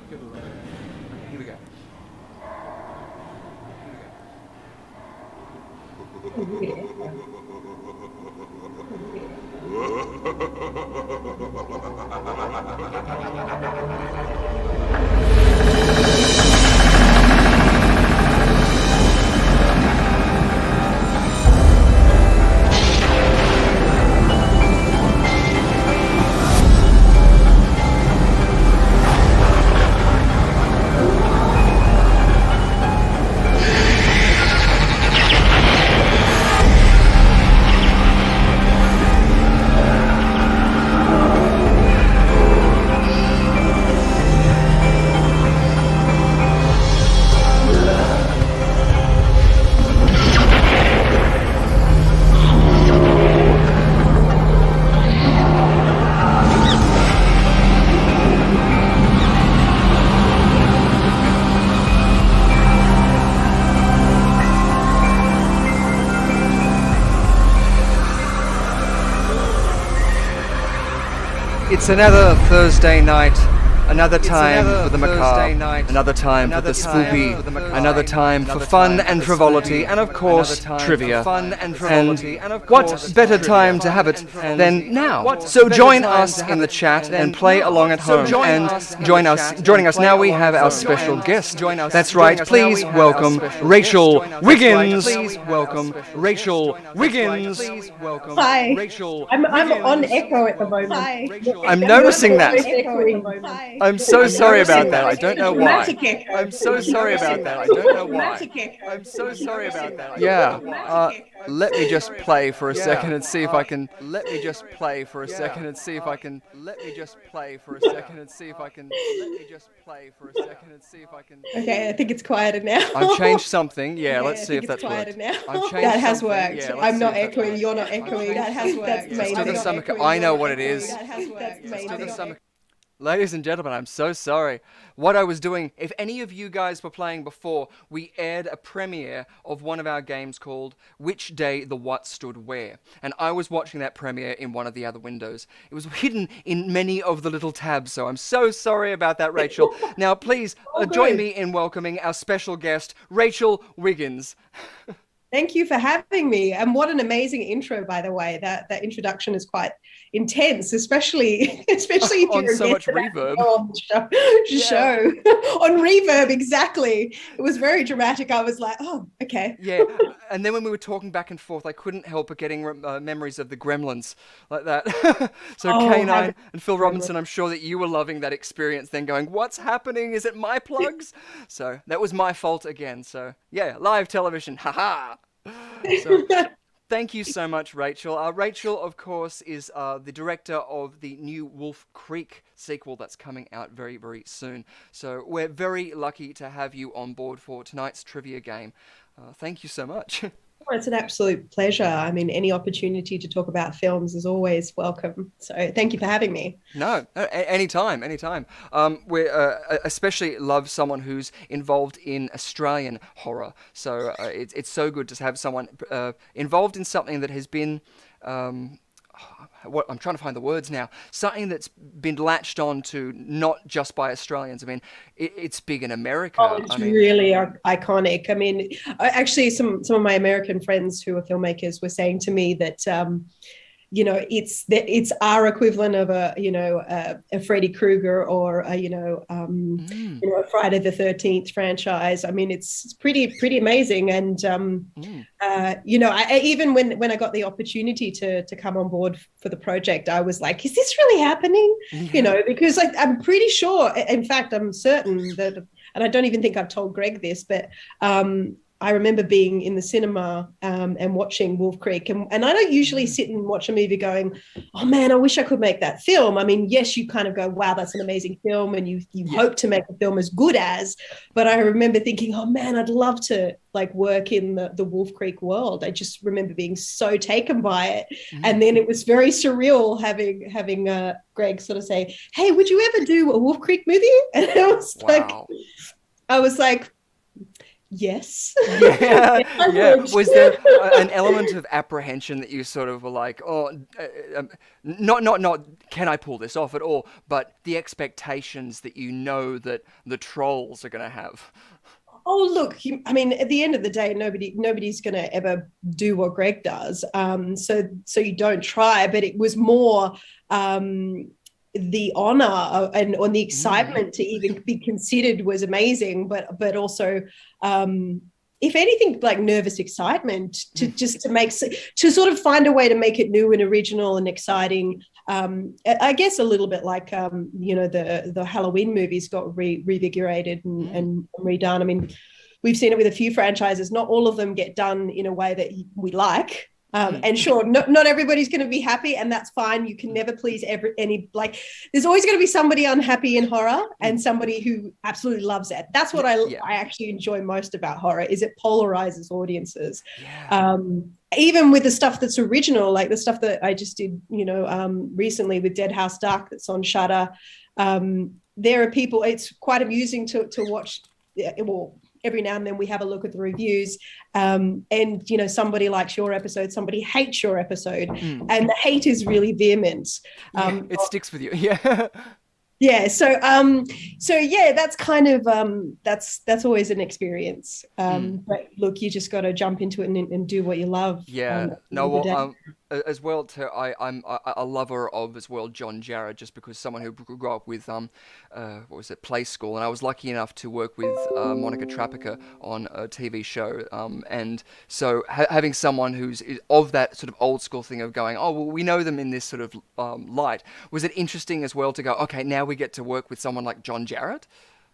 Here we go. It's another Thursday night, another time for the macabre, another time for the spoopy, another time for fun and frivolity, and of course, trivia. And what better time to have it than now? So join us in the chat and play along at home. And joining us now, we have our special guest. That's right, please welcome Rachel Wiggins. Please welcome Rachel Wiggins. Hi. Rachel. I'm on echo at the moment. Hi. I'm noticing that. I'm so sorry about that. I don't know why. I'm so sorry about that. I don't know why. I'm so sorry about that. Yeah. Let me just play for a second and see if I can. Let me just play for a second and see if I can. Let me just play for a second and see if I can. Let me just play for a second and see if I can. Okay, I think it's quieter now. I've changed something. Yeah, let's see if that's worked. Now. That has worked. Yeah, I'm not echoing. You're not echoing. That has worked. That's amazing. I know what it is. That's amazing. Ladies and gentlemen, I'm so sorry. What I was doing, if any of you guys were playing before, we aired a premiere of one of our games called Which Day the What Stood Where. And I was watching that premiere in one of the other windows. It was hidden in many of the little tabs, so I'm so sorry about that, Rachel. Now, please join me in welcoming our special guest, Rachel Wiggins. Thank you for having me. And what an amazing intro, by the way. That introduction is quite intense, especially if on you're so much reverb. Show. On reverb, exactly. It was very dramatic. I was like, oh, okay. Yeah, and then when we were talking back and forth, I couldn't help but getting memories of the Gremlins like that. So K9 and Phil Robinson, I'm sure that you were loving that experience then going, what's happening? Is it my plugs? So that was my fault again. So yeah, live television, haha. So thank you so much, Rachel. Rachel, of course, is the director of the new Wolf Creek sequel that's coming out very, very soon. So we're very lucky to have you on board for tonight's trivia game. Thank you so much. Well, it's an absolute pleasure. I mean, any opportunity to talk about films is always welcome. So thank you for having me. No, anytime. We especially love someone who's involved in Australian horror. So it's so good to have someone involved in something that has been... I'm trying to find the words now. Something that's been latched on to not just by Australians. I mean, it's big in America. Oh, it's really iconic. I mean, actually, some of my American friends who are filmmakers were saying to me that, it's our equivalent of a Freddy Krueger or a Friday the 13th franchise. I mean, it's pretty amazing. And I even when I got the opportunity to come on board for the project, I was like, is this really happening? Yeah. Because I'm pretty sure. In fact, I'm certain that, and I don't even think I've told Greg this, but I remember being in the cinema and watching Wolf Creek. And I don't usually sit and watch a movie going, oh, man, I wish I could make that film. I mean, yes, you kind of go, wow, that's an amazing film. And you hope to make a film as good as. But I remember thinking, oh, man, I'd love to work in the Wolf Creek world. I just remember being so taken by it. And then it was very surreal having Greg sort of say, hey, would you ever do a Wolf Creek movie? And I was like, Yes. Yeah, Yes, I yeah. would. Was there an element of apprehension that you sort of were like, oh, not, can I pull this off at all, but the expectations that you know that the trolls are going to have? Oh, look, I mean, at the end of the day, nobody's going to ever do what Greg does. So you don't try, but it was more the honor and on the excitement to even be considered was amazing, but also if anything, like nervous excitement to just to sort of find a way to make it new and original and exciting. I guess a little bit like the Halloween movies got revigorated and redone. I mean, we've seen it with a few franchises. Not all of them get done in a way that we like. And sure, not everybody's going to be happy, and that's fine. You can never please there's always going to be somebody unhappy in horror and somebody who absolutely loves it. That's what I actually enjoy most about horror, is it polarizes audiences. Yeah. Even with the stuff that's original, like the stuff that I just did, recently with Dead House Dark that's on Shudder. There are people, it's quite amusing to watch. Well, every now and then we have a look at the reviews, and somebody likes your episode, somebody hates your episode, and the hate is really vehement. It sticks with you. Yeah. Yeah. So yeah, that's kind of that's always an experience. But look, you just got to jump into it and do what you love. Yeah. No. Well, as well too, I'm a lover of as well John Jarrett, just because someone who grew up with what was it, Play School, and I was lucky enough to work with Monica Trapica on a TV show, and so having someone who's of that sort of old school thing of going, oh well, we know them in this sort of light. Was it interesting as well to go, okay, now we get to work with someone like John Jarrett?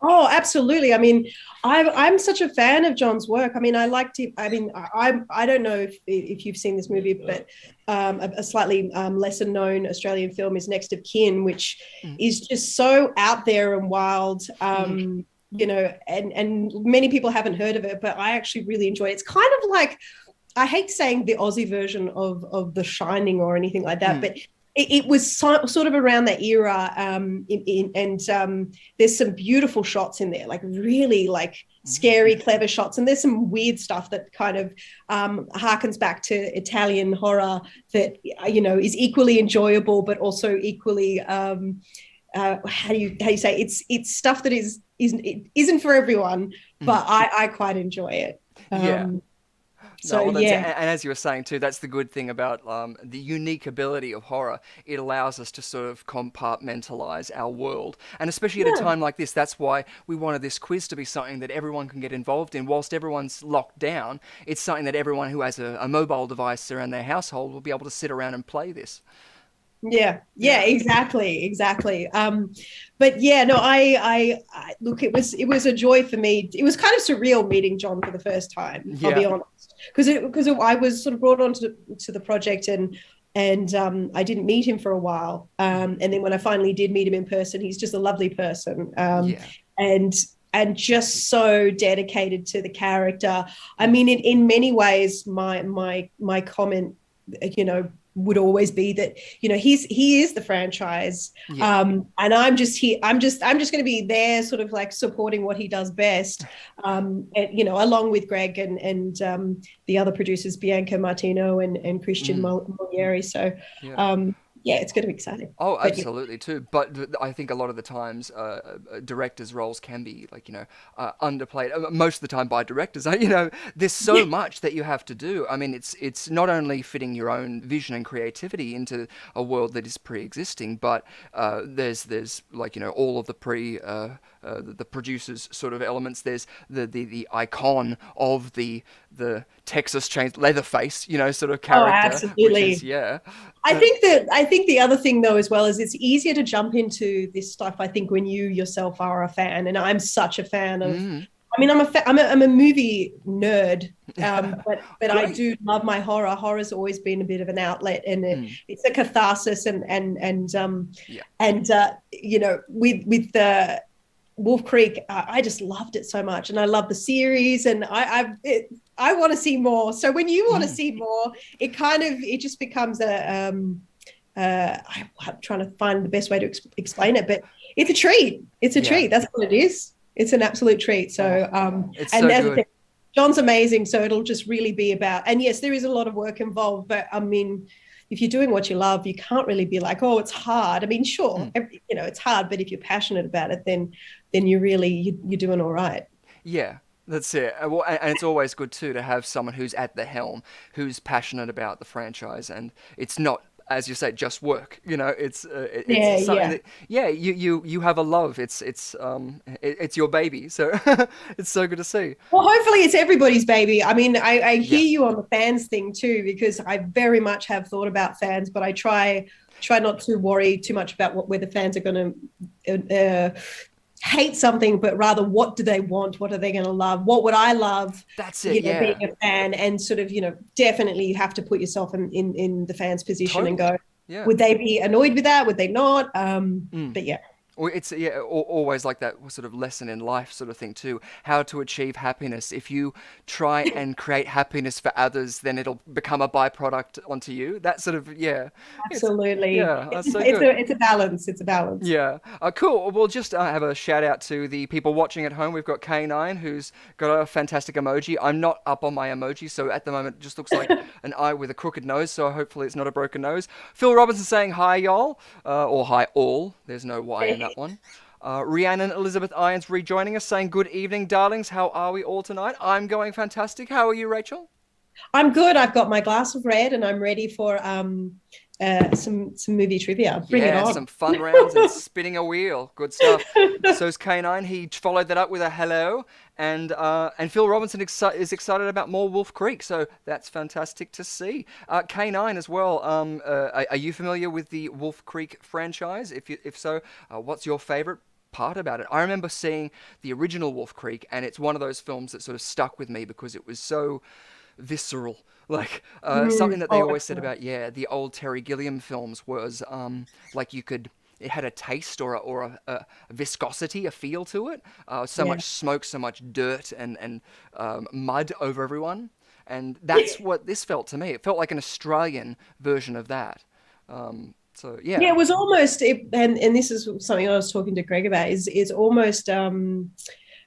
Oh, absolutely. I mean, I'm such a fan of John's work. I mean, I liked it. I mean, I don't know if you've seen this movie, but a slightly lesser known Australian film is Next of Kin, which is just so out there and wild. And many people haven't heard of it, but I actually really enjoy it. It's kind of like, I hate saying the Aussie version of The Shining or anything like that, but it was sort of around that era, and there's some beautiful shots in there, like really like scary, clever shots, and there's some weird stuff that kind of harkens back to Italian horror that is equally enjoyable, but also equally how do you say it's stuff that isn't for everyone, but I quite enjoy it. So, and as you were saying too, that's the good thing about the unique ability of horror. It allows us to sort of compartmentalize our world. And especially at a time like this, that's why we wanted this quiz to be something that everyone can get involved in. Whilst everyone's locked down, it's something that everyone who has a mobile device around their household will be able to sit around and play this. Yeah, exactly. But yeah, no, I look, it was a joy for me. It was kind of surreal meeting John for the first time, I'll be honest, because I was sort of brought on to the project, and I didn't meet him for a while, and then when I finally did meet him in person, he's just a lovely person, and just so dedicated to the character. I mean, in many ways, my comment, would always be that he is the franchise, and I'm just here. I'm just going to be there, sort of like supporting what he does best, and, along with Greg and the other producers, Bianca Martino and Christian Molieri. So it's going to be exciting. Oh, absolutely too. But I think a lot of the times directors' roles can be underplayed. Most of the time by directors. There's so much that you have to do. I mean, it's not only fitting your own vision and creativity into a world that is pre-existing, but there's all of the the producers' sort of elements. There's the icon of the Texas Chainsaw Leatherface, sort of character. Oh, absolutely. Which is, I think the other thing though as well is it's easier to jump into this stuff, I think, when you yourself are a fan, and I'm such a fan of. I mean, I'm a movie nerd, but I do love my horror. Horror's always been a bit of an outlet, and it's a catharsis, with the Wolf Creek, I just loved it so much, and I love the series, and I want to see more. So when you want to see more, it just becomes I'm trying to find the best way to explain it, but it's a treat. It's a treat. That's what it is. It's an absolute treat. So it's so good. John's amazing. So it'll just really be about, and yes, there is a lot of work involved, but I mean, if you're doing what you love, you can't really be like, oh, it's hard. I mean, sure, it's hard, but if you're passionate about it, then you're doing all right. Yeah, that's it. Well, and it's always good too to have someone who's at the helm, who's passionate about the franchise, and it's not, as you say, just work. It's something Yeah. that, yeah, you have a love. It's your baby. So it's so good to see. Well, hopefully it's everybody's baby. I mean, I hear Yeah. you on the fans thing too, because I very much have thought about fans, but I try not to worry too much about where the fans are going to hate something, but rather what do they want? What are they going to love? What would I love? That's it. Yeah. Being a fan, and sort of, definitely you have to put yourself in the fans' position and Totally. go, Yeah. would they be annoyed with that? Would they not? But yeah. Or it's always like that sort of lesson in life sort of thing too. How to achieve happiness. If you try and create happiness for others, then it'll become a byproduct onto you. That sort of Absolutely. That's so good. It's a balance. It's a balance. Yeah. Cool. We'll just have a shout out to the people watching at home. We've got K9 who's got a fantastic emoji. I'm not up on my emoji, so at the moment it just looks like an eye with a crooked nose, so hopefully it's not a broken nose. Phil Robinson saying hi, y'all. Or hi, all. There's no Y in that one. Rhiannon Elizabeth Irons rejoining us saying, good evening, darlings. How are we all tonight? I'm going fantastic. How are you, Rachel? I'm good. I've got my glass of red and I'm ready for some movie trivia. Bring it on. Some fun rounds and spinning a wheel. Good stuff. So's K9. He followed that up with a hello. And Phil Robinson is excited about more Wolf Creek. So that's fantastic to see. K9 as well. Are you familiar with the Wolf Creek franchise? If so, what's your favorite part about it? I remember seeing the original Wolf Creek, and it's one of those films that sort of stuck with me because it was so visceral. Like something that they always said about the old Terry Gilliam films was like it had a taste or a viscosity, a feel to it. So much smoke, so much dirt and mud over everyone. And that's what this felt to me. It felt like an Australian version of that. So yeah. Yeah, it was almost, and this is something I was talking to Greg about, is almost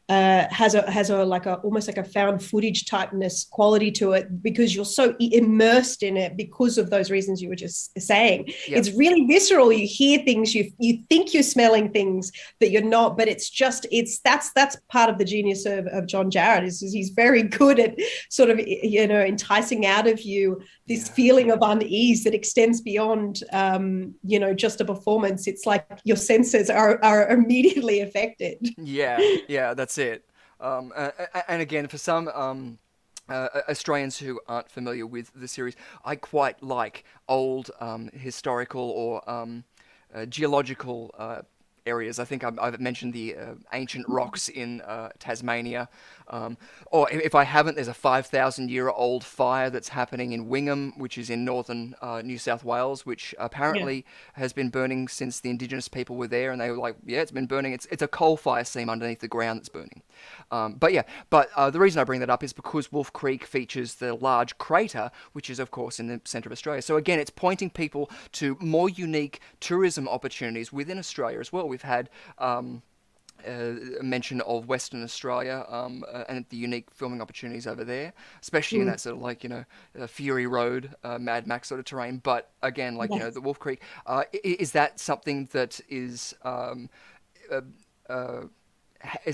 has a like a almost like a found footage typeness quality to it, because you're so immersed in it because of those reasons you were just saying. Yep. It's really visceral. You hear things, you think you're smelling things that you're not, but that's part of the genius of John Jarratt is he's very good at sort of enticing out of you this feeling of unease that extends beyond just a performance. It's like your senses are immediately affected. Yeah, that's it. And again, for some Australians who aren't familiar with the series, I quite like old historical or geological areas. I think I've mentioned the ancient rocks in Tasmania. Or if I haven't, there's a 5,000-year-old fire that's happening in Wingham, which is in northern New South Wales, which apparently has been burning since the Indigenous people were there, and they were like, yeah, it's been burning. It's a coal fire seam underneath the ground that's burning. But the reason I bring that up is because Wolf Creek features the large crater, which is, of course, in the centre of Australia. So again, it's pointing people to more unique tourism opportunities within Australia as well. We've had a mention of Western Australia and the unique filming opportunities over there, especially in that sort of like, Fury Road, Mad Max sort of terrain. But again, like, the Wolf Creek, is that something that is a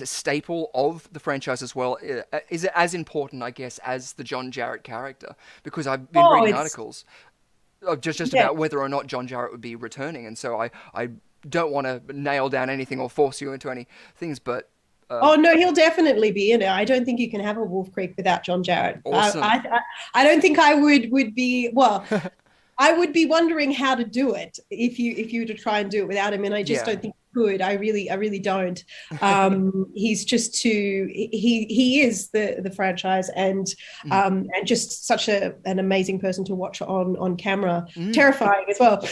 staple of the franchise as well? Is it as important, I guess, as the John Jarratt character? Because I've been reading articles just about whether or not John Jarratt would be returning, and so I don't want to nail down anything or force you into any things, but oh no, he'll definitely be in it. I don't think you can have a Wolf Creek without John Jarratt. Awesome. I don't think I would be, well, I would be wondering how to do it if you were to try and do it without him, and I just don't think you could. I really don't. He's just he is the franchise, and just such an amazing person to watch on camera. Terrifying as well.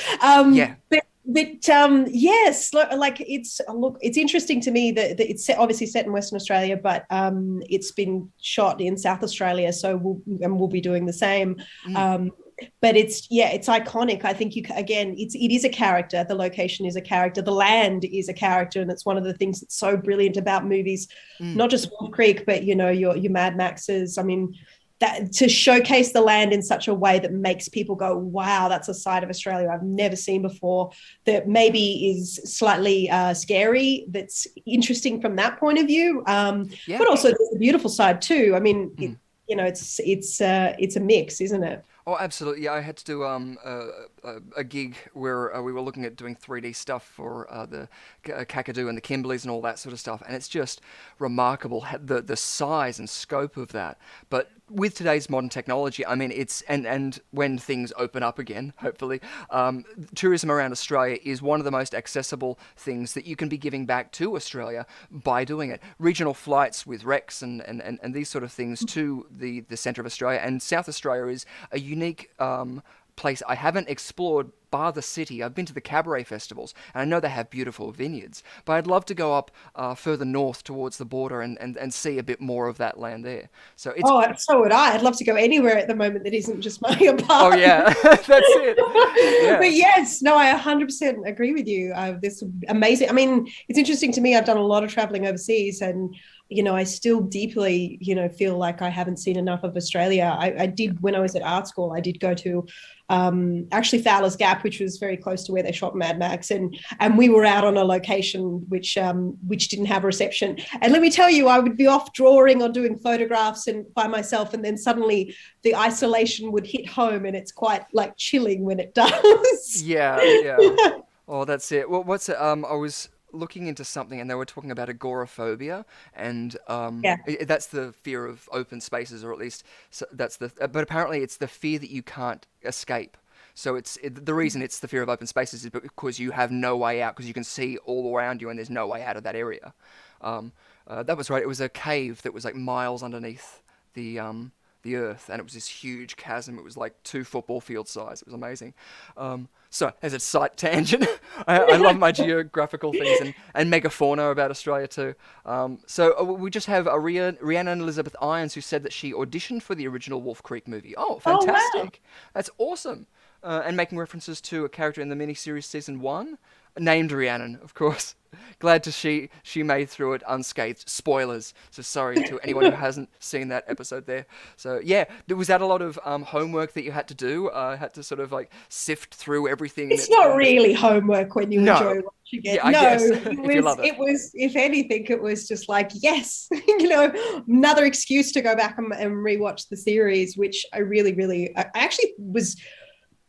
But yes, like it's interesting to me that it's obviously set in Western Australia, but it's been shot in South Australia, so we'll be doing the same. but it's iconic. I think it is a character. The location is a character. The land is a character, and it's one of the things that's so brilliant about movies, not just Wolf Creek, but your Mad Maxes. I mean, that to showcase the land in such a way that makes people go, wow, that's a side of Australia I've never seen before, that maybe is slightly scary, that's interesting from that point of view. But also there's a beautiful side too. I mean, it's a mix, isn't it? Oh, absolutely. Yeah, I had to do a gig where we were looking at doing 3D stuff for the Kakadu and the Kimberleys and all that sort of stuff. And it's just remarkable the size and scope of that. But with today's modern technology, I mean, it's and when things open up again, hopefully, tourism around Australia is one of the most accessible things that you can be giving back to Australia by doing it. Regional flights with Rex and these sort of things to the centre of Australia. And South Australia is a unique place I haven't explored bar the city. I've been to the cabaret festivals, and I know they have beautiful vineyards, but I'd love to go up further north towards the border and see a bit more of that land there. So it's so would I. I'd love to go anywhere at the moment that isn't just my apartment. Oh yeah, that's it. Yeah. But yes, no, I 100% agree with you. This amazing. I mean, it's interesting to me. I've done a lot of traveling overseas, and I still deeply, feel like I haven't seen enough of Australia. I did, when I was at art school, I did go to actually Fowler's Gap, which was very close to where they shot Mad Max, and we were out on a location which didn't have a reception. And let me tell you, I would be off drawing or doing photographs and by myself, and then suddenly the isolation would hit home, and it's quite like chilling when it does. Yeah. Oh, that's it. Well, what's it? I was looking into something, and they were talking about agoraphobia, and that's the fear of open spaces, or at least but apparently it's the fear that you can't escape. So the reason it's the fear of open spaces is because you have no way out, because you can see all around you and there's no way out of that area. That was right. It was a cave that was like miles underneath the earth, and it was this huge chasm. It was like 2 football field size. It was amazing. So as a slight tangent, I love my geographical things and megafauna about Australia too. So we just have Rhiannon Elizabeth Irons, who said that she auditioned for the original Wolf Creek movie. Oh, fantastic. Oh, wow. That's awesome. And making references to a character in the miniseries season 1, named Rhiannon, of course. Glad to she made through it unscathed. Spoilers. So sorry to anyone who hasn't seen that episode there. So yeah, was that a lot of homework that you had to do? Had to sort of like sift through everything. It's not really homework when you enjoy watching it. Yeah, I guess, it was, if anything, it was just like, yes, another excuse to go back and rewatch the series, which I really, I actually was.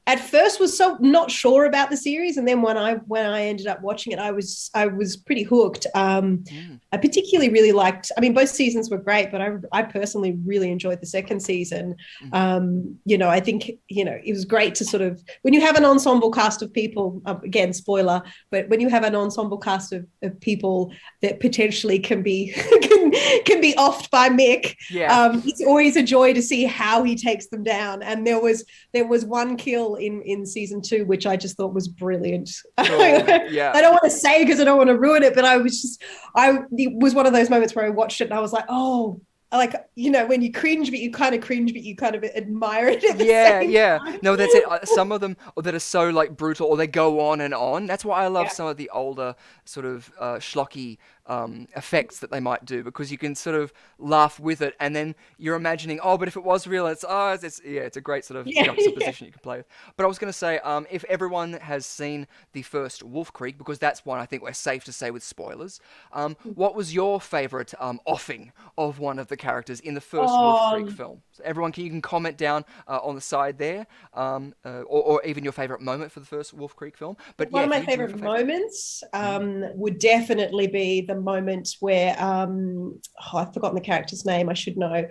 At first was so not sure about the series, and then when I ended up watching it, I was pretty hooked. I particularly really liked. I mean, both seasons were great, but I personally really enjoyed the second season. I think it was great to sort of, when you have an ensemble cast of people. Again, spoiler, but when you have an ensemble cast of people that potentially can be can be offed by Mick, it's always a joy to see how he takes them down. And there was one kill in season 2 which I just thought was brilliant. Yeah. I don't want to say because I don't want to ruin it, but it was one of those moments where I watched it and I was like, oh, like, when you cringe, but you kind of admire it at the same time. No, that's it. Some of them that are so like brutal, or they go on and on. That's why I love some of the older sort of schlocky effects that they might do, because you can sort of laugh with it, and then you're imagining, but if it was real, it's a great sort of juxtaposition you can play with. But I was going to say, if everyone has seen the first Wolf Creek, because that's one I think we're safe to say with spoilers, what was your favourite offing of one of the characters in the first Wolf Creek film? So everyone, you can comment down on the side there, or even your favourite moment for the first Wolf Creek film. But one of my favourite moments would definitely be the moment where I've forgotten the character's name, I should know,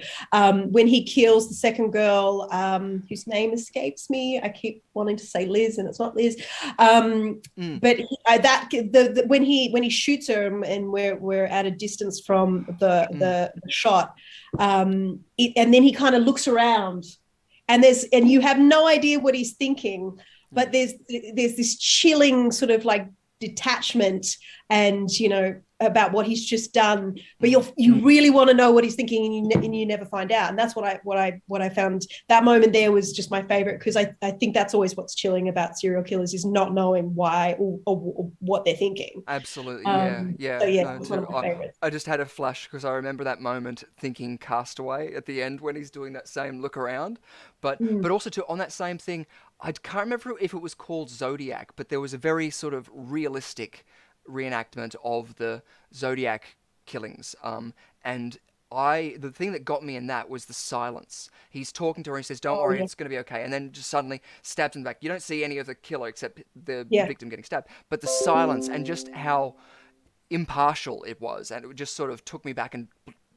when he kills the second girl, whose name escapes me. I keep wanting to say Liz, and it's not Liz. But when he shoots her, and we're at a distance from the shot, and then he kind of looks around, and you have no idea what he's thinking, but there's this chilling sort of like detachment and about what he's just done, but you really want to know what he's thinking, and you never find out. And that's what I found. That moment there was just my favorite, because I think that's always what's chilling about serial killers, is not knowing why or what they're thinking. Absolutely, yeah. So yeah, No, it's one of my favorites. I just had a flash because I remember that moment thinking Castaway at the end when he's doing that same look around, but also on that same thing, I can't remember if it was called Zodiac, but there was a very sort of realistic reenactment of the Zodiac killings, and the thing that got me in that was the silence. He's talking to her and he says, "Don't worry, it's going to be okay." And then just suddenly stabs him back. You don't see any of the killer except the victim getting stabbed. But the silence and just how impartial it was. And it just sort of took me back, and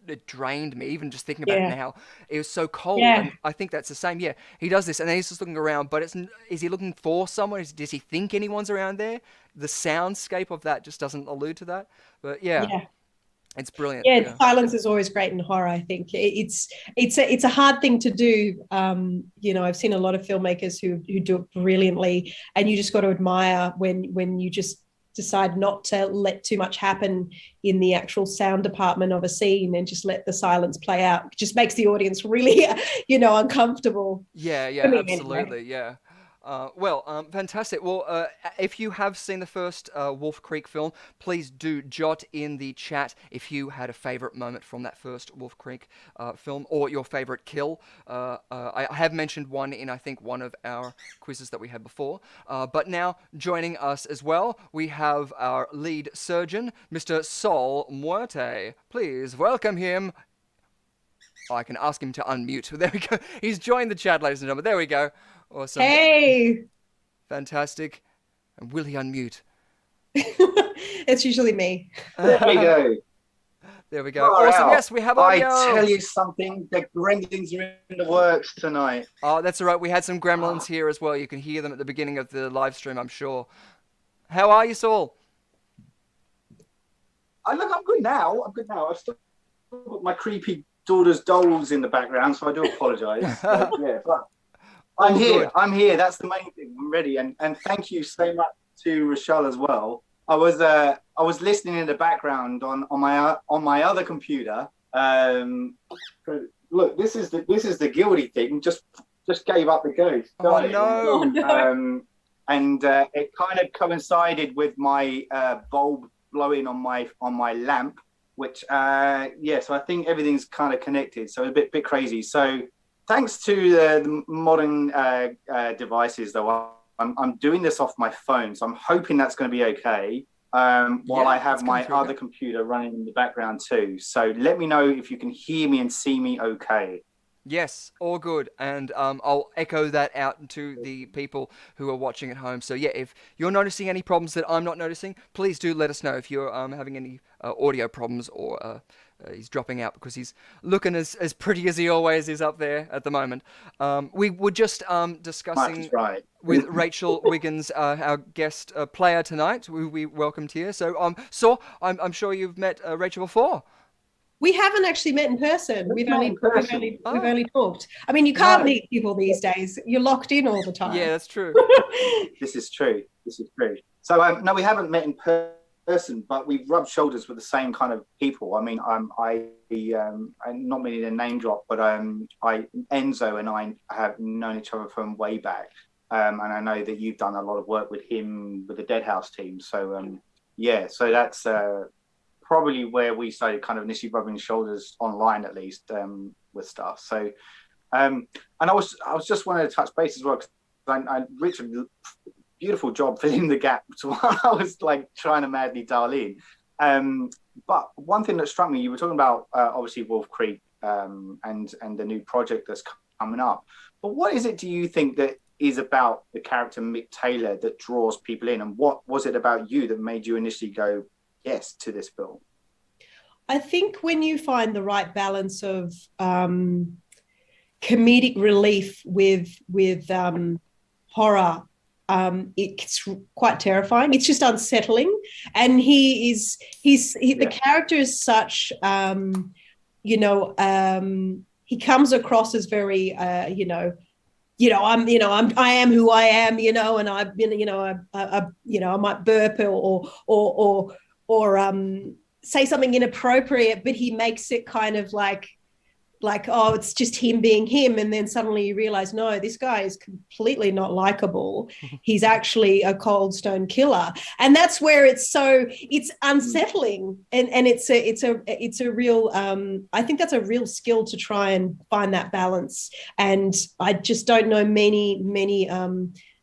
it drained me, even just thinking about it now. It was so cold. And I think that's the same. Yeah, he does this and then he's just looking around. But is he looking for someone? Does he think anyone's around there? The soundscape of that just doesn't allude to that. But yeah. It's brilliant. Yeah, silence is always great in horror. I think it's a hard thing to do. I've seen a lot of filmmakers who do it brilliantly, and you just got to admire when you just decide not to let too much happen in the actual sound department of a scene and just let the silence play out. It just makes the audience really, uncomfortable. Yeah, absolutely, anyway. Yeah. Fantastic. Well, if you have seen the first Wolf Creek film, please do jot in the chat if you had a favorite moment from that first Wolf Creek film, or your favorite kill. I have mentioned one in, I think, one of our quizzes that we had before. But now, joining us as well, we have our lead surgeon, Mr. Sol Muerte. Please welcome him. I can ask him to unmute. There we go. He's joined the chat, ladies and gentlemen. There we go. Awesome. Hey! Fantastic. And will he unmute? It's usually me. There we go. There we go. Awesome. Yes, we have audio. I tell you something, the gremlins are in the works tonight. Oh, that's all right. We had some gremlins here as well. You can hear them at the beginning of the live stream, I'm sure. How are you, Saul? I'm good now. I've still got my creepy daughter's dolls in the background, so I do apologise. But I'm here. Good. I'm here. That's the main thing. I'm ready. And thank you so much to Rochelle as well. I was listening in the background on my other computer. Look, this is the guilty thing. Just gave up the ghost. Oh no! And it kind of coincided with my bulb blowing on my lamp, which so I think everything's kind of connected. So a bit crazy. So. Thanks to the modern devices, though, I'm doing this off my phone, so I'm hoping that's going to be okay. While I have my other computer running in the background too. So let me know if you can hear me and see me okay. Yes, all good. And I'll echo that out to the people who are watching at home. So yeah, if you're noticing any problems that I'm not noticing, please do let us know if you're having any audio problems, or he's dropping out because he's looking as pretty as he always is up there at the moment. We were just discussing with Rachel Wiggins, our guest player tonight, who we welcomed here. So, I'm sure you've met Rachel before. We haven't actually met in person. We've only talked. I mean, you can't meet people these days. You're locked in all the time. Yeah, that's true. This is true. So, no, we haven't met in person, but we've rubbed shoulders with the same kind of people. I mean, I'm not meaning to name drop, but Enzo and I have known each other from way back, and I know that you've done a lot of work with him with the Dead House team. So so that's probably where we started kind of initially rubbing shoulders online, at least, with stuff. So and I was just wanting to touch base as well, because Richard, beautiful job filling the gap to what I was like trying to madly dial in. But one thing that struck me, you were talking about obviously Wolf Creek and the new project that's coming up. But what is it, do you think, that is about the character Mick Taylor that draws people in? And what was it about you that made you initially go yes to this film? I think when you find the right balance of comedic relief with horror, it's quite terrifying. It's just unsettling, and the character is such, he comes across as very, I am who I am, and I might burp or say something inappropriate, but he makes it kind of like, oh, it's just him being him. And then suddenly you realize, no, this guy is completely not likable. He's actually a cold stone killer. And that's where it's unsettling. And it's a real, I think that's a real skill to try and find that balance. And I just don't know many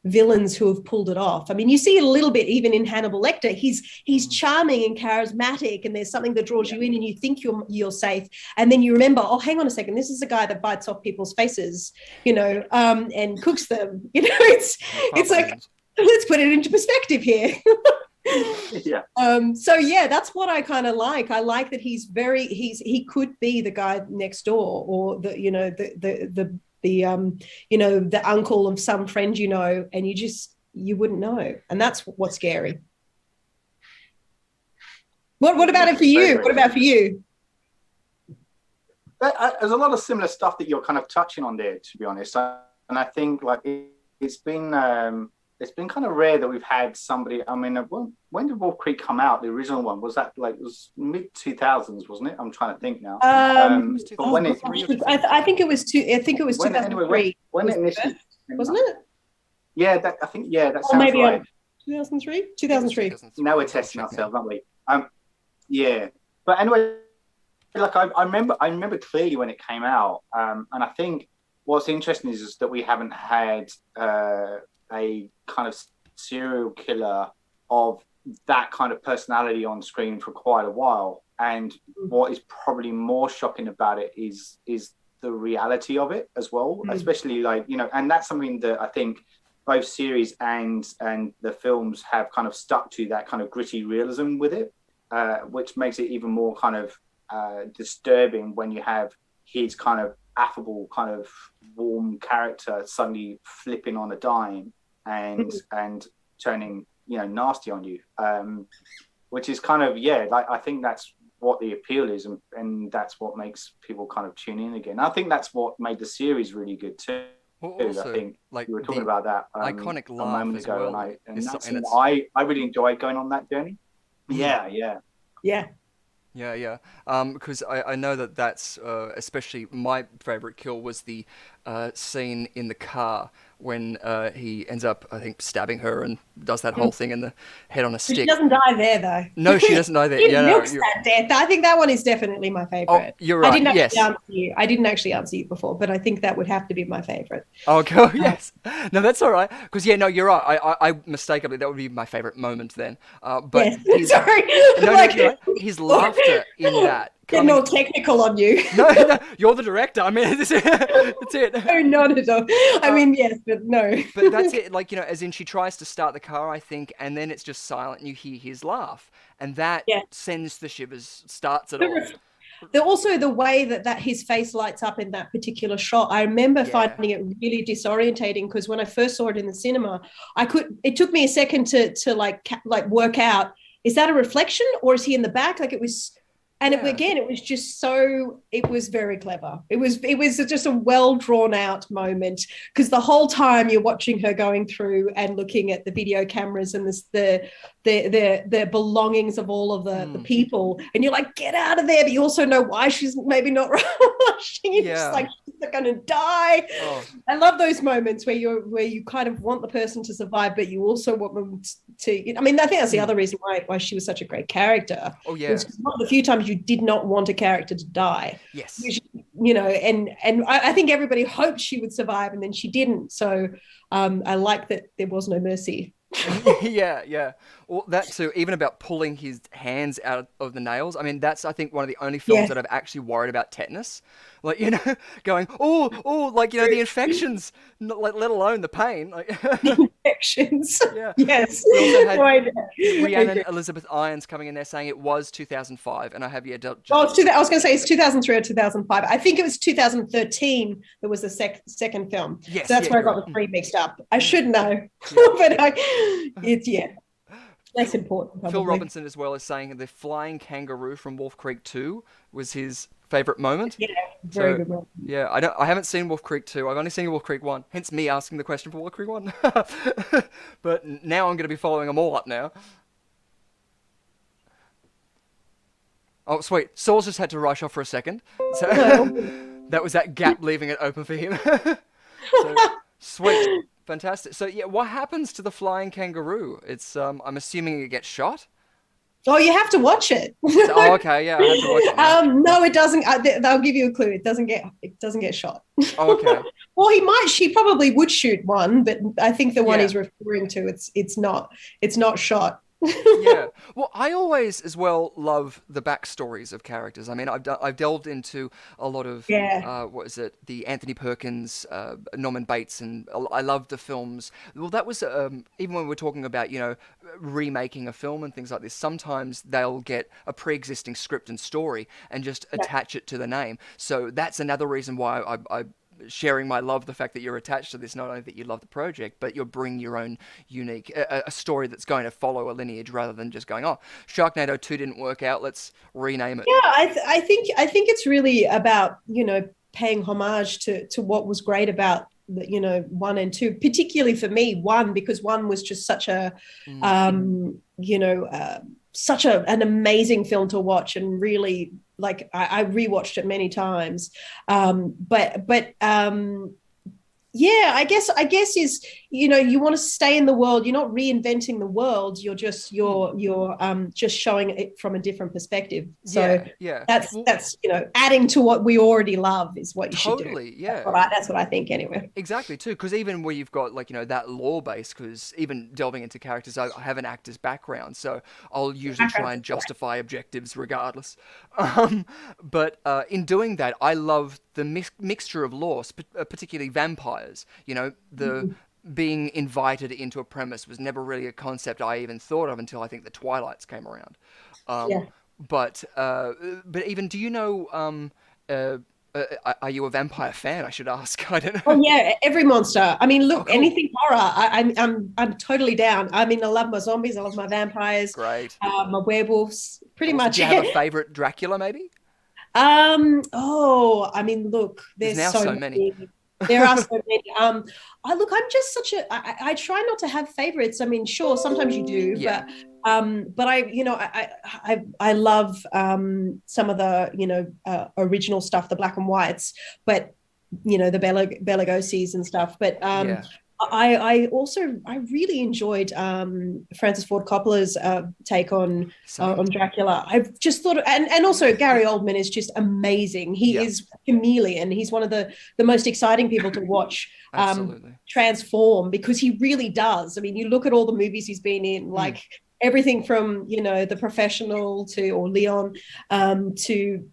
villains who have pulled it off. I mean, you see it a little bit even in Hannibal Lecter. He's charming and charismatic, and there's something that draws you in, and you think you're safe, and then you remember, oh, hang on a second, this is a guy that bites off people's faces, and cooks them. It's like, let's put it into perspective here. Yeah. So yeah, that's what I kind of like. I like that he could be the guy next door, or the uncle of some friend, and you wouldn't know. And that's what's scary. What about it for you? What about for you? There's a lot of similar stuff that you're kind of touching on there, to be honest. And I think like it's been kind of rare that we've had somebody. I mean, when did Wolf Creek come out? The original one, was that like, it was mid 2000s, wasn't it? I'm trying to think now. But when I think it was 2003. When it initially wasn't it? Yeah, that sounds maybe right. 2003. Now we're testing ourselves, aren't we? Yeah. But anyway, like I remember clearly when it came out, and I think what's interesting is that we haven't had a kind of serial killer of that kind of personality on screen for quite a while. And what is probably more shocking about it is the reality of it as well, especially like, and that's something that I think both series and the films have kind of stuck to, that kind of gritty realism with it, which makes it even more kind of disturbing when you have his kind of affable, kind of warm character suddenly flipping on a dime and turning nasty on you, which is kind of like, I think that's what the appeal is, and that's what makes people kind of tune in again. I think that's what made the series really good too. Well, also, I think like you were talking about that iconic laugh a moment ago, well. and I really enjoyed going on that journey. Yeah. Because I know that's especially my favorite kill was the scene in the car when he ends up, I think, stabbing her and does that whole thing in the head on a stick. She doesn't die there, though. No, she doesn't die there. He milks that death. I think that one is definitely my favorite. Oh, you're right. I didn't actually answer you before, but I think that would have to be my favorite. Oh, God, yes. No, that's all right. Because, you're right. I mistakenly, that would be my favorite moment then. But yes. Sorry. His laughter in that. Get more technical on you. No, you're the director. I mean, that's it. No, not at all. I mean, yes, but no. But that's it. Like, as in she tries to start the car, I think, and then it's just silent and you hear his laugh. And that sends the shivers, starts it all. Also, the way that his face lights up in that particular shot, I remember finding it really disorientating, because when I first saw it in the cinema, it took me a second to work out, is that a reflection or is he in the back? Like, it was... And it was just it was very clever. It was just a well drawn out moment, because the whole time you're watching her going through and looking at the video cameras and the belongings of all of the people, and you're like, get out of there. But you also know why she's maybe not rushing. You're just like, she's going to die. Oh. I love those moments where you kind of want the person to survive, but you also want them to. I mean, I think that's the other reason why she was such a great character. Oh yeah, one of the few times you did not want a character to die. Yes. And I think everybody hoped she would survive, and then she didn't. So I like that there was no mercy. Yeah. Well, that too, even about pulling his hands out of the nails. I mean, that's, I think, one of the only films that I've actually worried about tetanus. Like, going, the infections, let alone the pain. Like, the infections. Yeah. Yes. We also had Rhiannon Elizabeth Irons coming in there saying it was 2005, and I have I was going to say it's 2003 or 2005. I think it was 2013 that was the second film. Yes, so that's where I got the three mixed up. I should know, but it's less important. Probably. Phil Robinson as well is saying the flying kangaroo from Wolf Creek 2 was his favorite moment. Yeah, very good one. Yeah, I haven't seen Wolf Creek 2. I've only seen Wolf Creek 1. Hence me asking the question for Wolf Creek 1. But now I'm going to be following them all up now. Oh, sweet. Saul's just had to rush off for a second. So that was that gap leaving it open for him. So, sweet. Fantastic. So, yeah, what happens to the flying kangaroo? It's, I'm assuming it gets shot? Oh, you have to watch it. Oh, okay, yeah, I have to watch it now. No, it doesn't. They'll give you a clue. It doesn't get shot. Oh, okay. Well, he might. She probably would shoot one, but I think the one Yeah. he's referring to, it's not shot. Yeah. Well, I always as well love the backstories of characters. I mean, I've delved into a lot of what is it? The Anthony Perkins, Norman Bates, and I love the films. Well, that was even when we're talking about remaking a film and things like this. Sometimes they'll get a pre-existing script and story and just attach it to the name. So that's another reason why I sharing my love, the fact that you're attached to this, not only that you love the project, but you're bringing your own unique, a story that's going to follow a lineage rather than just going, oh, Sharknado 2 didn't work out, let's rename it. Yeah, I think it's really about, paying homage to what was great about, 1 and 2, particularly for me, 1, because 1 was just such a, such an amazing film to watch, and really, like, I rewatched it many times. Yeah, I guess is, you want to stay in the world. You're not reinventing the world. You're just just showing it from a different perspective. So that's adding to what we already love is what you should do. Totally, yeah. That's what I think anyway. Exactly too, because even where you've got that lore base, because even delving into characters, I have an actor's background, so I'll usually try and justify objectives regardless. But in doing that, I love the mixture of lore, particularly vampires. Being invited into a premise was never really a concept I even thought of until I think the Twilights came around. But even, do you know? Are you a vampire fan? I should ask. I don't know. Oh yeah, every monster. I mean, look, anything horror, I'm totally down. I mean, I love my zombies. I love my vampires. Great. My werewolves. Pretty much. Do you have a favorite Dracula, maybe? I mean, look, there's now so many. There are so many. I'm just such a. I try not to have favorites. I mean, sure, sometimes you do, but I love some of the original stuff, the black and whites, but the Bela Lugosi's and stuff. But I really enjoyed Francis Ford Coppola's take on Dracula. I've just thought, and also Gary Oldman is just amazing. He is a chameleon. He's one of the most exciting people to watch transform, because he really does. I mean, you look at all the movies he's been in, like everything from The Professional or Leon to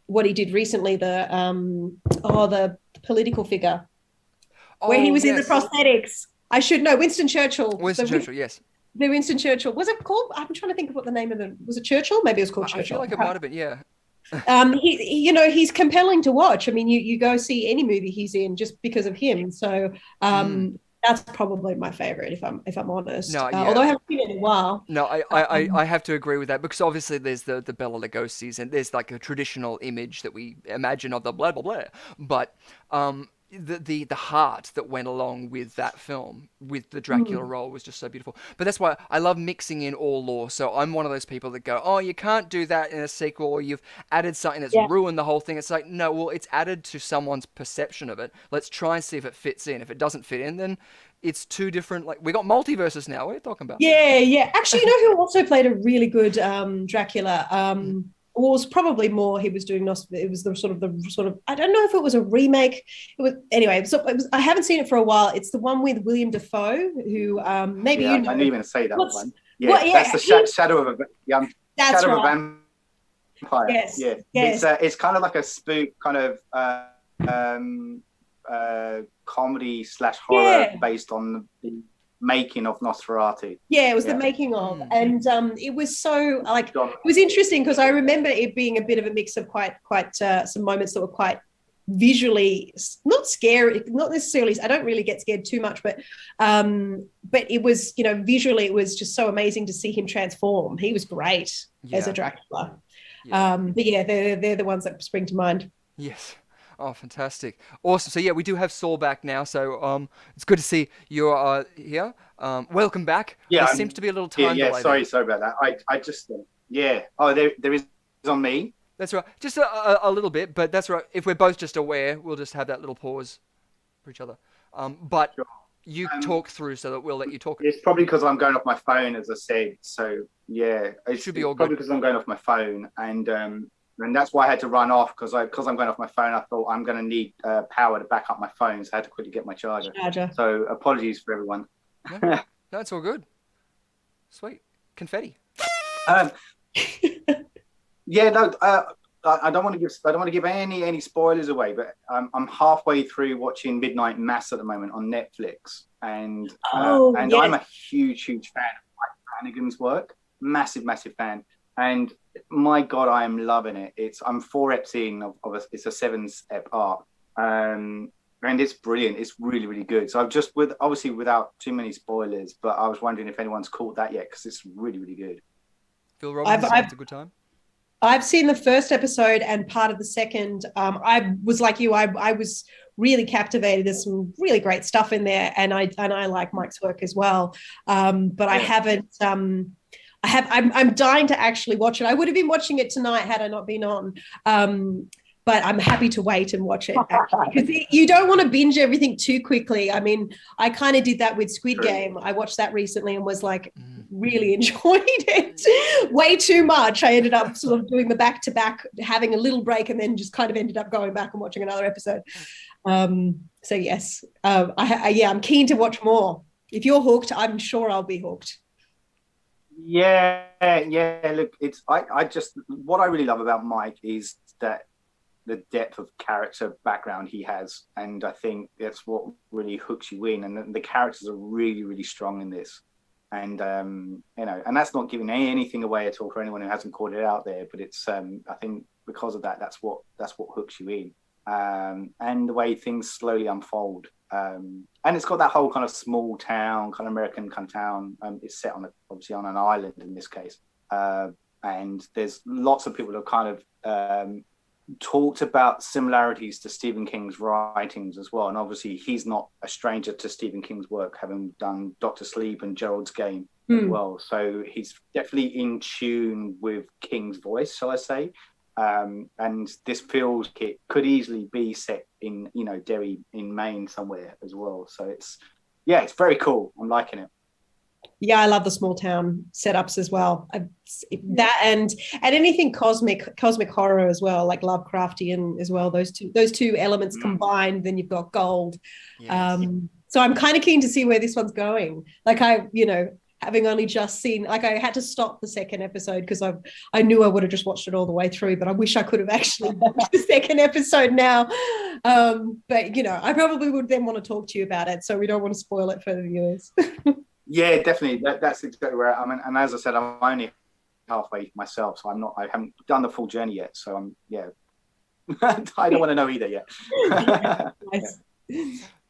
what he did recently, the political figure. Where he was in the prosthetics. I should know. Winston Churchill. Yes. The Winston Churchill. Was it called? I'm trying to think of what the name of was it Churchill? Maybe it was called Churchill. I feel like it might have been, yeah. He's compelling to watch. I mean, you go see any movie he's in just because of him. So that's probably my favorite, if I'm honest. No, although I haven't seen it in a while. No, I have to agree with that, because obviously there's the Bela Lugosi's, and there's like a traditional image that we imagine of the blah blah blah, but the heart that went along with that film, with the Dracula role, was just so beautiful. But that's why I love mixing in all lore. So I'm one of those people that go, oh, you can't do that in a sequel, or you've added something that's ruined the whole thing. It's like, no, well, it's added to someone's perception of it. Let's try and see if it fits in. If it doesn't fit in, then it's two different, like, we got multiverses now. What are you talking about? Yeah. Actually, who also played a really good Dracula? Was probably more he was doing. It was the sort of. I don't know if it was a remake. It was anyway. So I haven't seen it for a while. It's the one with William Dafoe, who maybe you know. I didn't even say that one. Yeah, that's the shadow of a vampire. Yes. Yeah. Yes. It's kind of like a spook kind of comedy / horror based on the making of Nosferatu. Yeah, it was the making of, and it was so it was interesting, because I remember it being a bit of a mix of quite some moments that were quite visually not scary, not necessarily. I don't really get scared too much, but it was visually it was just so amazing to see him transform. He was great as a Dracula. But they're the ones that spring to mind. Yes. Oh, fantastic. Awesome. So, we do have Saul back now. So, it's good to see you're here. Welcome back. Yeah. There seems to be a little time delay. Sorry about that. I just, Yeah. Oh, there is on me. That's right. Just a little bit, but that's right. If we're both just aware, we'll just have that little pause for each other. But Sure. you Um, talk through so that we'll let you talk. it's probably because I'm going off my phone, as I said. So yeah, Should be it's all probably good. because I'm going off my phone, and that's why I had to run off because I'm going off my phone. I thought I'm going to need power to back up my phone, so I had to quickly get my charger. So apologies for everyone. No, no, it's all good. Sweet. Confetti. um, yeah, no, I don't want to give any spoilers away, but I'm halfway through watching Midnight Mass at the moment on Netflix, and I'm a huge fan of Mike Flanagan's work. Massive fan, and my God, I am loving it. I'm 4 eps in it's a 7-ep arc, and it's brilliant. It's really good. So I've just obviously without too many spoilers, but I was wondering if anyone's caught that yet because it's really good. Phil Robbins, it's a good time. I've seen the first episode and part of the second. I was like you. I was really captivated. There's some really great stuff in there, and I like Mike's work as well. But I haven't. I'm dying to actually watch it. I would have been watching it tonight had I not been on. But I'm happy to wait and watch it because you don't want to binge everything too quickly. I mean, I kind of did that with Squid Game. I watched that recently and was like, really enjoyed it way too much. I ended up sort of doing the back-to-back, having a little break, and then just kind of ended up going back and watching another episode. So yes, I'm keen to watch more. If you're hooked, I'm sure I'll be hooked. Yeah. Look, I just what I really love about Mike is that the depth of character background he has, and I think that's what really hooks you in. And the characters are really strong in this, and and that's not giving anything away at all for anyone who hasn't caught it out there. But it's I think because of that, that's what hooks you in, and the way things slowly unfold. And it's got that whole kind of small town, kind of American kind of town. It's set obviously on an island in this case, and there's lots of people who have kind of talked about similarities to Stephen King's writings as well. And obviously he's not a stranger to Stephen King's work, having done Dr. Sleep and Gerald's Game as well. So he's definitely in tune with King's voice, shall I say. And this feels it could easily be set in, Derry in Maine somewhere as well. So it's very cool. I'm liking it. Yeah, I love the small town setups as well. That and anything cosmic horror as well, like Lovecraftian as well. Those two elements combined, then you've got gold. Yes. So I'm kind of keen to see where this one's going. Like having only just seen, like I had to stop the second episode because I knew I would have just watched it all the way through, but I wish I could have actually watched the second episode now. But I probably would then want to talk to you about it, so we don't want to spoil it for the viewers. Yeah, definitely. That's exactly where I'm. And as I said, I'm only halfway myself, so I haven't done the full journey yet. So I don't want to know either yet. Nice.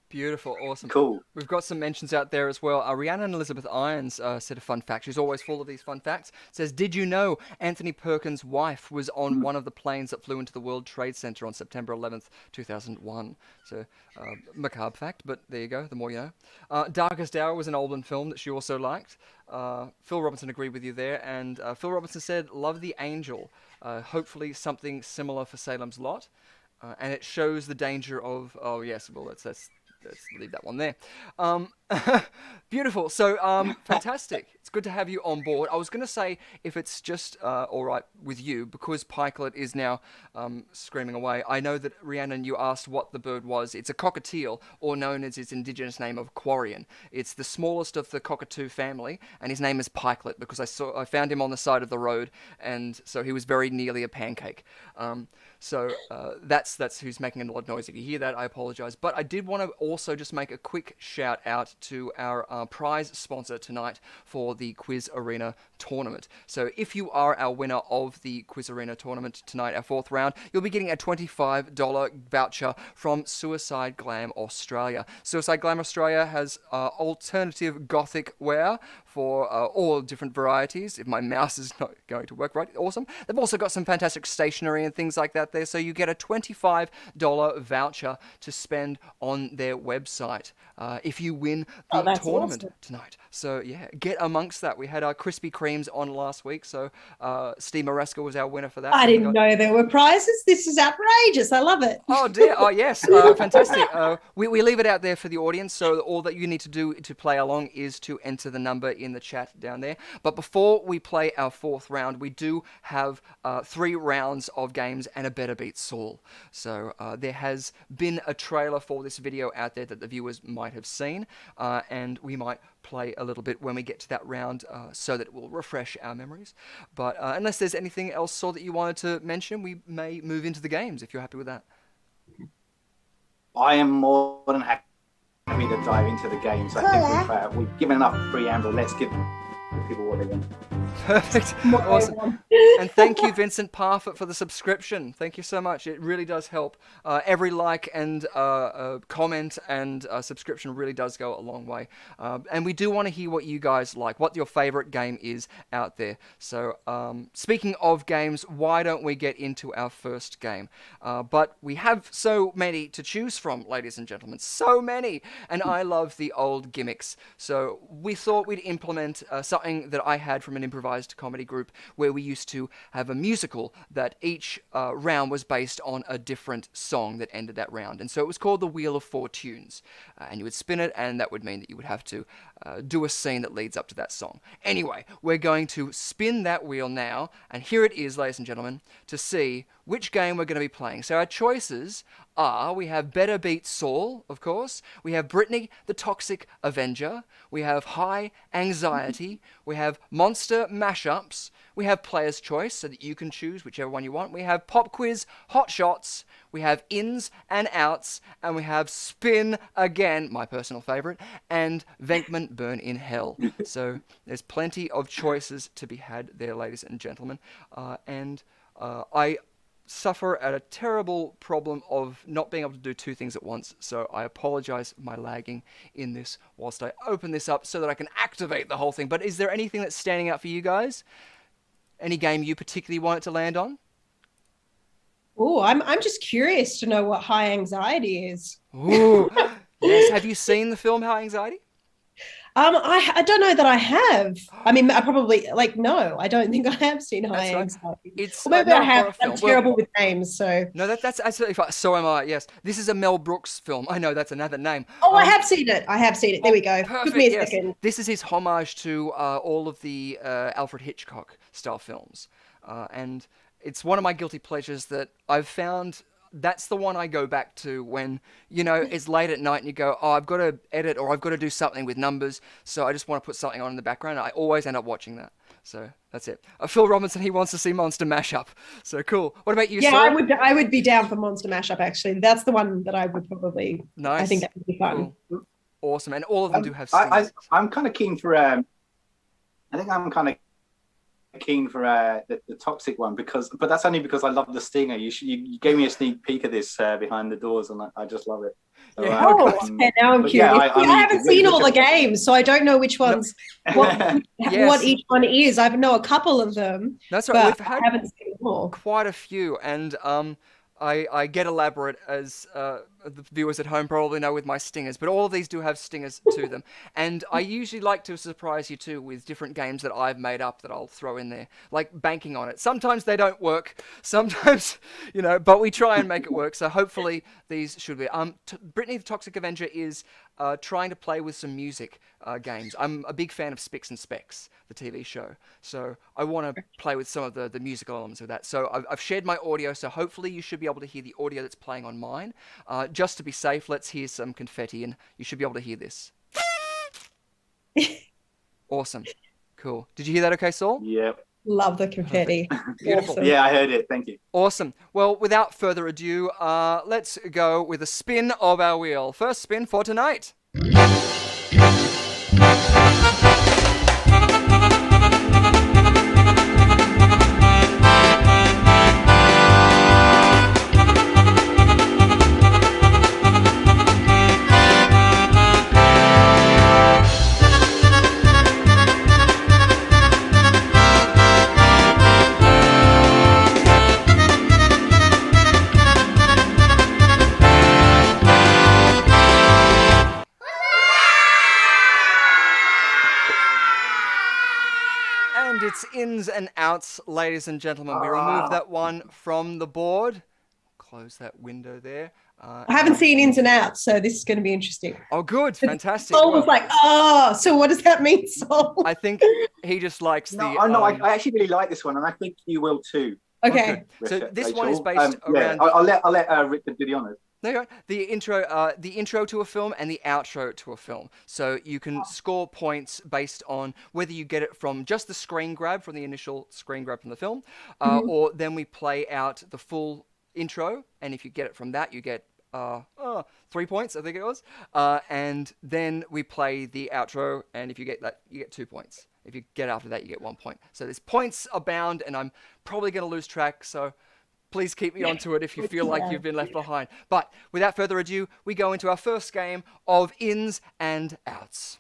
Beautiful, awesome. Cool. We've got some mentions out there as well. Rhiannon Elizabeth Irons said a fun fact. She's always full of these fun facts. Says, did you know Anthony Perkins' wife was on one of the planes that flew into the World Trade Center on September 11th, 2001? So, macabre fact, but there you go, the more you know. Darkest Hour was an Oldham film that she also liked. Phil Robinson agreed with you there. And Phil Robinson said, love the Angel. Hopefully something similar for Salem's Lot. And it shows the danger of... Oh, yes, well, let's leave that one there. Beautiful. So, fantastic. It's good to have you on board. I was going to say, if it's just all right with you, because Pikelet is now screaming away, I know that, Rhiannon, you asked what the bird was. It's a cockatiel, or known as its indigenous name of Quarian. It's the smallest of the cockatoo family, and his name is Pikelet, because I found him on the side of the road, and so he was very nearly a pancake. So that's who's making a lot of noise. If you hear that, I apologize. But I did want to also just make a quick shout out to our prize sponsor tonight for the Quiz Arena tournament. So if you are our winner of the Quiz Arena tournament tonight, our fourth round, you'll be getting a $25 voucher from Suicide Glam Australia. Suicide Glam Australia has alternative gothic wear for all different varieties. If my mouse is not going to work right, awesome. They've also got some fantastic stationery and things like that there, so you get a $25 voucher to spend on their website. If you win win the that's tournament awesome. tonight. So yeah, get amongst that. We had our Krispy Kremes on last week, so Steve Maresca was our winner for that. I So we didn't know there were prizes. This is outrageous. I love it. Oh dear! Oh yes, fantastic. We leave it out there for the audience, so all that you need to do to play along is to enter the number in the chat down there. But before we play our fourth round, we do have 3 rounds of games and a Better Beat Saul. So there has been a trailer for this video out there that the viewers might have seen, and we might play a little bit when we get to that round so that it will refresh our memories. But unless there's anything else, Saul, that you wanted to mention, we may move into the games if you're happy with that. I am more than happy to dive into the games. I think we've given enough preamble. Let's give the people what they want. Perfect. Awesome. And thank you, Vincent Parfit, for the subscription. Thank you so much. It really does help. Every like and comment and subscription really does go a long way. And we do want to hear what you guys like, what your favorite game is out there. So speaking of games, why don't we get into our first game? But we have so many to choose from, ladies and gentlemen. So many. And I love the old gimmicks. So we thought we'd implement something that I had from an improvised comedy group where we used to have a musical that each round was based on a different song that ended that round. And so it was called the Wheel of Four Tunes. And you would spin it, and that would mean that you would have to do a scene that leads up to that song. Anyway, we're going to spin that wheel now, and here it is, ladies and gentlemen, to see which game we're going to be playing. So our choices are, we have Better Beat Saul, of course, we have Brittany the Toxic Avenger, we have High Anxiety, we have Monster Mashups, we have Player's Choice, so that you can choose whichever one you want, we have Pop Quiz Hot Shots, we have Ins and Outs, and we have Spin Again, my personal favourite, and Venkman Burn in Hell. So there's plenty of choices to be had there, ladies and gentlemen, and I suffer at a terrible problem of not being able to do 2 things at once, so I apologize for my lagging in this whilst I open this up so that I can activate the whole thing. But is there anything that's standing out for you guys? Any game you particularly want it to land on? Oh, I'm just curious to know what High Anxiety is. Ooh, yes. Have you seen the film High Anxiety? I don't know that I have. I mean, I probably no. I don't think I have seen High Anxiety. It's or maybe I have. I'm terrible with names, so no, that's absolutely fine. So am I. Yes, this is a Mel Brooks film. I know that's another name. Oh, I have seen it. I have seen it. There we go. Perfect, Give me a second. This is his homage to all of the Alfred Hitchcock style films, and it's one of my guilty pleasures that I've found. That's the one I go back to when, it's late at night and you go, oh, I've got to edit or I've got to do something with numbers, so I just want to put something on in the background. I always end up watching that. So that's it. Phil Robinson, he wants to see Monster Mashup. So cool. What about you, Yeah, Saul? I would be down for Monster Mashup, actually. That's the one that I would probably... Nice. I think that would be fun. Cool. Awesome. And all of them do have stingers. I'm kind of keen for... I think I'm kind of keen for the toxic one but that's only because I love the stinger. You gave me a sneak peek of this behind the doors, and I just love it. So, Yeah. Okay, now I'm curious. Yeah, I haven't seen all the games, so I don't know which ones, what each one is. I know a couple of them. That's right. But I haven't seen them all. Quite a few, and I get elaborate, as the viewers at home probably know, with my stingers, but all of these do have stingers to them. And I usually like to surprise you too with different games that I've made up that I'll throw in there, like banking on it. Sometimes they don't work, sometimes, but we try and make it work. So hopefully these should be. Brittany the Toxic Avenger is trying to play with some music games. I'm a big fan of Spicks and Specs, the TV show. So I want to play with some of the musical elements of that. So I've shared my audio, so hopefully you should be able to hear the audio that's playing on mine. Just to be safe, let's hear some confetti, and you should be able to hear this. Awesome. Cool. Did you hear that okay, Saul? Yep. Love the confetti. Beautiful. Awesome. Yeah, I heard it. Thank you. Awesome. Well, without further ado, let's go with a spin of our wheel. First spin for tonight. it's ins and outs, ladies and gentlemen. We remove that one from the board. Close that window there. I haven't seen ins and outs, so this is going to be interesting. Oh, good. Fantastic. Soul was like, so what does that mean, Soul? I think he just likes I actually really like this one, and I think you will too. Okay. So this Rachel. one is based around... I'll let Rick do the honours. There you go. The intro to a film and the outro to a film. So you can score points based on whether you get it from just the screen grab, from the initial screen grab from the film, or then we play out the full intro, and if you get it from that, you get 3 points, I think it was, and then we play the outro, and if you get that, you get 2 points. If you get after that, you get 1 point. So there's points abound, and I'm probably going to lose track, so please keep me onto it if you feel like you've been left behind. But without further ado, we go into our first game of ins and outs.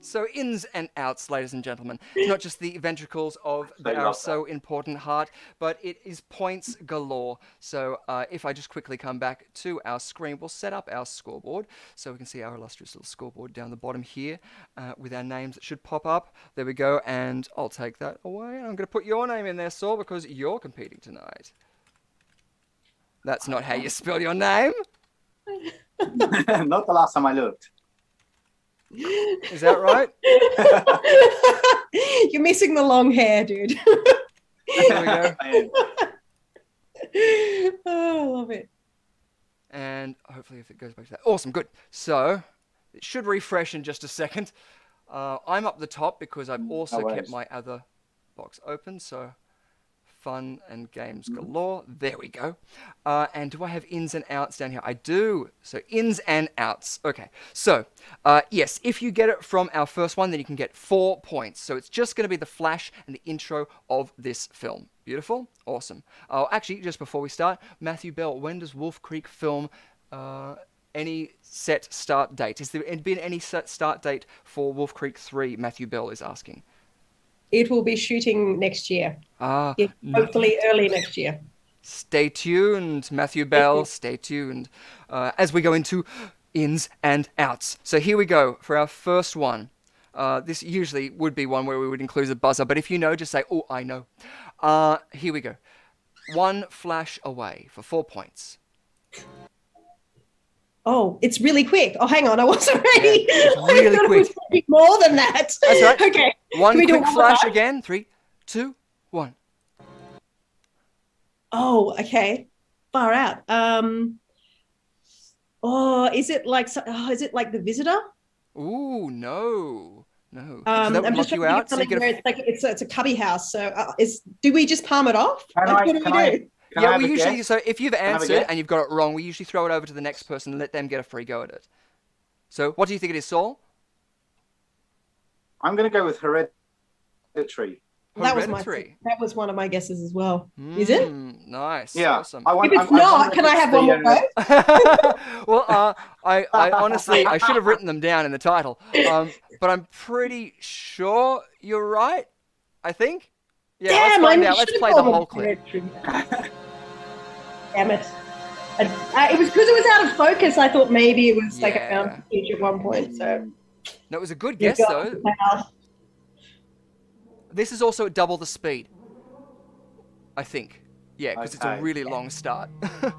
So ins and outs, ladies and gentlemen. It's not just the ventricles of our so important heart, but it is points galore. So if I just quickly come back to our screen, we'll set up our scoreboard so we can see our illustrious little scoreboard down the bottom here with our names that should pop up. There we go, and I'll take that away. I'm going to put your name in there, Saul, because you're competing tonight. That's not how you spell your name. Not the last time I looked. Is that right? You're missing the long hair, dude. There we go. Oh, I love it. And hopefully if it goes back to that. Awesome, good. So it should refresh in just a second. I'm up the top because I've also kept my other box open. So fun and games galore. There we go. And do I have ins and outs down here? I do. So ins and outs. Okay. So yes, if you get it from our first one, then you can get 4 points. So it's just going to be the flash and the intro of this film. Beautiful. Awesome. Oh, actually, just before we start, Matthew Bell, when does Wolf Creek film any set start date? Has there been any set start date for Wolf Creek 3? Matthew Bell is asking. It will be shooting next year. Hopefully early next year. Stay tuned, Matthew Bell. Stay tuned as we go into ins and outs. So here we go for our first one. This usually would be one where we would include a buzzer, but if you know, just say, oh, I know. Here we go. One flash away for 4 points. Oh, it's really quick. Oh, hang on. I wasn't ready. Yeah, it's really quick. It was more than that. That's right. Okay. One quick flash again. 3, 2, 1. Oh, okay. Far out. Is it like The Visitor? Ooh, no. So I'm that would just lock you trying out. to think where it's a cubby house. So do we just palm it off? What do we do? Yeah, we usually, so if you've answered and you've got it wrong, we usually throw it over to the next person and let them get a free go at it. So what do you think it is, Saul? I'm going to go with Hereditary. That was one of my guesses as well. Is it? Nice. Yeah. Awesome. If it's not, can I have one more go? Well, I honestly, I should have written them down in the title. But I'm pretty sure you're right, I think. Yeah, damn, let's find out. Let's play the whole clip. Damn it. It was because it was out of focus. I thought maybe it was like a found footage at one point. So that was a good guess, though. This is also at double the speed, I think. Yeah, because it's a really long start. Yeah,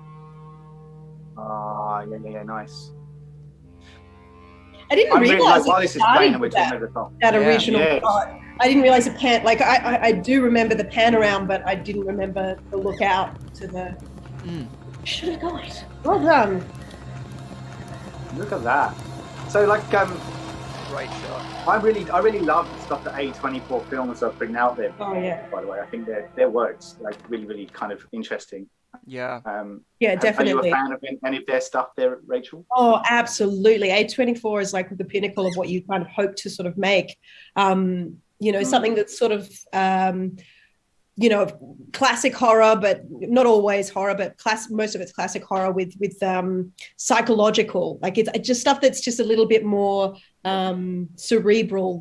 nice. I didn't realize that original part. I didn't realize the pan. Like I do remember the pan around, but I didn't remember the look out to the. Should have got it. Well done. Look at that. So like great shot. I really love the stuff that A24 Films are putting out there. Oh yeah. By the way, I think their work's like really kind of interesting. Yeah. Yeah, definitely. Are you a fan of any of their stuff there, Rachel? Oh, absolutely. A24 is like the pinnacle of what you kind of hope to sort of make. Something that's sort of classic horror, but not always horror, but most of it's classic horror with psychological, like it's just stuff that's just a little bit more cerebral,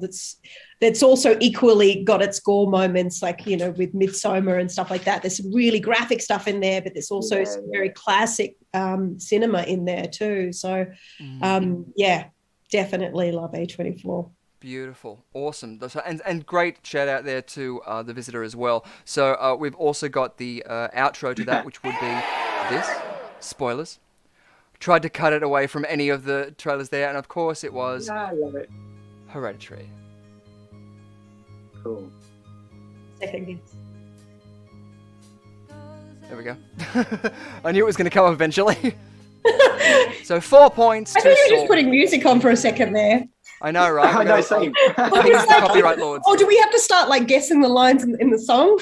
that's also equally got its gore moments, like with Midsommar and stuff like that. There's some really graphic stuff in there, but there's also some very classic cinema in there too. So definitely love A24. Beautiful. Awesome. And great shout out there to the visitor as well. So we've also got the outro to that, which would be this. Spoilers. Tried to cut it away from any of the trailers there, and of course it was I love it. Hereditary. Cool. Second guess. There we go. I knew it was going to come up eventually. So 4 points. I thought you were just putting music on for a second there. I know, right? I know, same. He's the copyright lords. Oh, do we have to start like guessing the lines in the song?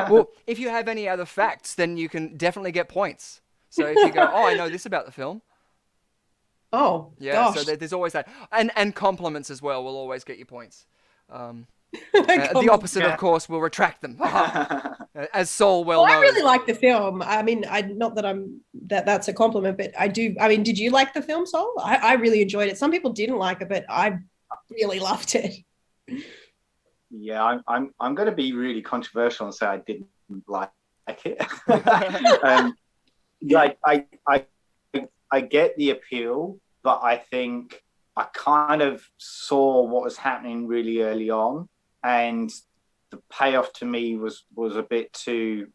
Well, if you have any other facts, then you can definitely get points. So if you go, oh, I know this about the film. Oh, yeah. Gosh. So there's always that, and compliments as well will always get you points. The opposite, of course, will retract them, as Saul well knows. I really like the film. I mean, not that that's a compliment, but I do. I mean, did you like the film, Saul? I really enjoyed it. Some people didn't like it, but I really loved it. Yeah, I'm going to be really controversial and say I didn't like it. Like I get the appeal, but I think I kind of saw what was happening really early on, and the payoff to me was a bit too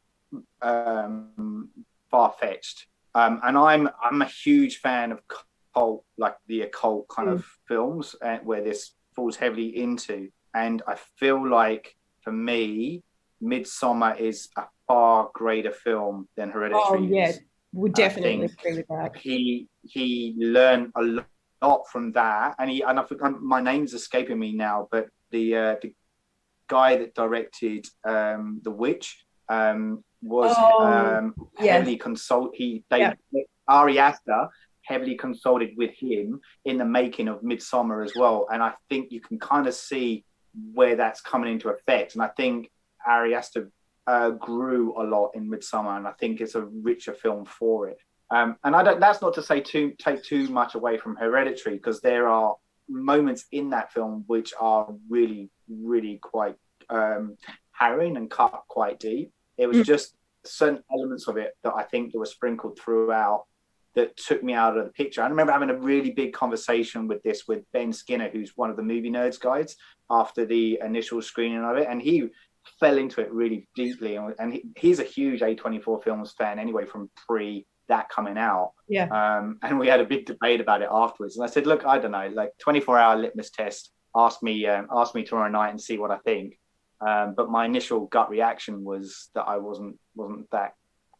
far-fetched. And I'm a huge fan of the occult kind of films, where this falls heavily into. And I feel like for me, Midsommar is a far greater film than Hereditary. Oh yeah, would definitely agree with that. He learned a lot from that, and I think my name's escaping me now, but the guy that directed The Witch was heavily Ari Aster heavily consulted with him in the making of Midsommar as well, and I think you can kind of see where that's coming into effect. And I think Ari Aster grew a lot in Midsommar, and I think it's a richer film for it. And that's not to say take too much away from Hereditary, because there are moments in that film which are really, really quite harrowing and cut quite deep. It was just certain elements of it that I think that were sprinkled throughout that took me out of the picture. I remember having a really big conversation with Ben Skinner, who's one of the Movie Nerds guides, after the initial screening of it, and he fell into it really deeply. And he's a huge A24 films fan anyway, from that coming out. And we had a big debate about it afterwards, and I said, look, I don't know, like 24-hour litmus test, ask me tomorrow night and see what I think. But my initial gut reaction was that I wasn't that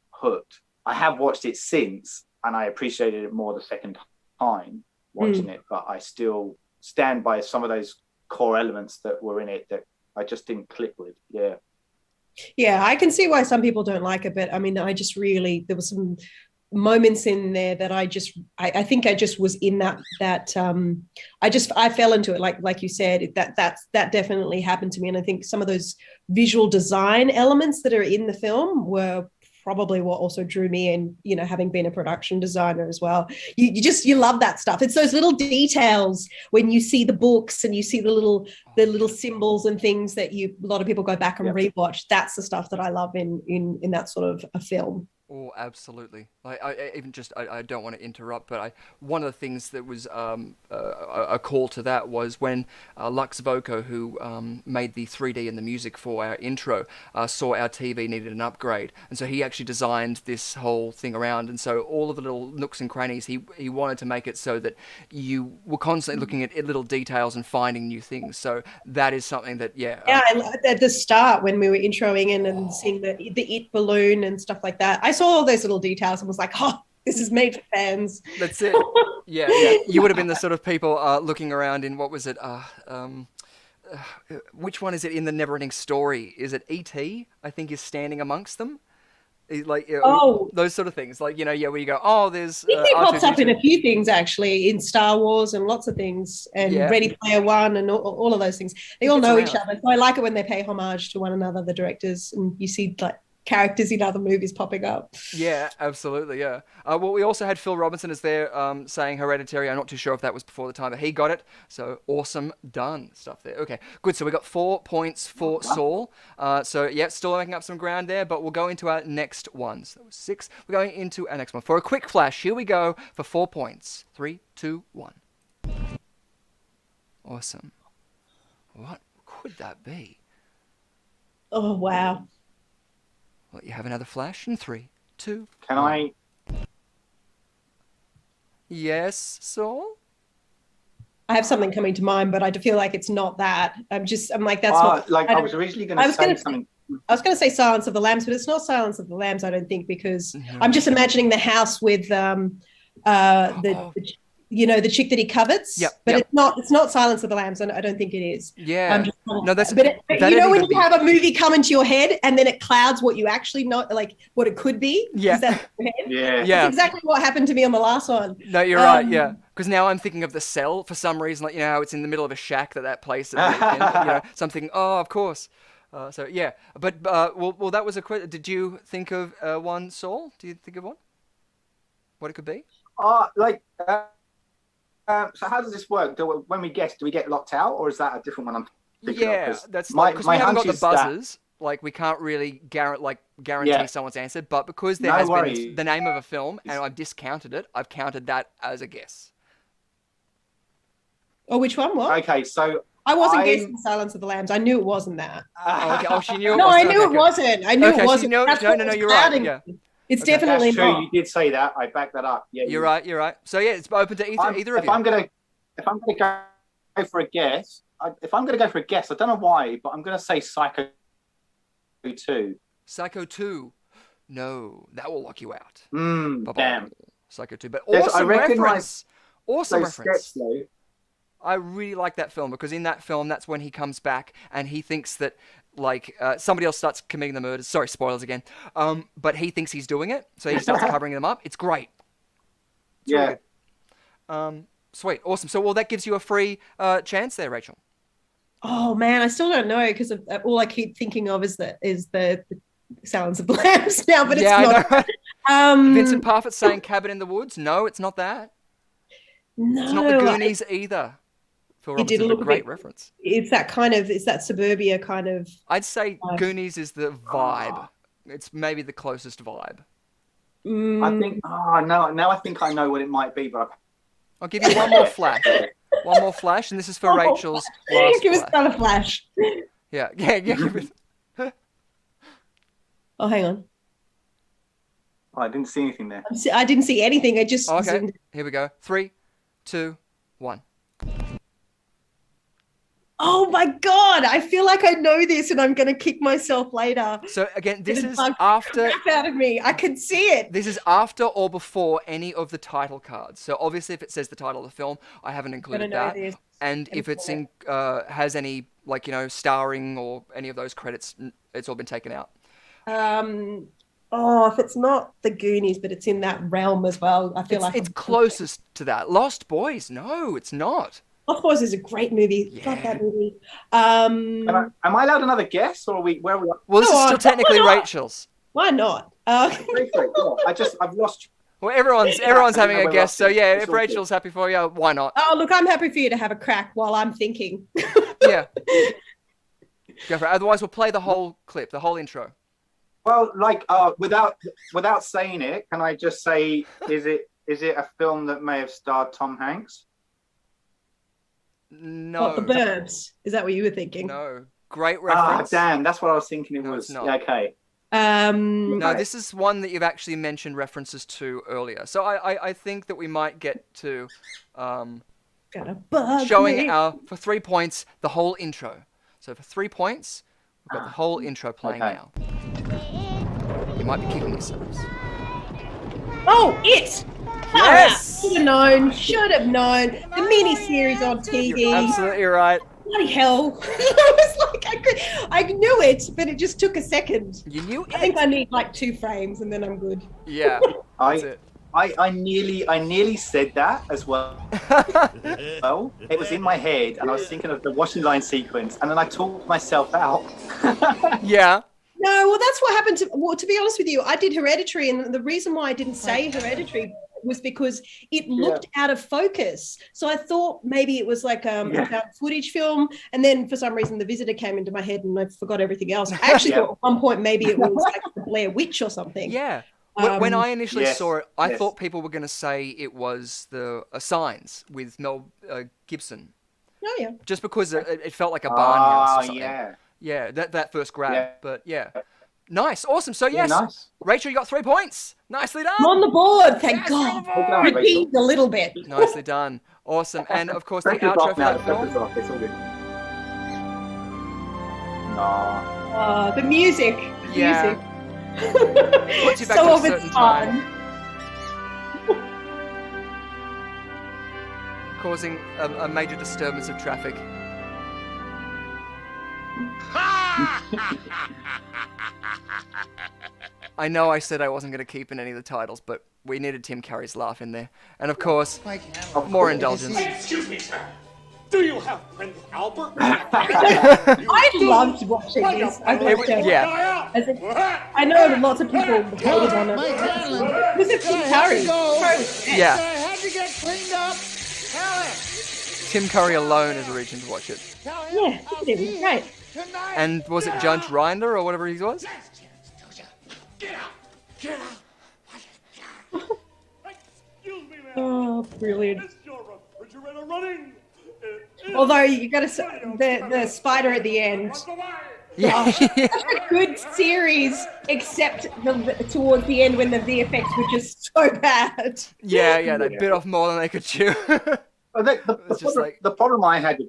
hooked. I have watched it since, and I appreciated it more the second time watching it, but I still stand by some of those core elements that were in it that I just didn't click with. Yeah, I can see why some people don't like it, but I mean, there was some moments in there that I think I just was in that I fell into it, like you said, that definitely happened to me. And I think some of those visual design elements that are in the film were probably what also drew me in, having been a production designer as well. You love that stuff. It's those little details when you see the books and you see the little symbols and things that a lot of people go back and rewatch. That's the stuff that I love in that sort of a film. Oh, absolutely. I don't want to interrupt, but one of the things that was a call to that was when Lux Voco, who made the 3D and the music for our intro, saw our TV needed an upgrade. And so he actually designed this whole thing around. And so all of the little nooks and crannies, he wanted to make it so that you were constantly looking at little details and finding new things. So that is something that, at the start when we were introing in and seeing the It balloon and stuff like that, I saw all those little details and was like, oh, this is made for fans. That's it. Yeah. You would have been the sort of people looking around in, what was it? Which one is it in the Neverending Story? Is it E.T.? I think is standing amongst them. Like Oh. those sort of things, like where you go, oh, there's It pops up in R2-D2. a few things actually, in Star Wars and lots of things, and Yeah. Ready Player One and all of those things. They It all gets know around. each other, so I like it when they pay homage to one another, the directors, and you see like characters in other movies popping up. Yeah, absolutely, yeah. Well, we also had Phil Robinson as there saying Hereditary. I'm not too sure if that was before the time that he got it. So awesome, done stuff there. Okay, good. So we got 4 points for Saul. So yeah, still making up some ground there, but we'll go into our next one. So that was 6. We're going into our next one. For a quick flash, here we go for 4 points. 3, 2, 1. Awesome. What could that be? Oh wow! Let you have another flash in 3, 2. Can 1. I? Yes, Saul? I have something coming to mind, but I feel like it's not that. I'm like, that's not. Like I don't- was originally going I to was say gonna- something. I was going to say Silence of the Lambs, but it's not Silence of the Lambs, I don't think, because No. I'm just imagining the house with the chick that he covets. Yep, But yep. it's not Silence of the Lambs. I don't think it is. Yeah. Just, No, that's but that'd you know when even you be- have a movie come into your head and then it clouds what you actually know, like what it could be. Yeah. Is that in your head? Yeah. Yeah. That's exactly what happened to me on the last one. No, you're right. Yeah, because now I'm thinking of The Cell for some reason. Like how it's in the middle of a shack that place. Something. Oh, of course. So yeah, but well, that was a question. Did you think of one, Saul? Do you think of one? What it could be? So how does this work? When we guess, do we get locked out, or is that a different one? I'm thinking of? Yeah, 'Cause that's my because we haven't got hunch the is that- buzzers. Like we can't really guarantee Yeah. someone's answer. But because there No has been worries. the name of a film and I've discounted it, I've counted that as a guess. Oh, which one? What? Okay, so I wasn't I'm- guessing Silence of the Lambs. I knew it wasn't that. Oh, okay. Oh, she knew. It No, wasn't. I knew Okay, it wasn't. I knew Okay, it so wasn't. you know- That's no, what no, was you're right, clouding yeah. me. It's Okay, definitely that's true. not. You did say that. I back that up. Yeah, You're right. You're right. So yeah, it's open to either of if you. I'm gonna go for a guess, I don't know why, but I'm gonna say Psycho 2. Psycho 2. No, that will lock you out. Bye-bye. Damn. Psycho 2. But Yes, I awesome recognise reference. Awesome Those reference. steps, though. I really like that film because in that film, that's when he comes back and he thinks that somebody else starts committing the murders. Sorry, spoilers again. But he thinks he's doing it, so he starts covering them up. It's great. It's really good. Sweet, awesome. So that gives you a free chance there, Rachel. Oh man, I still don't know because all I keep thinking of is the Silence of the Lambs now, but it's not. I know. Vincent Parfitt saying Cabin in the Woods. No, it's not that. No, It's not the Goonies either. Phil It did Robinson's a look great bit- reference. It's that suburbia kind of. I'd say Nice. Goonies is the vibe. It's maybe the closest vibe. I think. Oh no! Now I think I know what it might be, but I'll give you one more flash. One more flash, and this is for Rachel's last Give us flash. another flash. Yeah. Give it. Oh, hang on. I didn't see anything there. I didn't see anything. I just. Okay, zoomed. here we go. 3, 2, 1. Oh my god! I feel like I know this, and I'm going to kick myself later. So again, this It's is bugged after. Crap out of me. I can see it. This is after or before any of the title cards. So obviously, if it says the title of the film, I haven't included know that. this. And if it's in has any starring or any of those credits, it's all been taken out. If it's not the Goonies, but it's in that realm as well. I feel like It's closest to that. Lost Boys. No, it's not. Lost Boys is a great movie. Love that movie. Am I allowed another guess, or where are we? Well, this Go is on, still technically why not? Rachel's. Why not? Go for it, come on. I've lost. Well, everyone's I having know a we're guess. So lost. yeah, It's if all good. Rachel's happy for you, why not? Oh, look, I'm happy for you to have a crack while I'm thinking. Yeah. Go for it. Otherwise, we'll play the whole clip, the whole intro. Well, without saying it, can I just say, is it a film that may have starred Tom Hanks? No. What, The Burbs? Is that what you were thinking? No. Great Ah, reference. damn, that's what I was thinking it No, was. it's not. Yeah, okay. No, Right. this is one that you've actually mentioned references to earlier. So I think that we might get to Gonna bug showing me. for 3 points the whole intro. So for 3 points, we've got the whole intro playing Okay. now. You might be kicking yourselves. Oh, it! Yes! Should have known. Should have known. The mini series on TV. You're absolutely right. bloody hell. I was like, I knew it, but it just took a second. You knew it. I think I need like 2 frames and then I'm good. Yeah, that's it. I nearly said that as well. Well, it was in my head, and I was thinking of the washing line sequence, and then I talked myself out. Yeah. No, well, that's what happened. To be honest with you, I did Hereditary, and the reason why I didn't say Hereditary was because it looked out of focus. So I thought maybe it was like a found footage film, and then for some reason the Visitor came into my head, and I forgot everything else. I actually thought at one point maybe it was like the Blair Witch or something. Yeah. When I initially saw it, I thought people were going to say it was the Signs with Mel Gibson. Oh, yeah. Just because it felt like a Barnhouse or something. Yeah. Yeah, that first grab. But yeah. Nice. Awesome. So, yes, nice. Rachel, you got 3 points. Nicely done. I'm on the board. Thank God. Well done, Repeat a little bit. Nicely done. Awesome. And, of course, the outro for that film. It's all good. No. The music. The music. Puts you back to a certain time. Causing a major disturbance of traffic. I know I said I wasn't going to keep in any of the titles, but we needed Tim Curry's laugh in there. And of course, more indulgence. Excuse me, sir. Do you have Prince Albert? I loved watching this. I know lots of people hated on it. Was it Tim Curry? Yeah. I had to get cleaned up. Tim Curry alone is a reason to watch it. Yeah, it was great. And was it Judge Rinder or whatever he was? Get out. Get out. Excuse me, ma'am. Oh, brilliant. Is your refrigerator running? Although you got to the spider at the end. Yeah. Such a good series, except towards the end when the VFX were just so bad. Yeah, they bit off more than they could chew. The problem I had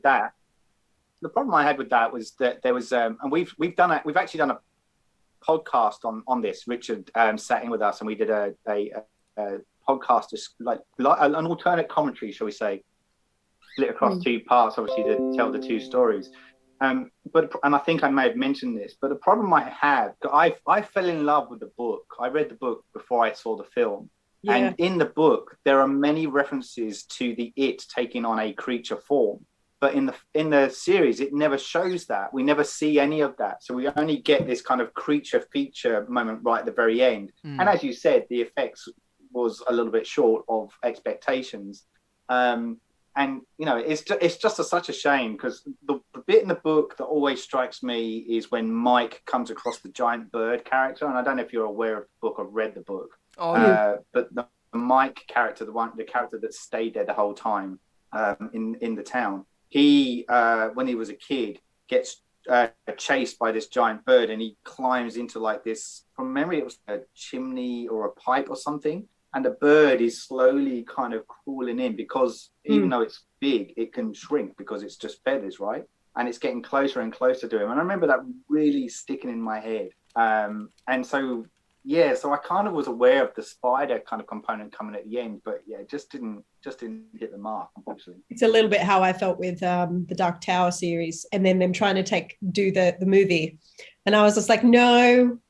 with that was that there was, and we've actually done a podcast on this. Richard sat in with us, and we did a podcast, like an alternate commentary, shall we say, split across 2 parts, obviously, to tell the 2 stories. And I think I may have mentioned this, but the problem I had, I fell in love with the book. I read the book before I saw the film. Yeah. And in the book, there are many references to the It taking on a creature form. But in the series, it never shows that. We never see any of that. So we only get this kind of creature feature moment right at the very end. And as you said, the effects was a little bit short of expectations. And, you know, it's just such a shame, because the bit in the book that always strikes me is when Mike comes across the giant bird character. And I don't know if you're aware of the book or read the book. But the Mike character, the character that stayed there the whole time in the town, he, when he was a kid, gets chased by this giant bird, and he climbs into like this, from memory, it was a chimney or a pipe or something. And the bird is slowly kind of crawling in, because even though it's big, it can shrink because it's just feathers, right? And it's getting closer and closer to him. And I remember that really sticking in my head. And so, yeah, so I kind of was aware of the spider kind of component coming at the end, but yeah, it just didn't hit the mark, unfortunately. It's a little bit how I felt with the Dark Tower series, and then them trying to do the movie. And I was just like, no.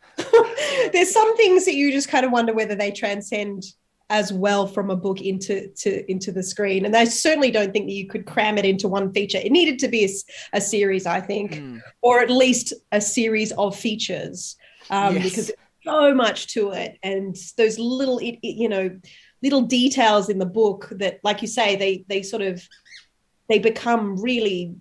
There's some things that you just kind of wonder whether they transcend as well from a book into the screen. And I certainly don't think that you could cram it into one feature. It needed to be a series, I think, or at least a series of features, because there's so much to it. And those little, little details in the book that, like you say, they become really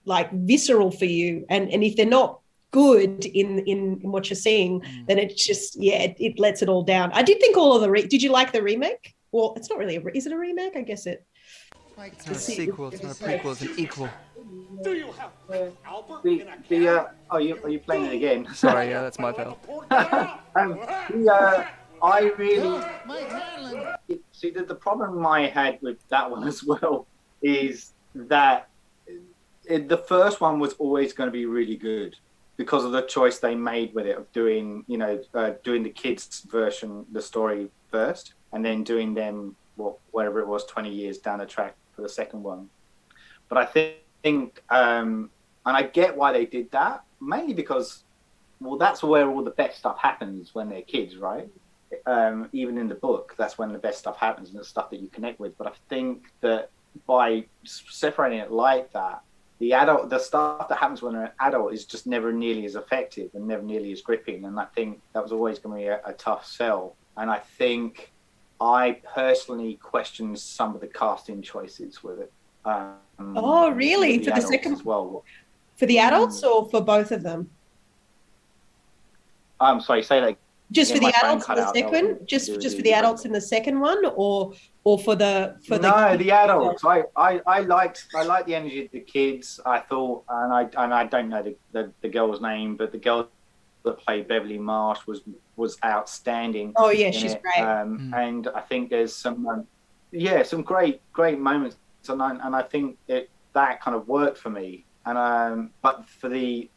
like visceral for you. And if they're not good in what you're seeing, then it's just, it lets it all down. I did think all of did you like the remake? Well, it's not really is it a remake? I guess it's not a sequel, it's not a prequel, it's an equal. Do you have Albert are you playing it again? Sorry, yeah, that's my fault. I really see that the problem I had with that one as well is that the first one was always going to be really good, because of the choice they made with it of doing the kids' version, the story first, and then doing them, whatever it was, 20 years down the track for the second one. But I think think, and I get why they did that, mainly because, well, that's where all the best stuff happens when they're kids, right? Even in the book, that's when the best stuff happens and the stuff that you connect with. But I think that by separating it like that, the stuff that happens when they're an adult is just never nearly as effective and never nearly as gripping. And I think that was always going to be a tough sell. And I think I personally questioned some of the casting choices with it. Oh, really? For the second as well. For the adults or for both of them? I'm sorry, say that. Just for the adults in the second, just for the adults in the second one, or for the the adults. I liked the energy of the kids. I thought, and I don't know the girl's name, but the girl that played Beverly Marsh was outstanding. Oh yeah, she's great. And I think there's some great moments, and I think that kind of worked for me. And but for the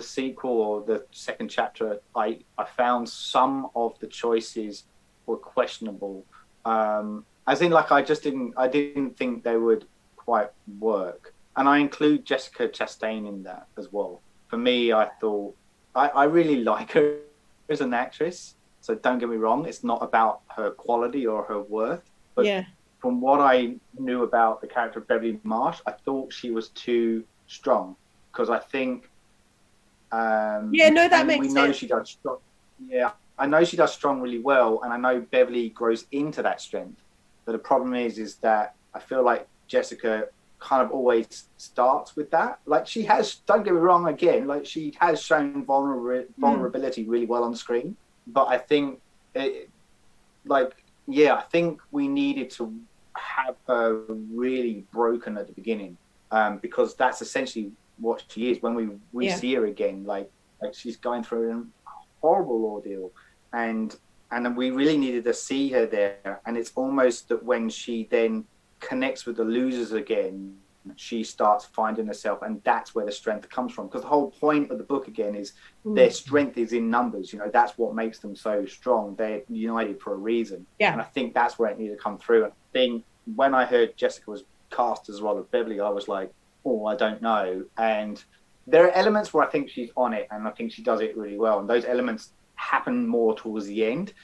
sequel or the second chapter, I found some of the choices were questionable. As in, like, I didn't think they would quite work. And I include Jessica Chastain in that as well. For me, I thought I really like her as an actress. So don't get me wrong, it's not about her quality or her worth. But from what I knew about the character of Beverly Marsh, I thought she was too strong, because I think that makes sense. Know she does strong. Yeah, I know she does strong really well, and I know Beverly grows into that strength. But the problem is that I feel like Jessica kind of always starts with that. Like, she has, don't get me wrong, again, like, she has shown vulnerability really well on screen. But I think I think we needed to have her really broken at the beginning, because that's essentially what she is. When we see her again, like she's going through a horrible ordeal, and then we really needed to see her there. And it's almost that when she then connects with the losers again, she starts finding herself, and that's where the strength comes from. Because the whole point of the book again is their strength is in numbers. You know, that's what makes them so strong. They're united for a reason. And I think that's where it needed to come through. And I think when I heard Jessica was cast as well as Beverly, I was like, oh, I don't know. And there are elements where I think she's on it, and I think she does it really well. And those elements happen more towards the end,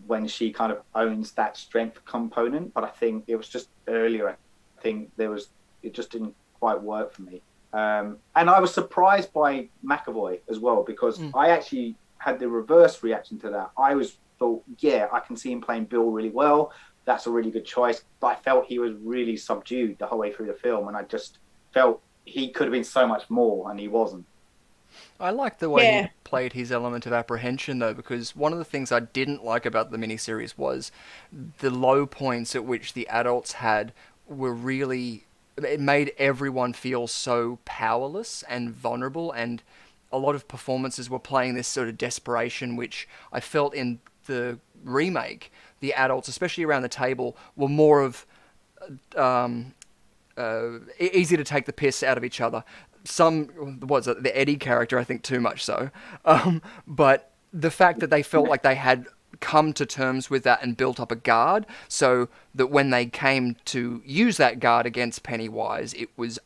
when she kind of owns that strength component. But I think it was just earlier. I think it just didn't quite work for me. And I was surprised by McAvoy as well, because I actually had the reverse reaction to that. I thought, I can see him playing Bill really well. That's a really good choice. But I felt he was really subdued the whole way through the film, and I just felt he could have been so much more, and he wasn't. I liked the way he played his element of apprehension, though, because one of the things I didn't like about the miniseries was the low points at which the adults had were really... It made everyone feel so powerless and vulnerable, and a lot of performances were playing this sort of desperation, which I felt in the remake, the adults, especially around the table, were more of easy to take the piss out of each other. The Eddie character, I think, too much so. But the fact that they felt like they had come to terms with that and built up a guard, so that when they came to use that guard against Pennywise, it was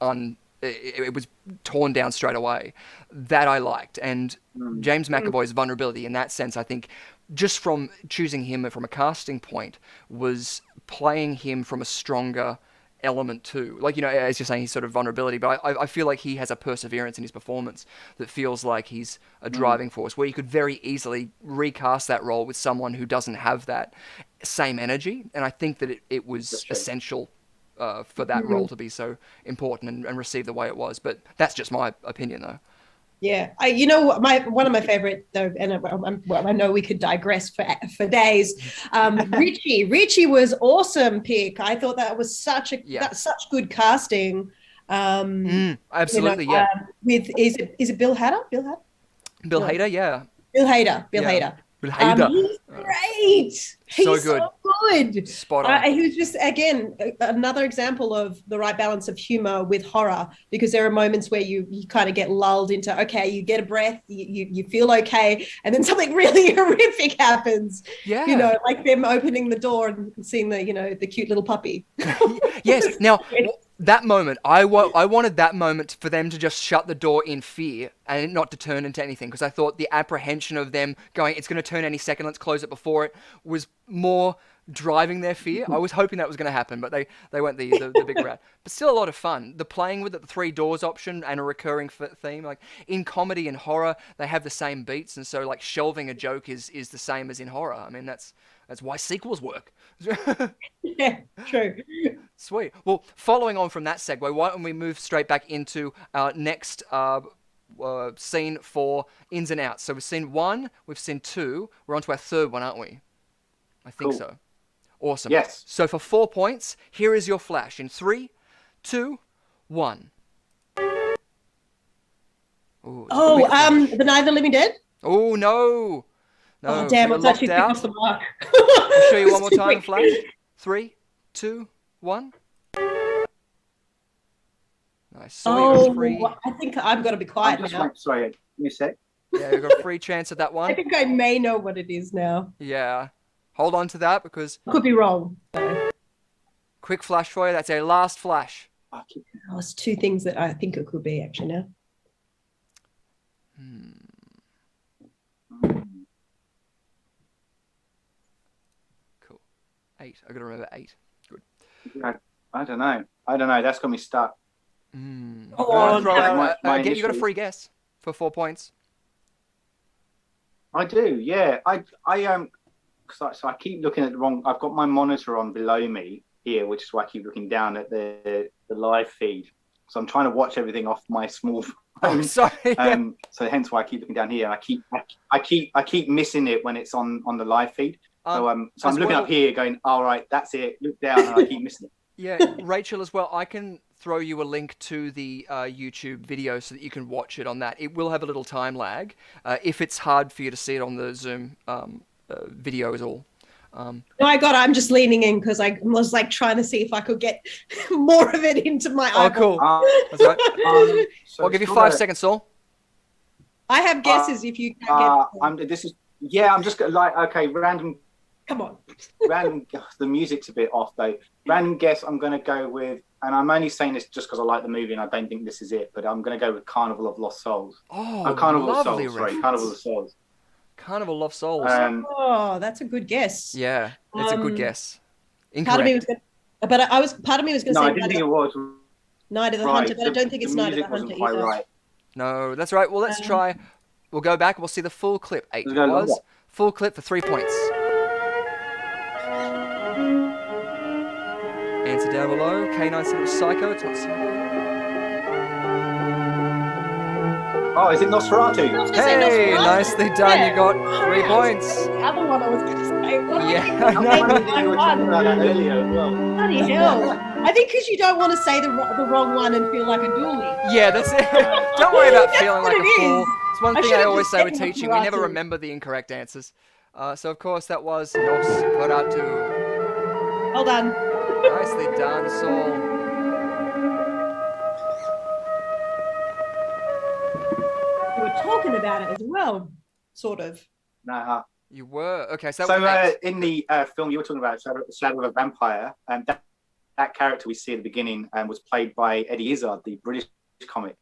torn down straight away. That I liked. And James McAvoy's vulnerability in that sense, I think, just from choosing him from a casting point, was playing him from a stronger element too. Like, you know, as you're saying, he's sort of vulnerability, but I feel like he has a perseverance in his performance that feels like he's a driving force, where you could very easily recast that role with someone who doesn't have that same energy. And I think that it was essential for that role to be so important and receive the way it was. But that's just my opinion, though. Yeah, one of my favorite, though, and I know we could digress for days. Richie was awesome pick. I thought that was such good casting. Absolutely, with is it Bill Hader? Bill Hader, yeah. Bill Hader. Bill Hader. He's great. He's so good. Spot on. He was just, again, another example of the right balance of humor with horror, because there are moments where you kind of get lulled into, okay, you get a breath, you feel okay, and then something really horrific happens. Yeah. You know, like them opening the door and seeing the cute little puppy. Yes. Now, that moment, I wanted that moment for them to just shut the door in fear and not to turn into anything, because I thought the apprehension of them going, it's going to turn any second, let's close it before it, was more driving their fear. I was hoping that was going to happen, but they went the big route. But still a lot of fun. The playing with it, the 3 doors option and a recurring theme. Like in comedy and horror, they have the same beats, and so like shelving a joke is the same as in horror. I mean, that's why sequels work. Yeah, true. Sweet. Well, following on from that segue, why don't we move straight back into our next scene for ins and outs. So we've seen 1, we've seen 2, we're on to our 3rd one, aren't we? I think so. Awesome. Yes. So for 4 points, here is your flash in 3, 2, 1. Ooh, The Night of the Living Dead? Oh, no. Oh, damn, So it's you're actually locked off the mark. I'll show you one more time, flash. 3, 2, 1. Nice. So free. I think I've got to be quiet now. Sorry, give me a sec. Yeah, we've got a free chance at that one. I think I may know what it is now. Yeah. Hold on to that, because Could be wrong. So. quick flash for you. That's a last flash. Oh, it's 2 things that I think it could be actually now. Cool. 8. I got to remember 8. Good. I don't know. That's got me stuck. Oh, you got a free guess for 4 points. I do, yeah. So I keep looking at the wrong. I've got my monitor on below me here, which is why I keep looking down at the live feed. So I'm trying to watch everything off my small phone. Oh, sorry. So hence why I keep looking down here. I keep missing it when it's on the live feed. So I'm looking up here, going, "All right, that's it." Look down, and I keep missing it. Yeah, Rachel as well. I can throw you a link to the YouTube video so that you can watch it on that. It will have a little time lag if it's hard for you to see it on the Zoom video at all. My God, I'm just leaning in because I was like trying to see if I could get more of it into my eyeball. Cool. That's right. So I'll give you 5 seconds, Saul. I have guesses if you can get. I'm just like, okay, random. Come on. Random. The music's a bit off though. Random guess. I'm going to go with, and I'm only saying this just because I like the movie and I don't think this is it, but I'm going to go with Carnival of Lost Souls. Carnival of Souls. Sorry, Carnival of Souls. Carnival of Lost Souls. That's a good guess. Yeah, it's a good guess. Incorrect. Part of me was going to say. No, I didn't think it was. Night of the Hunter, but I don't think it's Night of the Hunter quite either. Right. No, that's right. Well, let's try. We'll go back. We'll see the full clip. 8 was. Full clip for 3 points. Answer down below. K9 said it was Psycho. It's not Psycho. Oh, is it Nosferatu? Hey, nicely done. Yeah. You got 3 points. The other one I was going to say. Yeah, I know. You were talking about that earlier as well. Bloody hell. I think because you don't want to say the wrong one and feel like a doolie. Yeah, that's it. Don't worry about feeling like a fool. Is. It's one thing I always say with teaching. We never remember the incorrect answers. So, of course, that was Nosferatu. Well done. Nicely done, Saul. You were talking about it as well, sort of. Nah. You were? Okay, so in the film you were talking about, Shadow of a Vampire, that character we see at the beginning was played by Eddie Izzard, the British comic,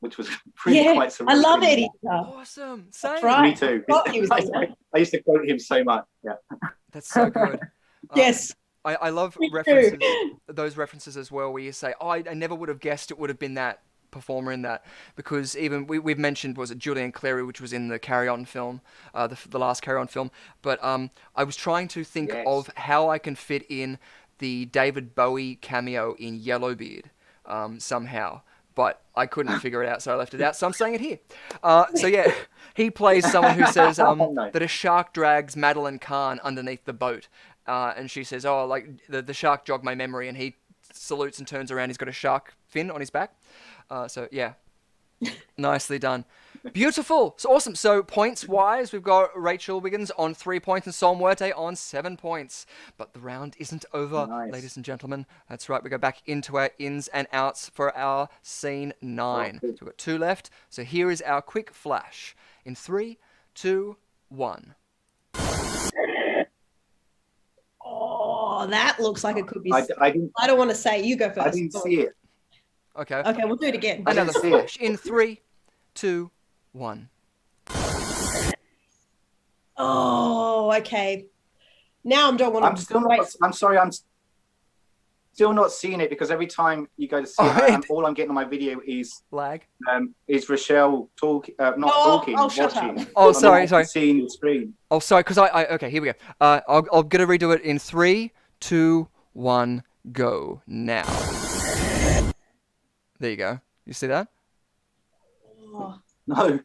which was quite surreal. I love Eddie. Awesome. Same. Right. Me too. I used to quote him so much. Yeah. That's so good. Yes. I love references, those references as well, where you say, "Oh, I never would have guessed it would have been that performer in that," because even we've mentioned, was it Julian Clary, which was in the Carry On film, the last Carry On film, but I was trying to think of how I can fit in the David Bowie cameo in Yellowbeard somehow, but I couldn't figure it out, so I left it out, so I'm saying it here. So yeah, he plays someone who says that a shark drags Madeline Kahn underneath the boat, and she says, "Oh, like the shark jogged my memory," and he salutes and turns around, he's got a shark fin on his back. So yeah, nicely done. Beautiful. So awesome. So points wise, we've got Rachel Wiggins on 3 points and Sol Muerte on 7 points. But the round isn't over, ladies and gentlemen. That's right. We go back into our ins and outs for our scene 9. So we've got 2 left. So here is our quick flash in 3, 2, 1. Oh, Oh, that looks like it could be. I didn't. I don't want to say. You go first. I didn't see it. Okay. Okay, we'll do it again. I Another didn't see it. flash in 3, 2, 1. Oh, okay. Now I don't want to. I'm still not. I'm sorry. I'm still not seeing it because every time you go to see it, all I'm getting on my video is Lag. Rochelle talking, not talking, shut watching. up. Oh, I'm sorry. not seeing the screen. Oh, sorry, because okay, here we go. I'll get to redo it in 3, 2, 1, go now. There you go. You see that? Oh, No.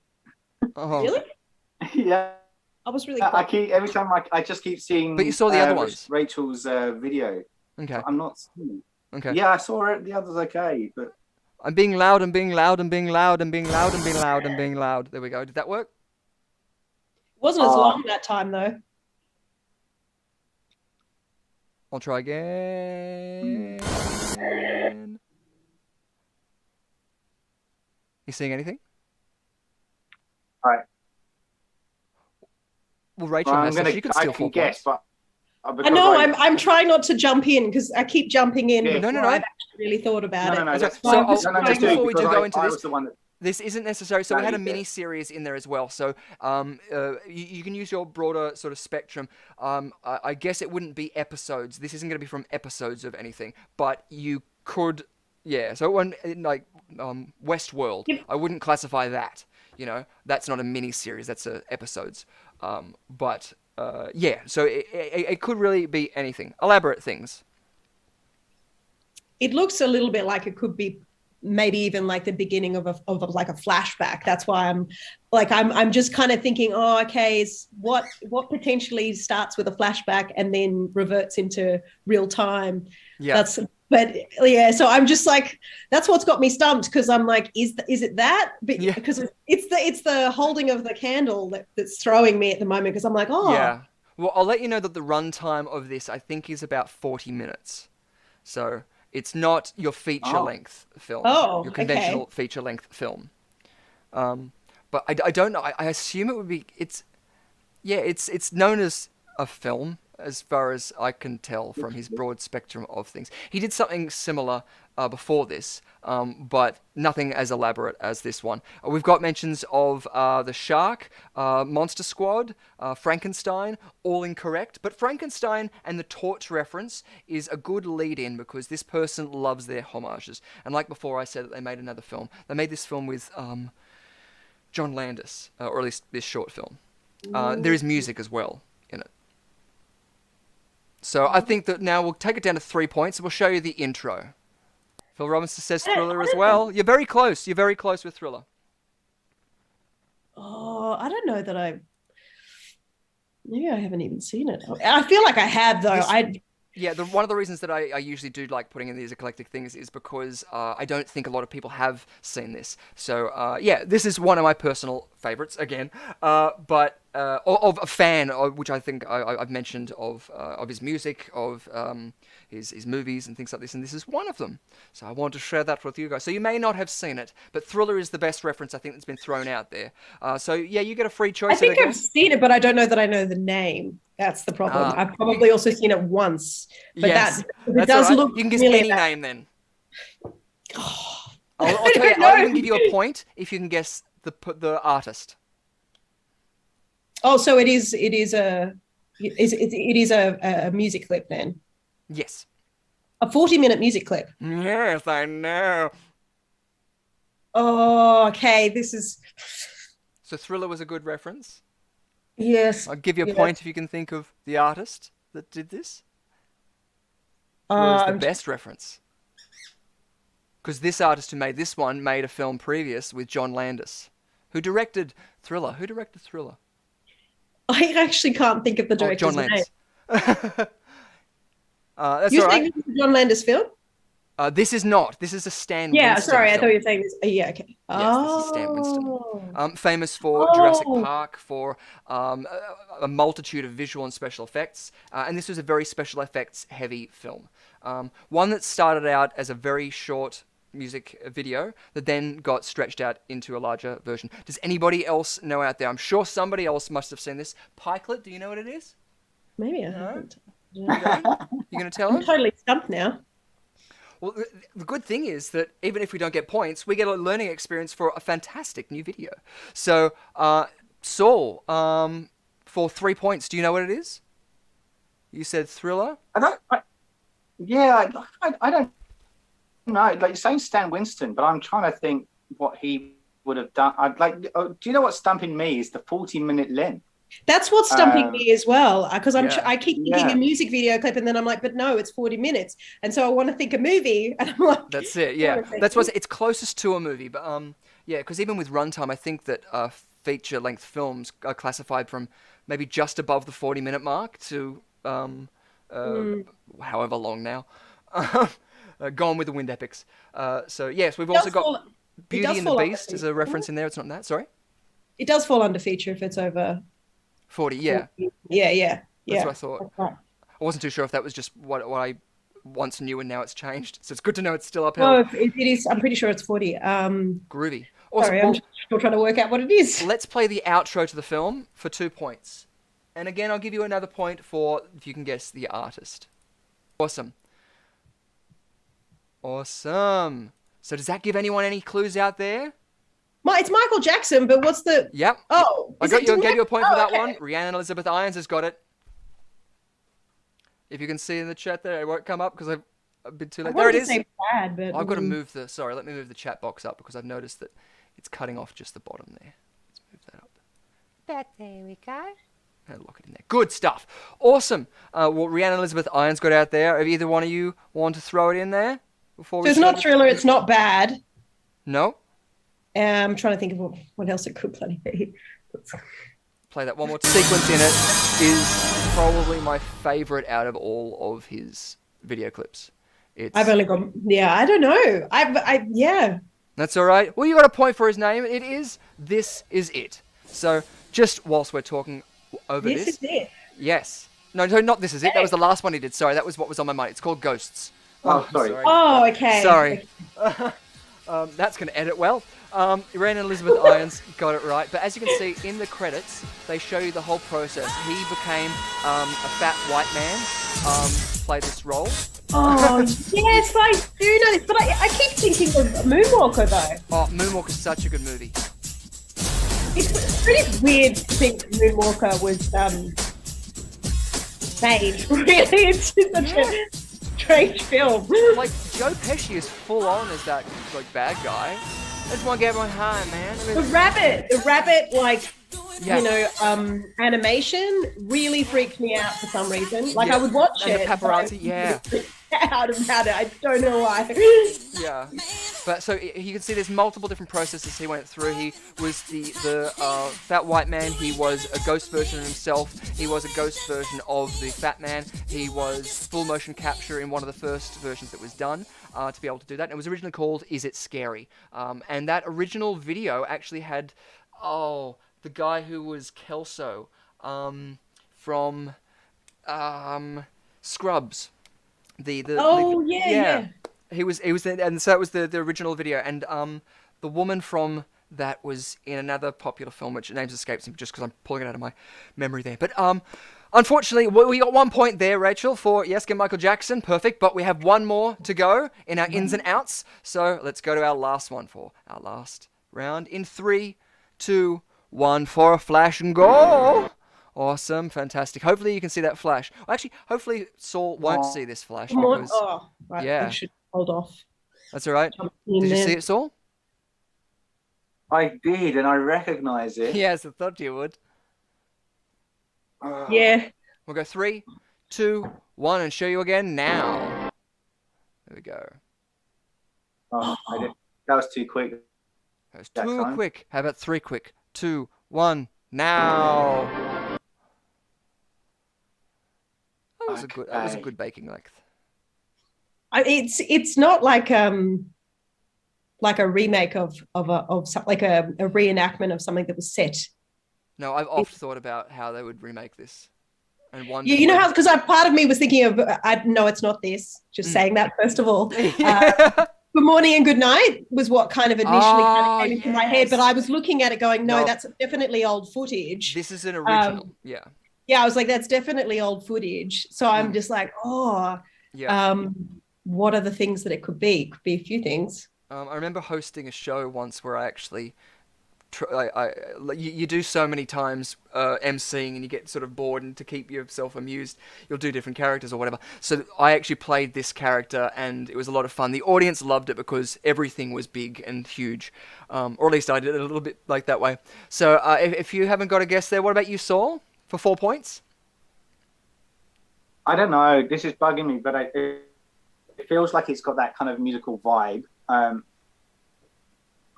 Oh. really? Yeah. I was really. I keep every time I just keep seeing. But you saw the other ones. Rachel's video. Okay. I'm not seeing it. Okay. Yeah, I saw it. The others okay, but I'm being loud and being loud and being loud and being loud and being loud and being loud. There we go. Did that work? Wasn't as long that time though. I'll try again. You seeing anything? all right. Well, Rachel Well, has, so she could I steal can 4 guess, points. but I know. I'm trying not to jump in because I keep jumping in. Yeah. before No. I've actually really thought about it. No, that's So fine. I'll- No, just do it before we do because go into I this, was the one that. This isn't necessary. So No, we had a you mini did. series in there as well. So you can use your broader sort of spectrum. I guess it wouldn't be episodes. This isn't going to be from episodes of anything, but you could, yeah. So when like Westworld, Yep. I wouldn't classify that. You know, that's not a mini series. That's episodes. But yeah. So it could really be anything. Elaborate things. It looks a little bit like it could be maybe even like the beginning of like a flashback. That's why I'm just kind of thinking, oh, okay, is what potentially starts with a flashback and then reverts into real time. Yeah. But yeah, so I'm just like, that's what's got me stumped because I'm like, is it that? Yeah. Because it's the holding of the candle that's throwing me at the moment because I'm like, oh, Yeah. Well, I'll let you know that the runtime of this, I think, is about 40 minutes. So it's not your feature-length film. Oh, your conventional feature-length film. But I don't know. I assume it would be. It's known as a film, as far as I can tell from his broad spectrum of things. He did something similar before this, but nothing as elaborate as this one. We've got mentions of The Shark, Monster Squad, Frankenstein, all incorrect. But Frankenstein and the torch reference is a good lead-in because this person loves their homages. And like before, I said that they made another film. They made this film with John Landis, or at least this short film. There is music as well in it. So I think that now we'll take it down to 3 points and we'll show you the intro. Phil Robinson says Thriller as well. You're very close. You're very close with Thriller. Oh, I don't know that maybe I haven't even seen it. I feel like I have though. Yeah, one of the reasons that I usually do like putting in these eclectic things is because I don't think a lot of people have seen this. So yeah, this is one of my personal favorites again, but of a fan, which I think I've mentioned of his music, of his movies and things like this, and this is one of them. So I want to share that with you guys. So you may not have seen it, but Thriller is the best reference I think that's been thrown out there. So yeah, you get a free choice. I think I've seen it, but I don't know that I know the name. That's the problem. I've probably also seen it once. But yes, it does look. You can guess really any bad. name then. I'll tell you, I'll even give you a point if you can guess the artist. Oh, so it is a music clip then. Yes. A 40-minute music clip. Yes, I know. Oh, okay. This is. So Thriller was a good reference. Yes. I'll give you a point if you can think of the artist that did this. Thriller is the best reference. Because this artist who made this one made a film previous with John Landis. Who directed Thriller? Who directed Thriller? I actually can't think of the director's John name. Landis. That's You're all right. saying this is a John Landis film? This is not. This is a Stan Yeah, Winston sorry. I film. thought you were saying this. Yeah, okay. Yes, this is Stan Winston. Famous for Jurassic Park, for a multitude of visual and special effects. And this was a very special effects heavy film. One that started out as a very short music video that then got stretched out into a larger version. Does anybody else know out there? I'm sure somebody else must have seen this. Pikelet, do you know what it is? Maybe I haven't. You going to tell I'm him? totally stumped now. Well, the good thing is that even if we don't get points, we get a learning experience for a fantastic new video. So, Saul, for 3 points, do you know what it is? You said thriller? I don't know. Like you're saying Stan Winston, but I'm trying to think what he would have done. Do you know what stumping me is? The 40-minute length. That's what's stumping me as well, because I keep thinking a music video clip, and then I'm like, but no, it's 40 minutes, and so I want to think a movie, and I'm like, that's it. Yeah, that's what it's closest to a movie, but yeah, because even with runtime, I think that feature-length films are classified from maybe just above the 40-minute mark to however long now. Gone with the Wind epics. So yes, we've also got Beauty and the Beast as a reference in there. It's not in that. Sorry. It does fall under feature if it's over 40. Yeah. Yeah. That's what I thought. Right. I wasn't too sure if that was just what I once knew and now it's changed. So it's good to know it's still upheld. No, it is. I'm pretty sure it's 40. Groovy. Awesome. Sorry, I'm still trying to work out what it is. Let's play the outro to the film for 2 points. And again, I'll give you another point for if you can guess the artist. Awesome. Awesome. So does that give anyone any clues out there? It's Michael Jackson, but what's the... Yep. Oh. I gave you a point for that one. Rhiannon Elizabeth Irons has got it. If you can see in the chat there, it won't come up because I've been too late. There it is. Bad, but, I've got to move the... Sorry, let me move the chat box up because I've noticed that it's cutting off just the bottom there. Let's move that up. But there we go. And lock it in there. Good stuff. Awesome. Well, Rhiannon Elizabeth Irons got out there. Have either one of you want to throw it in there? So it's not thriller, it's not bad. No? I'm trying to think of what else it could bloody be. Play that one more sequence in it is probably my favorite out of all of his video clips. I've only got, I don't know. Yeah. That's all right. Well, you got a point for his name. It is This Is It. So just whilst we're talking over this. This is it. Yes. No, not This Is It. That was the last one he did. Sorry, that was what was on my mind. It's called Ghosts. Oh, sorry. Oh, okay. Sorry. That's going to edit well. Rhiannon Elizabeth Irons got it right. But as you can see in the credits, they show you the whole process. He became a fat white man, played this role. Oh, yes, I do know this. But I keep thinking of Moonwalker, though. Oh, Moonwalker's such a good movie. It's pretty weird to think that Moonwalker was made. Really, it's just such a strange film. Like, Joe Pesci is full on as that like bad guy. I just want to get everyone high, man. I mean, the rabbit, like, you know, animation really freaked me out for some reason. Like, I would watch and it. The paparazzi, yeah. Out about it. I don't know why. Yeah. But so you can see there's multiple different processes he went through. He was the fat white man. He was a ghost version of himself. He was a ghost version of the fat man. He was full motion capture in one of the first versions that was done to be able to do that. And it was originally called Is It Scary? And that original video actually had, the guy who was Kelso from Scrubs. Yeah. He was and so that was the original video, and the woman from that was in another popular film, which names escapes me just because I'm pulling it out of my memory there. But unfortunately, we got 1 point there, Rachel, for yes, get Michael Jackson, perfect. But we have one more to go in our ins and outs, so let's go to our last one for our last round in 3, 2, 1 for a flash and go. Awesome, fantastic. Hopefully you can see that flash. Well, actually, hopefully Saul won't see this flash. Because, right, yeah. I should hold off. That's all right. Did you see it, Saul? I did, and I recognise it. Yes, I thought you would. Yeah. We'll go 3, 2, 1 and show you again now. There we go. That was too quick. That was too quick. How about 3 quick? 2, 1, now. That was a good baking length. It's not like a remake of like a reenactment of something that was set. No, I've often thought about how they would remake this. And one. You know how, because part of me was thinking of, no, it's not this. Just saying that first of all. Good Morning and Good Night was what kind of initially came into my head, but I was looking at it going, no, that's definitely old footage. This is an original, yeah. Yeah, I was like, that's definitely old footage. So I'm just like, oh, Yeah. what are the things that it could be? It could be a few things. I remember hosting a show once where I actually you do so many times emceeing and you get sort of bored, and to keep yourself amused you'll do different characters or whatever. So I actually played this character and it was a lot of fun. The audience loved it because everything was big and huge, or at least I did it a little bit like that way. So if you haven't got a guess there, what about you, Saul, for 4 points? I don't know. This is bugging me, but it feels like it's got that kind of musical vibe.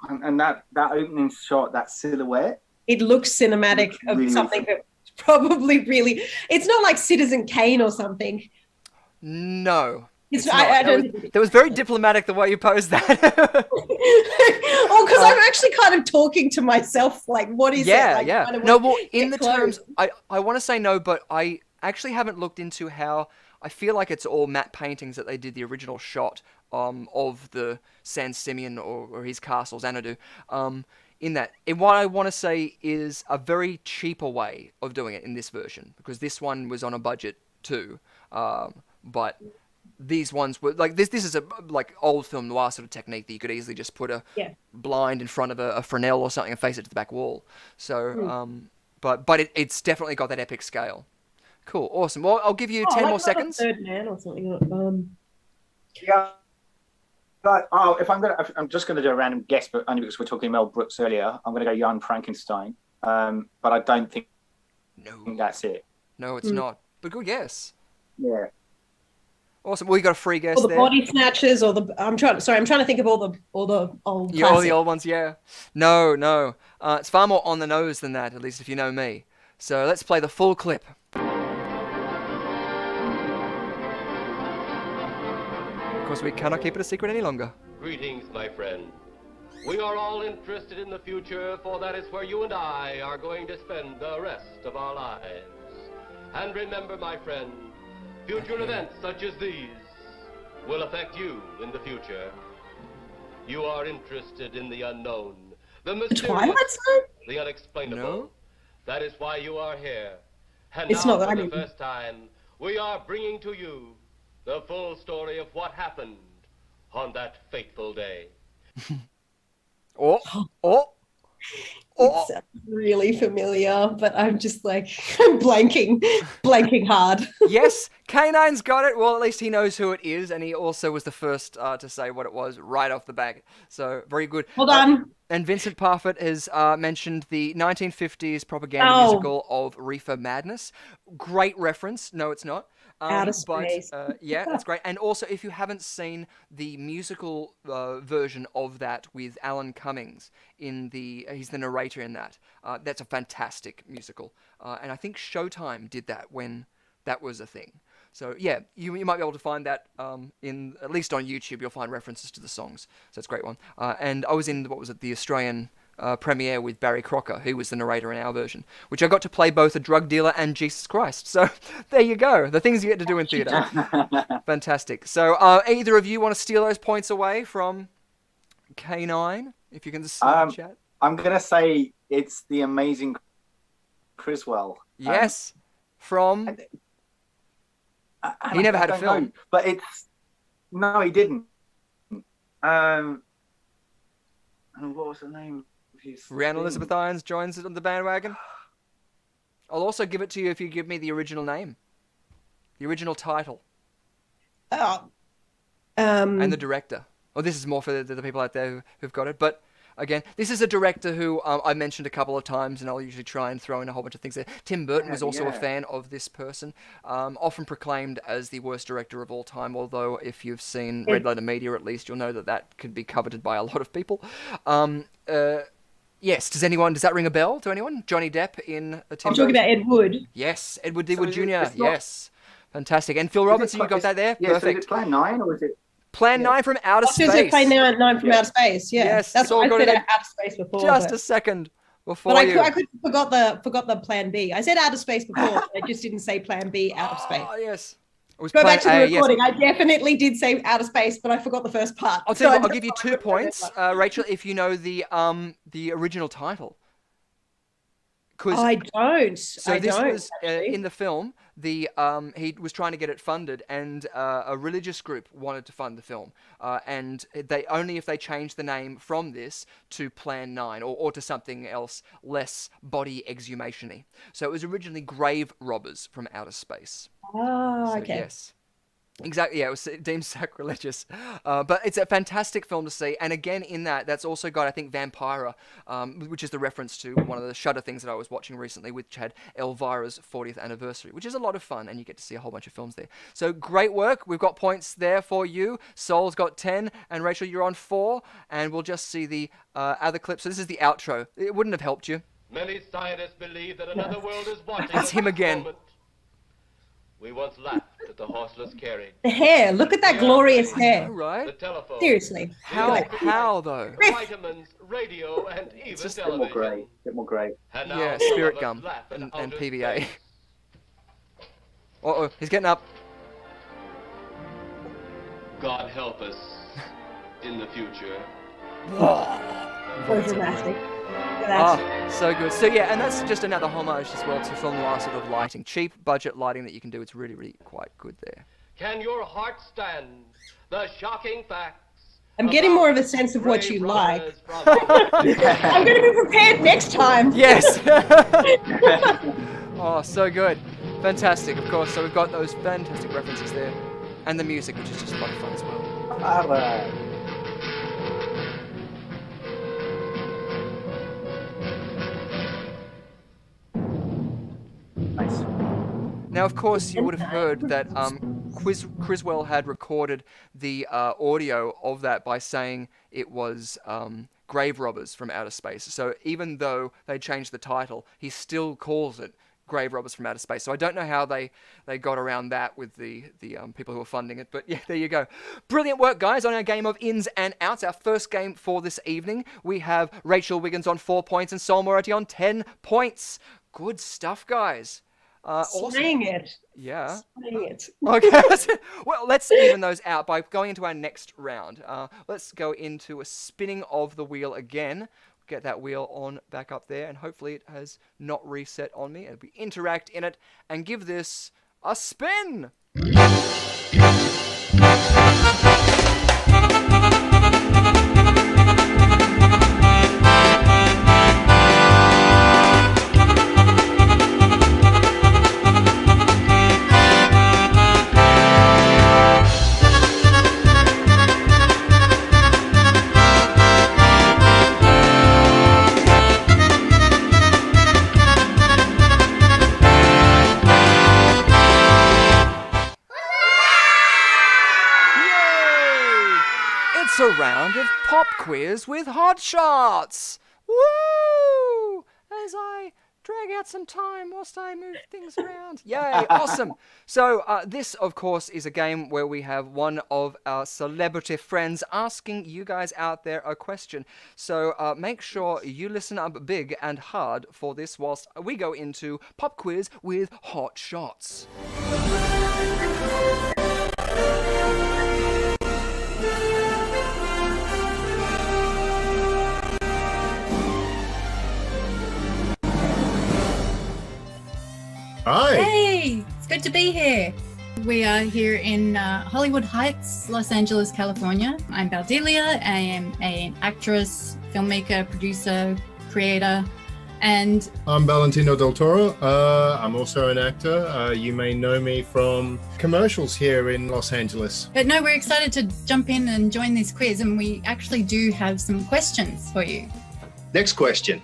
And that opening shot, that silhouette. It looks cinematic of really something that probably really. It's not like Citizen Kane or something. No. It's not. I don't. That was very diplomatic the way you posed that. Oh, because I'm actually kind of talking to myself. Like, what is it? Like, Yeah. kind of No, well, in the close. terms, I want to say no, but I actually haven't looked into how. I feel like it's all matte paintings that they did the original shot of the San Simeon or his castle, Xanadu. In that, and what I want to say is a very cheaper way of doing it in this version, because this one was on a budget too. But these ones were like this. This is a like old film noir sort of technique that you could easily just put a blind in front of a Fresnel or something and face it to the back wall. So, but it's definitely got that epic scale. Cool, awesome. Well, I'll give you 10 like more seconds. Third Man or something. Yeah. But I'm just gonna do a random guess, but only because we're talking Mel Brooks earlier. I'm gonna go Young Frankenstein. But I don't think that's it. No, it's not. But good guess. Yeah. Awesome. Well, you got a free guess Or the there. Body Snatchers, or the I'm trying to think of all the old. All the classics. old ones, yeah. No. It's far more on the nose than that, at least if you know me. So let's play the full clip. Of course, we cannot keep it a secret any longer. Greetings, my friend. We are all interested in the future, for that is where you and I are going to spend the rest of our lives. And remember, my friend, future events such as these will affect you in the future. You are interested in the unknown, the mysterious, Twilight Zone? the unexplainable. No. That is why you are here. And It's now, not that for I the mean- first time, we are bringing to you the full story of what happened on that fateful day. Oh. It sounds really familiar, but I'm just like I'm blanking hard. Yes, K9's got it. Well, at least he knows who it is, and he also was the first to say what it was right off the bat. So, very good. Hold on. And Vincent Parfitt has mentioned the 1950s propaganda musical of Reefer Madness. Great reference. No, it's not. Outer Space. Yeah, that's great. And also, if you haven't seen the musical version of that with Alan Cummings he's the narrator in that. That's a fantastic musical. And I think Showtime did that when that was a thing. So yeah, you might be able to find that at least on YouTube. You'll find references to the songs. So it's a great one. And I was in the Australian premiere with Barry Crocker, who was the narrator in our version, which I got to play both a drug dealer and Jesus Christ. So there you go, the things you get to do in theatre. Fantastic. So either of you want to steal those points away from K9? If you can just chat. I'm gonna say it's the Amazing Criswell. Yes, from. He never had a film, but no, he didn't. And what was the name? Rhiannon Elizabeth Irons joins on the bandwagon. I'll also give it to you if you give me the original name, the original title, and the director. Oh, this is more for the people out there who've got it. But again, this is a director who I mentioned a couple of times, and I'll usually try and throw in a whole bunch of things there. Tim Burton was also a fan of this person, often proclaimed as the worst director of all time, although if you've seen Red Letter Media, at least, you'll know that could be coveted by a lot of people. Yes, does that ring a bell to anyone? Johnny Depp in a Tim I'm talking Burton? about Ed Wood. Yes, Edward D. Wood Jr., it's not- yes. Fantastic. And Phil Robinson, you got that there? Yeah, so Perfect. is it Plan 9 or is it? Plan 9 from outer What does space. it play nine from outer space? Yeah, Yes, that's so what I got said. it Outer space before. Just but a second before but you. I forgot the Plan B. I said outer space before. But I just didn't say Plan B. Out of space. Oh, yes. It was Go Plan back to the A, yes. recording. I definitely did say outer space, but I forgot the first part. I'll tell you So what, I I'll give you just 2 points, Rachel, if you know the original title. I don't. So I this don't, was actually. in the film. He was trying to get it funded, and a religious group wanted to fund the film, and they only if they changed the name from this to Plan 9 or to something else less body exhumation-y. So it was originally Grave Robbers from Outer Space. Oh, So okay. yes. Exactly, yeah, it was deemed sacrilegious. But it's a fantastic film to see. And again, in that's also got, I think, Vampira, which is the reference to one of the Shudder things that I was watching recently, which had Elvira's 40th anniversary, which is a lot of fun, and you get to see a whole bunch of films there. So great work. We've got points there for you. Sol's got 10, and Rachel, you're on 4. And we'll just see the other clip. So this is the outro. It wouldn't have helped you. Many scientists believe that another world is watching. It's him at this again. moment. We once laughed at the horseless carriage. The hair. Look at that glorious hair. All right. The telephone. Seriously. How though? Vitamins, radio, and even Just a bit more television. grey. A bit more grey. And now Yeah, some spirit of us gum laugh at and outer PVA. space. Uh-oh, he's getting up. God help us in the future. So dramatic. Look at that. Oh, so good. So yeah, and that's just another homage as well to film noir sort of lighting. Cheap budget lighting that you can do. It's really, really quite good there. Can your heart stand the shocking facts? I'm getting about more of a sense of what Grave you like. Robbers from- I'm going to be prepared next time. Yes! Oh, so good. Fantastic, of course. So we've got those fantastic references there. And the music, which is just a lot of fun as well. Alright. Nice. Now, of course, you would have heard that Criswell had recorded the audio of that by saying it was Grave Robbers from Outer Space. So even though they changed the title, he still calls it Grave Robbers from Outer Space. So I don't know how they got around that with the people who were funding it. But yeah, there you go. Brilliant work, guys, on our game of ins and outs. Our first game for this evening. We have Rachel Wiggins on 4 points and Sol Moretti on 10 points. Good stuff, guys. Awesome. Slaying it. Yeah. Slaying it. Okay. Well, let's even those out by going into our next round. Let's go into a spinning of the wheel again. Get that wheel on back up there, and hopefully it has not reset on me. And we interact in it and give this a spin. It's a round of pop quiz with hot shots. Woo! As I drag out some time whilst I move things around. Yay, awesome. So this, of course, is a game where we have one of our celebrity friends asking you guys out there a question. So make sure you listen up big and hard for this whilst we go into pop quiz with hot shots. Hi. Hey, it's good to be here. We are here in Hollywood Heights, Los Angeles, California. I'm Baldelia. I am an actress, filmmaker, producer, creator, and I'm Valentino Del Toro. I'm also an actor. You may know me from commercials here in Los Angeles. but no, we're excited to jump in and join this quiz, and we actually do have some questions for you. Next question.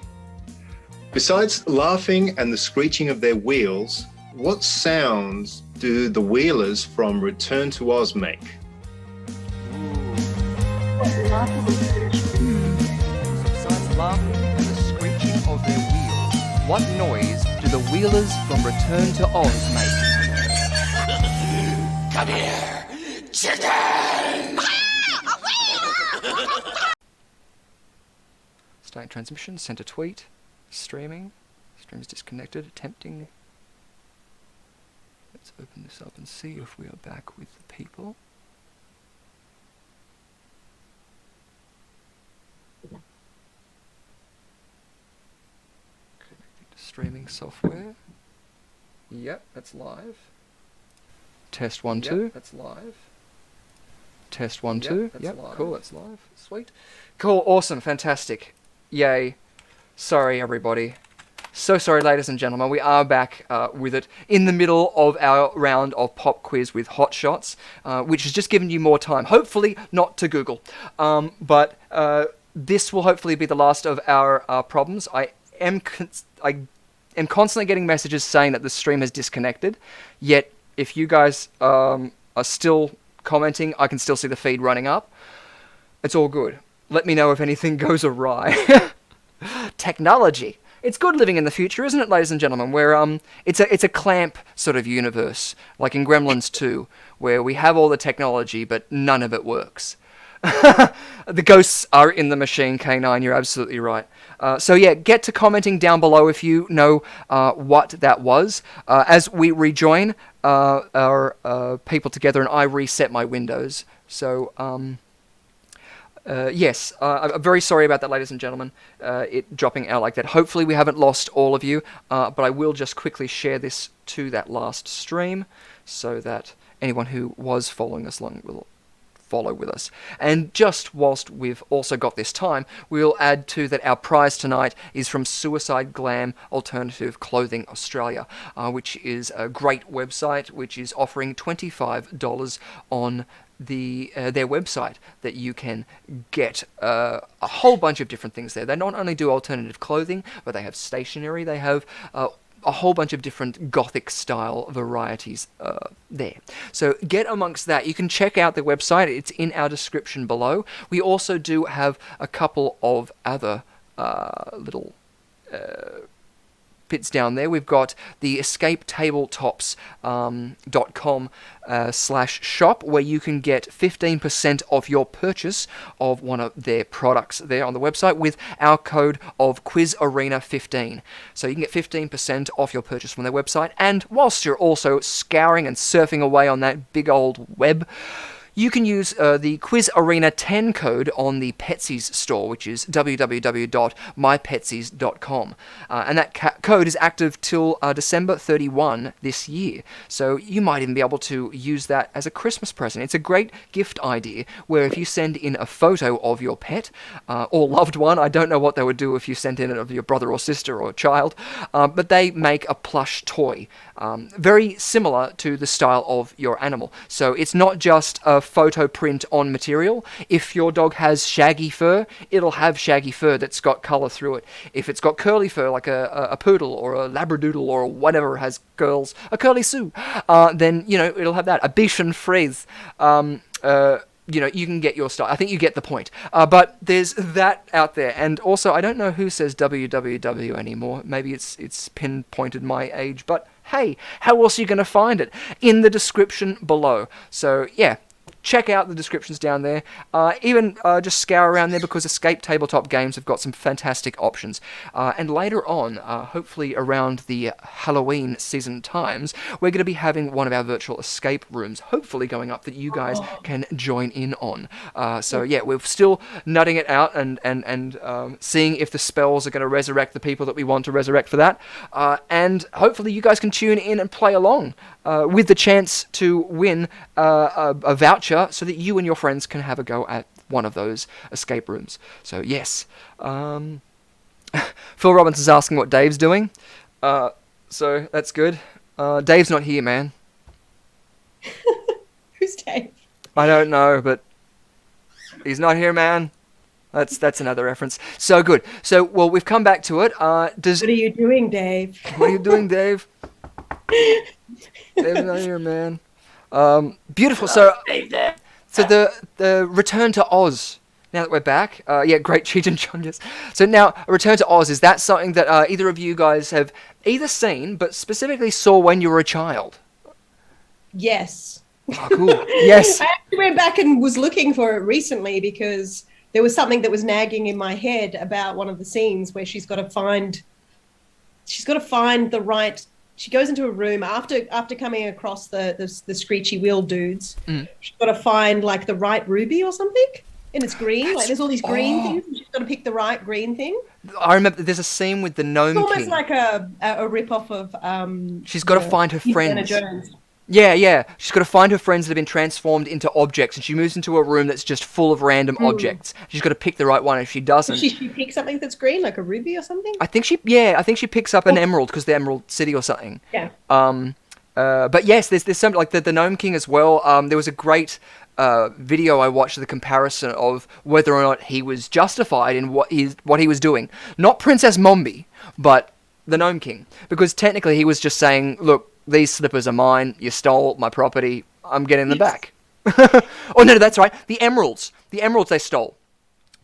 Besides laughing and the screeching of their wheels, what sounds do the wheelers from Return to Oz make? Besides laughing and the screeching of their wheels, what noise do the wheelers from Return to Oz make? Come here, chicken! Starting transmission, sent a tweet, streaming, stream is disconnected, attempting. Let's open this up and see if we are back with the people. Connecting to streaming software. Yep, that's live. Test 1 2. That's live. Test 1 2. Yep, cool. That's live. Sweet. Cool. Awesome. Fantastic. Yay. Sorry, everybody. So sorry, ladies and gentlemen. We are back with it in the middle of our round of pop quiz with hot shots, which has just given you more time. Hopefully not to Google, but this will hopefully be the last of our problems. I am constantly getting messages saying that the stream has disconnected. Yet, if you guys are still commenting, I can still see the feed running up. It's all good. Let me know if anything goes awry. Technology. It's good living in the future, isn't it, ladies and gentlemen? Where it's a clamp sort of universe, like in Gremlins 2, where we have all the technology, but none of it works. The ghosts are in the machine, K9. You're absolutely right. So yeah, get to commenting down below if you know what that was. As we rejoin our people together, and I reset my windows. So yes, I'm very sorry about that, ladies and gentlemen, it dropping out like that. Hopefully we haven't lost all of you, but I will just quickly share this to that last stream so that anyone who was following us along will follow with us. And just whilst we've also got this time, we'll add to that our prize tonight is from Suicide Glam Alternative Clothing Australia, which is a great website which is offering $25 on their website that you can get a whole bunch of different things there. They not only do alternative clothing, but they have stationery, they have a whole bunch of different gothic style varieties there. So get amongst that. You can check out their website. It's in our description below. We also do have a couple of other little bits down there. We've got the escapetabletops.com/shop, where you can get 15% off your purchase of one of their products there on the website with our code of QUIZarena15. So you can get 15% off your purchase from their website, and whilst you're also scouring and surfing away on that big old web, you can use the QUIZarena10 code on the Petsies store, which is www.mypetsies.com. And that code is active till December 31 this year. So you might even be able to use that as a Christmas present. It's a great gift idea where if you send in a photo of your pet or loved one, I don't know what they would do if you sent in it of your brother or sister or child, but they make a plush toy. Very similar to the style of your animal. So it's not just a photo print on material. If your dog has shaggy fur, it'll have shaggy fur that's got colour through it. If it's got curly fur, like a poodle or a labradoodle or whatever has curls, a curly Sue, then, you know, it'll have that. A Bichon Frise. You know, you can get your style. I think you get the point. But there's that out there. And also, I don't know who says www anymore. Maybe it's pinpointed my age. But hey, how else are you going to find it? In the description below. So, yeah. Check out the descriptions down there. Even just scour around there, because Escape Tabletop Games have got some fantastic options. And later on, hopefully around the Halloween season times, we're going to be having one of our virtual escape rooms, hopefully going up, that you guys can join in on. So yeah, we're still nutting it out and seeing if the spells are going to resurrect the people that we want to resurrect for that. And hopefully you guys can tune in and play along with the chance to win a voucher so that you and your friends can have a go at one of those escape rooms. So yes. Phil Robinson's asking what Dave's doing. So that's good. Dave's not here, man. Who's Dave? I don't know, but he's not here, man. That's another reference. So good. So, well, we've come back to it. What are you doing, Dave? What are you doing, Dave? Dave's not here, man. Beautiful. So the return to Oz. Now that we're back, yeah, great Cheech and John. Yes. So now, a return to Oz, is that something that either of you guys have either seen, but specifically saw when you were a child? Yes. Oh, cool. Yes. I actually went back and was looking for it recently because there was something that was nagging in my head about one of the scenes where she's got to find the right. She goes into a room after coming across the screechy wheel dudes. She's got to find like the right ruby or something. And it's green. Like there's all these green things, and she's got to pick the right green thing. I remember there's a scene with the Gnome It's almost King. like a rip-off of... she's got to find her Indiana friends. Jones. Yeah. She's got to find her friends that have been transformed into objects, and she moves into a room that's just full of random objects. She's got to pick the right one. If she doesn't, She picks something that's green, like a ruby or something. I think she picks up an emerald because the Emerald City or something. Yeah. But yes, there's some like the Gnome King as well. There was a great video I watched of the comparison of whether or not he was justified in what he was doing. Not Princess Mombi, but the Gnome King, because technically he was just saying, look, these slippers are mine, you stole my property, I'm getting them back. Oh no, that's right, the emeralds they stole.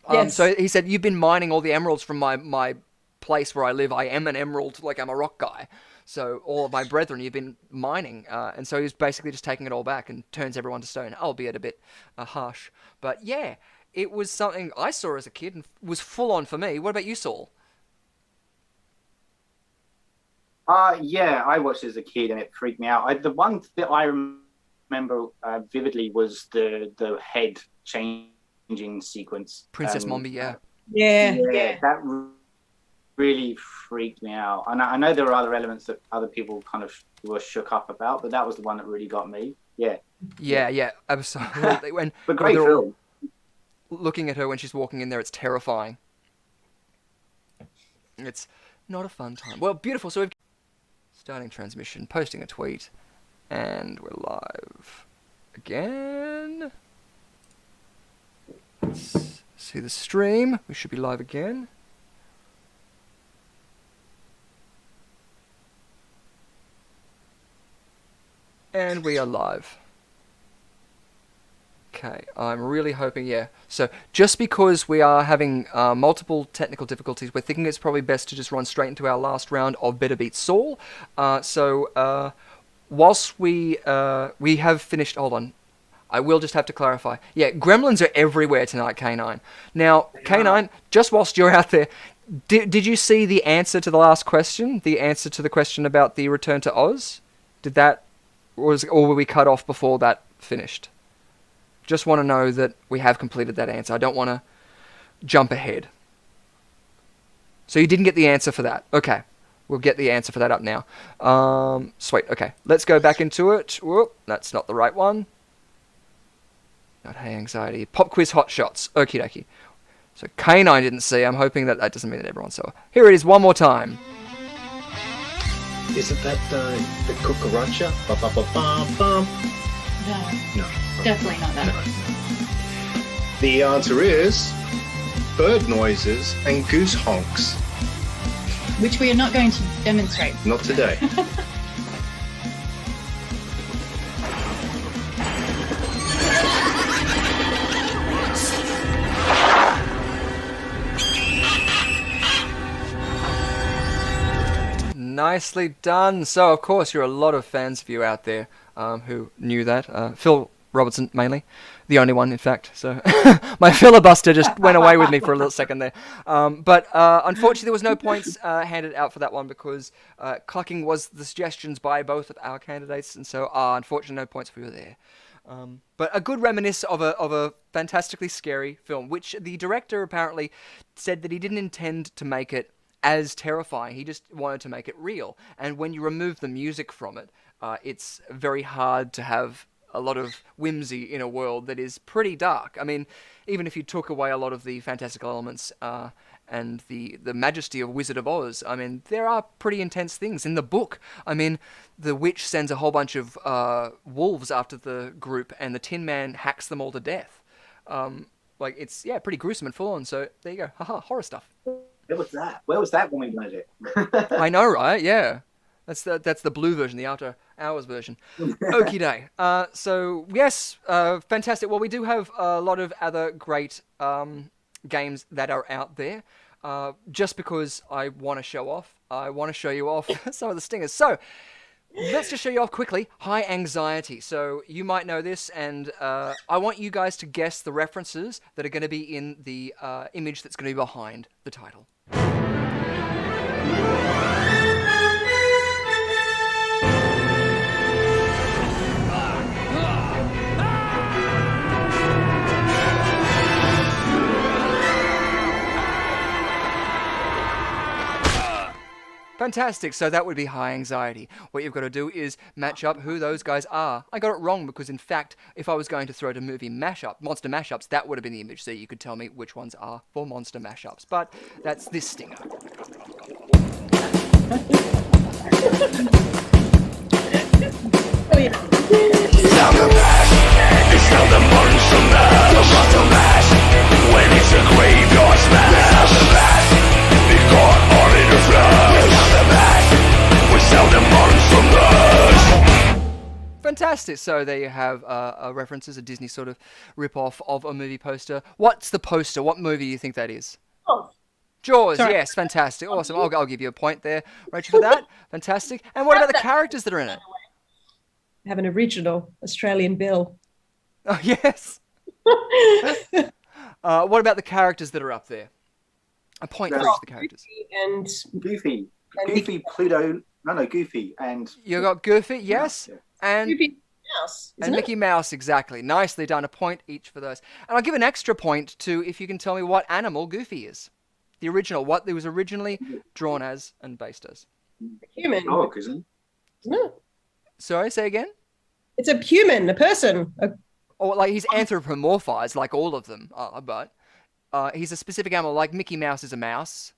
Yes. So he said, you've been mining all the emeralds from my place where I live. I am an emerald, like I'm a rock guy. So all of my brethren, you've been mining. And so he's basically just taking it all back and turns everyone to stone, albeit a bit harsh. But yeah, it was something I saw as a kid and was full on for me. What about you, Saul? Yeah, I watched it as a kid and it freaked me out. The one that I remember vividly was the head changing sequence. Princess Mombi, yeah. Yeah. That really freaked me out. And I know there were other elements that other people kind of were shook up about, but that was the one that really got me. Yeah, absolutely. But great film. Looking at her when she's walking in there, it's terrifying. It's not a fun time. Well, beautiful. So we've starting transmission, posting a tweet, and we're live again. Let's see the stream. We should be live again. And we are live. Okay, I'm really hoping, yeah. So just because we are having multiple technical difficulties, we're thinking it's probably best to just run straight into our last round of Better Beat Saul. Whilst we have finished, hold on, I will just have to clarify. Yeah, gremlins are everywhere tonight, K9. Now, K9, just whilst you're out there, did you see the answer to the last question? The answer to the question about the return to Oz? Or were we cut off before that finished? Just want to know that we have completed that answer. I don't want to jump ahead. So you didn't get the answer for that. Okay. We'll get the answer for that up now. Sweet. Okay. Let's go back into it. Whoop. That's not the right one. Not Hey Anxiety. Pop quiz hot shots. Okie dokie. So K9 didn't see. I'm hoping that doesn't mean that everyone saw. Here it is one more time. Isn't that the cucaracha? Ba-ba-ba-bum-bum? No. No. Definitely not that. No. The answer is bird noises and goose honks. Which we are not going to demonstrate. Not today. Nicely done. So, of course, you're a lot of fans of you out there who knew that. Phil Robertson, mainly. The only one, in fact. So, my filibuster just went away with me for a little second there. But unfortunately, there was no points handed out for that one because clucking was the suggestions by both of our candidates. And so, unfortunately, no points for you there. But a good reminiscence of a fantastically scary film, which the director apparently said that he didn't intend to make it as terrifying. He just wanted to make it real. And when you remove the music from it, it's very hard to have a lot of whimsy in a world that is pretty dark. I mean, even if you took away a lot of the fantastical elements and the majesty of Wizard of Oz, I mean, there are pretty intense things in the book. I mean, the witch sends a whole bunch of wolves after the group, and the Tin Man hacks them all to death. Like, it's, pretty gruesome and full on. So there you go. Haha, horror stuff. Where was that? Where was that when we wanted it? I know, right? Yeah. That's the blue version, the After Hours version. Okie day. So, yes, fantastic. Well, we do have a lot of other great games that are out there. Just because I want to show off, I want to show you off some of the stingers. So, let's just show you off quickly. High Anxiety. So, you might know this, and I want you guys to guess the references that are going to be in the image that's going to be behind the title. Fantastic. So that would be high anxiety. What you've got to do is match up who those guys are. I got it wrong because, in fact, if I was going to throw to movie mashup, monster mashups, that would have been the image. So you could tell me which ones are for monster mashups. But that's this stinger. Oh, yeah. Fantastic. So there you have references, a Disney sort of rip-off of a movie poster. What's the poster? What movie do you think that is? Oh, Jaws, sorry. yes, fantastic, awesome. I'll give you a point there, Rachel, for that. Fantastic. And what about the characters that are in it? I have an original Australian Bill. Oh, yes. What about the characters that are up there? A point for each of the characters. And Goofy, Pluto. No, Goofy and You got Goofy, yes, Yeah. and Goofy Mouse, and isn't it? Mickey Mouse, exactly. Nicely done. A point each for those. And I'll give an extra point to if you can tell me what animal Goofy is. The original, what it was originally drawn as and based as. Human, dog, isn't isn't it? Sorry, say again? It's a human, a person. Or like he's anthropomorphized like all of them are, but he's a specific animal. Like Mickey Mouse is a mouse.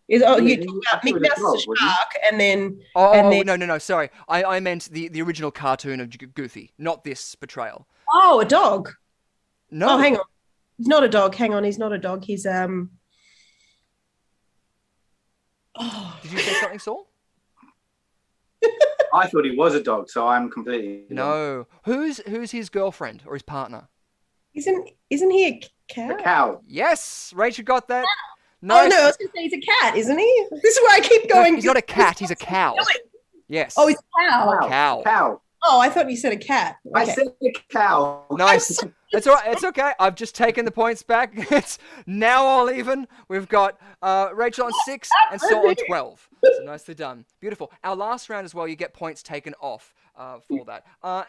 You Yeah, talk he- about he Mickey was a Mouse dog, is a wasn't he? shark, and then Oh, then- no, sorry. I meant the original cartoon of Goofy, not this portrayal. oh, a dog. No. Oh, hang on. He's not a dog. Hang on, he's not a dog. He's Oh, Did you say something, Saul? I thought he was a dog, so I'm completely No. Who's his girlfriend or his partner? isn't he a cat? a cow. Yes, Rachel got that. Oh no, I Nice. was going to say he's a cat, isn't he? This is where I keep No, going. he's not a cat. He's a cow. No, Yes. oh, he's a cow. Cow. Cow. Oh, I thought you said a cat. I Okay. said a cow. Nice. It's all right. It's okay. I've just taken the points back. It's now all even. We've got Rachel on 6 and Saul on 12. So nicely done. Beautiful. Our last round as well, you get points taken off for that.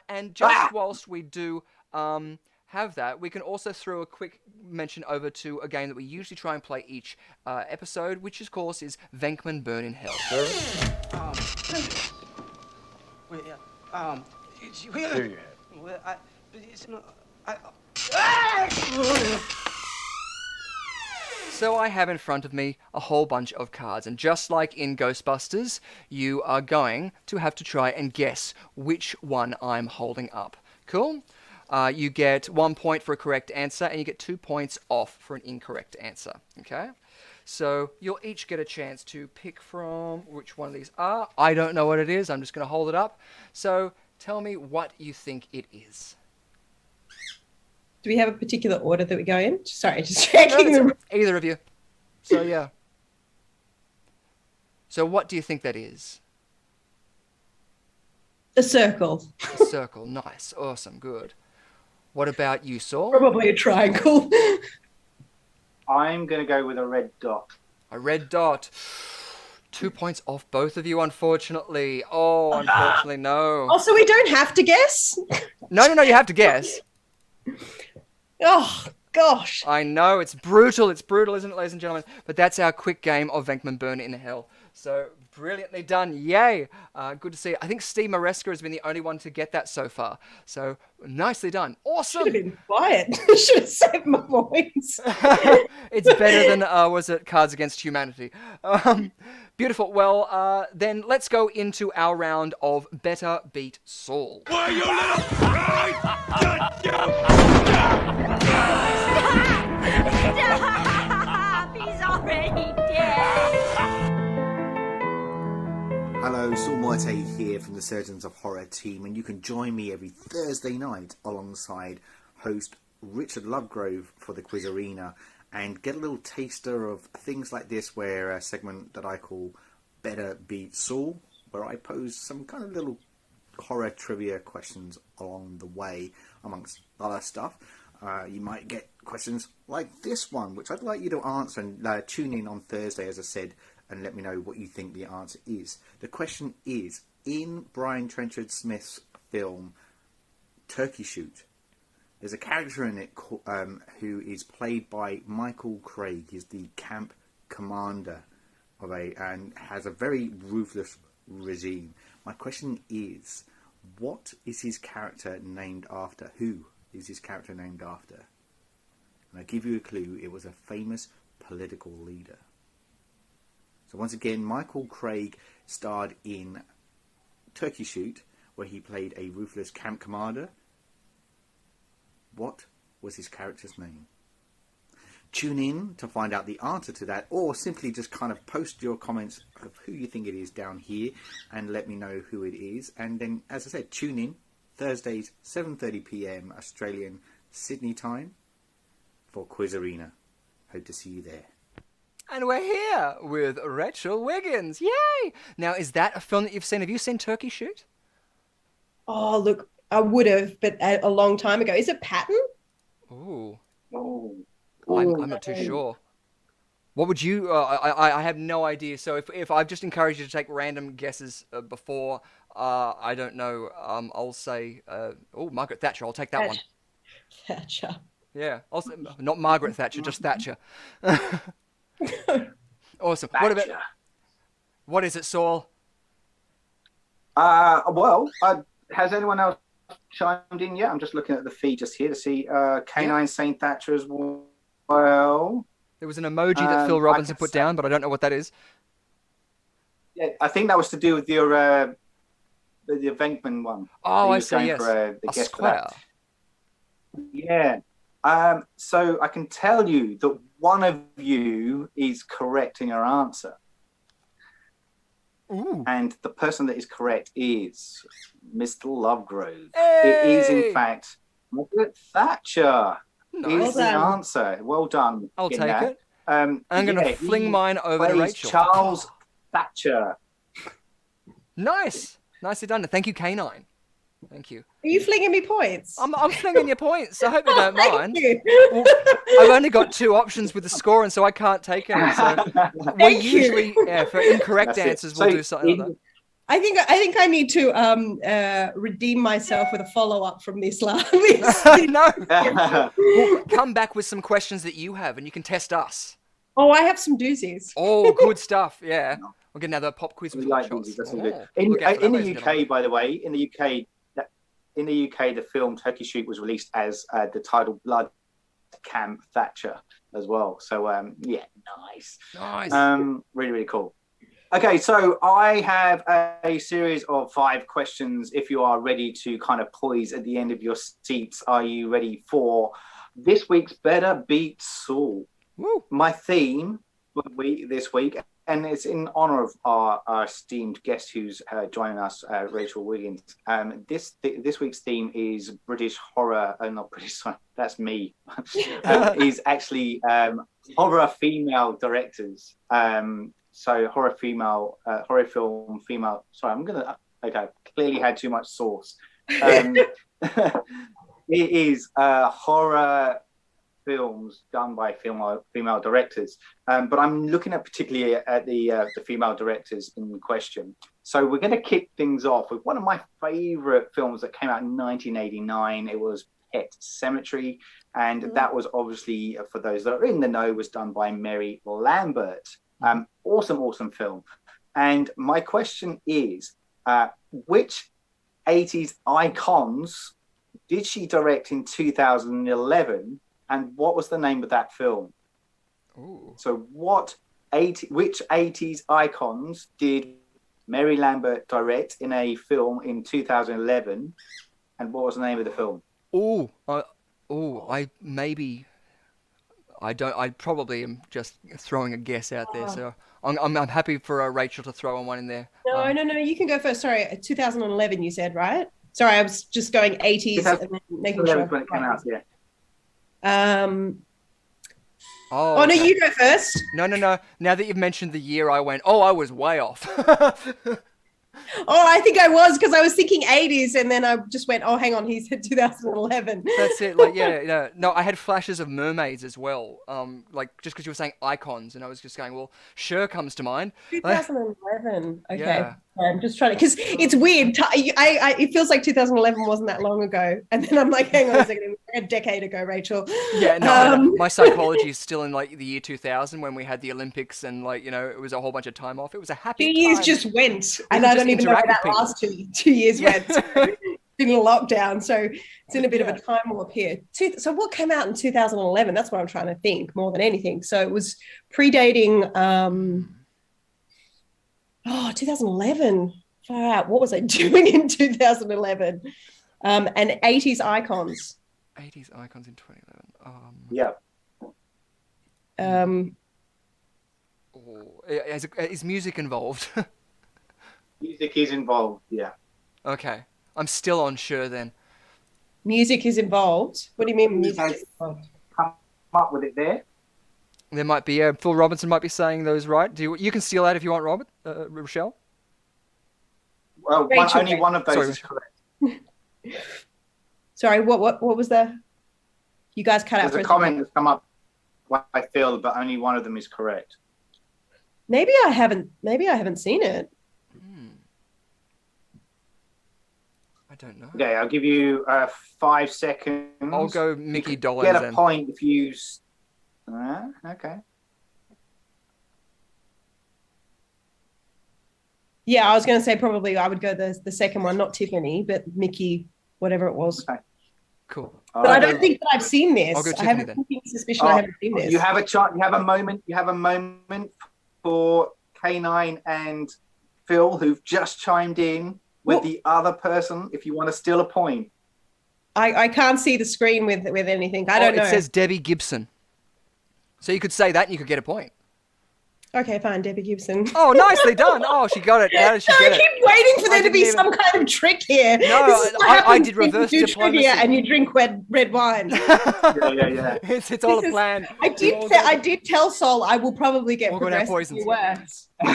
And just whilst we do have that, we can also throw a quick mention over to a game that we usually try and play each episode, which of course is Venkman Burn in Hell. There you have So I have in front of me a whole bunch of cards, and just like in Ghostbusters, you are going to have to try and guess which one I'm holding up. Cool? You get 1 point for a correct answer, and you get 2 points off for an incorrect answer. Okay? So you'll each get a chance to pick from which one of these are. I don't know what it is. I'm just going to hold it up. So tell me what you think it is. Do we have a particular order that we go in? Sorry, just No, checking. it's either of you. So yeah. So what do you think that is? A circle. A circle. Nice. Awesome. Good. What about you, Saul? Probably a triangle. I'm going to go with a red dot. A red dot. 2 points off both of you, unfortunately. Oh, unfortunately, no. Also, we don't have to guess. No, you have to guess. Oh, gosh. I know, it's brutal, isn't it, ladies and gentlemen? But that's our quick game of Venkman Burn in Hell. So, brilliantly done, yay! Good to see. I think Steve Maresca has been the only one to get that so far. So, nicely done. Awesome! Should have been quiet. Should have saved my voice. It's better than, was it Cards Against Humanity? Beautiful. Well, then let's go into our round of Better Beat Saul. Why, you little... Stop! He's already dead. Hello, Saul Moite here from the Surgeons of Horror team, and you can join me every Thursday night alongside host Richard Lovegrove for the Quiz Arena and get a little taster of things like this, where a segment that I call Better Beat Saul, where I pose some kind of little horror trivia questions along the way, amongst other stuff. You might get questions like this one, which I'd like you to answer, and tune in on Thursday, as I said, and let me know what you think the answer is. The question is, in Brian Trenchard Smith's film Turkey Shoot, there's a character in it who is played by Michael Craig. He's the camp commander and has a very ruthless regime. My question is, what is his character named after? Who is his character named after? And I give you a clue, it was a famous political leader. So once again, Michael Craig starred in Turkey Shoot, where he played a ruthless camp commander. What was his character's name? Tune in to find out the answer to that, or simply just kind of post your comments of who you think it is down here and let me know who it is. And then, as I said, tune in Thursdays, 7:30 p.m. Australian Sydney time for Quiz Arena. Hope to see you there. And we're here with Rachel Wiggins. Yay! Now, is that a film that you've seen? Have you seen Turkey Shoot? Oh, look, I would have, but a long time ago. Is it Patton? Ooh. Oh. I'm not too sure. What would you... I have no idea. So if I've just encouraged you to take random guesses before, I don't know, I'll say... Margaret Thatcher. I'll take that one. Thatcher. Yeah. I'll say, not Margaret Thatcher, just Thatcher. Awesome. Thatcher. What is it, Saul? Has anyone else chimed in yet? I'm just looking at the feed just here to see K9 saying Thatcher as well. There was an emoji that Phil Robinson put down, but I don't know what that is. Yeah, I think that was to do with your the Venkman one. Oh, I see. Yes. The A guess square. for that. Yeah. So I can tell you that one of you is correct in your answer. Ooh. And the person that is correct is Mr. Lovegrove. Hey! It is, in fact, Margaret Thatcher. Nice. Is the answer. Well done. I'll take that. it. I'm going to fling mine over to Rachel. Charles Thatcher. Nice. Nicely done. Thank you, K9. Thank you. Are you flinging me points? I'm flinging your points. I hope you don't mind. Thank you. Well, I've only got 2 options with the score, and so I can't take any. So we usually, for incorrect answers, we'll do something like that. I think I need to redeem myself with a follow-up from this last. No. We'll come back with some questions that you have, and you can test us. Oh, I have some doozies. Oh, good stuff. Yeah. We'll get another pop quiz with like shots. that's good. In the UK, by the way, in the UK, the film Turkey Shoot was released as the title Blood Camp Thatcher as well. So nice. Really, really cool. Okay, so I have a series of 5 questions. If you are ready to kind of poise at the end of your seats, are you ready for this week's Better Beat Saul? Woo. My theme this week, and it's in honor of our esteemed guest who's joining us, Rachel Wiggins. This week's theme is British horror, not British, sorry, that's me. Is actually horror female directors. So horror film female. Sorry, clearly had too much sauce. It is horror films done by female directors, but I'm looking at particularly at the female directors in question. So we're going to kick things off with one of my favorite films that came out in 1989. It was Pet Sematary, and that was obviously, for those that are in the know, was done by Mary Lambert. Awesome film. And my question is, which 80s icons did she direct in 2011, and what was the name of that film? Ooh. So which 80s icons did Mary Lambert direct in a film in 2011, and what was the name of the film? I probably am just throwing a guess out there, so I'm happy for Rachel to throw on one in there. No, you can go first. Sorry, 2011 you said, right? Sorry, I was just going 80s and then making sure. When it came out, yeah. No, you go first. No. Now that you've mentioned the year, I went, I was way off. I think I was, because I was thinking 80s, and then I just went, hang on, he said 2011. That's it. No, I had flashes of mermaids as well. Just because you were saying icons, and I was just going, well, Cher comes to mind. 2011. Okay. Yeah. I'm just trying to, because it's weird. It feels like 2011 wasn't that long ago, and then I'm like, hang on a second, it was like a decade ago, Rachel. Yeah, no, my psychology is still in like the year 2000 when we had the Olympics, and like it was a whole bunch of time off. It was a happy 2 years time. just went, and I don't even know where that last 2 years went. In a lockdown, so it's in a bit of a time warp here. So what came out in 2011? That's what I'm trying to think more than anything. So it was predating 2011. Far out. What was I doing in 2011? And 80s icons. 80s icons in 2011. Is music involved? Music is involved, yeah. Okay. I'm still unsure then. Music is involved? What do you mean music is involved? Come up with it there. There might be, Phil Robinson might be saying those right. You can steal that if you want, Robert, Rochelle. Well, only one of those is correct. Sorry, what was the? You guys cut out. There's a comment that's come up. I feel, but only one of them is correct. Maybe I haven't seen it. I don't know. Okay, I'll give you 5 seconds. I'll go Mickey Dolenz. Get a point if you. Okay. Yeah, I was going to say probably I would go the second one, not Tiffany, but Mickey, whatever it was. Okay. Cool. But I don't think that I've seen this. I'll go I have a suspicion I haven't seen this. You have a chance. You have a moment. You have a moment for K9 and Phil, who've just chimed in with the other person. If you want to steal a point, I can't see the screen with anything. I don't know. It says Debbie Gibson, so you could say that and you could get a point. Okay, fine, Debbie Gibson. Oh, nicely done. Oh, she got it. How did she get it? I keep waiting for there to be some kind of trick here. No, I did reverse diplomacy. And you drink red wine. Yeah. It's all a plan. I did tell Sol I will probably get progressively worse. All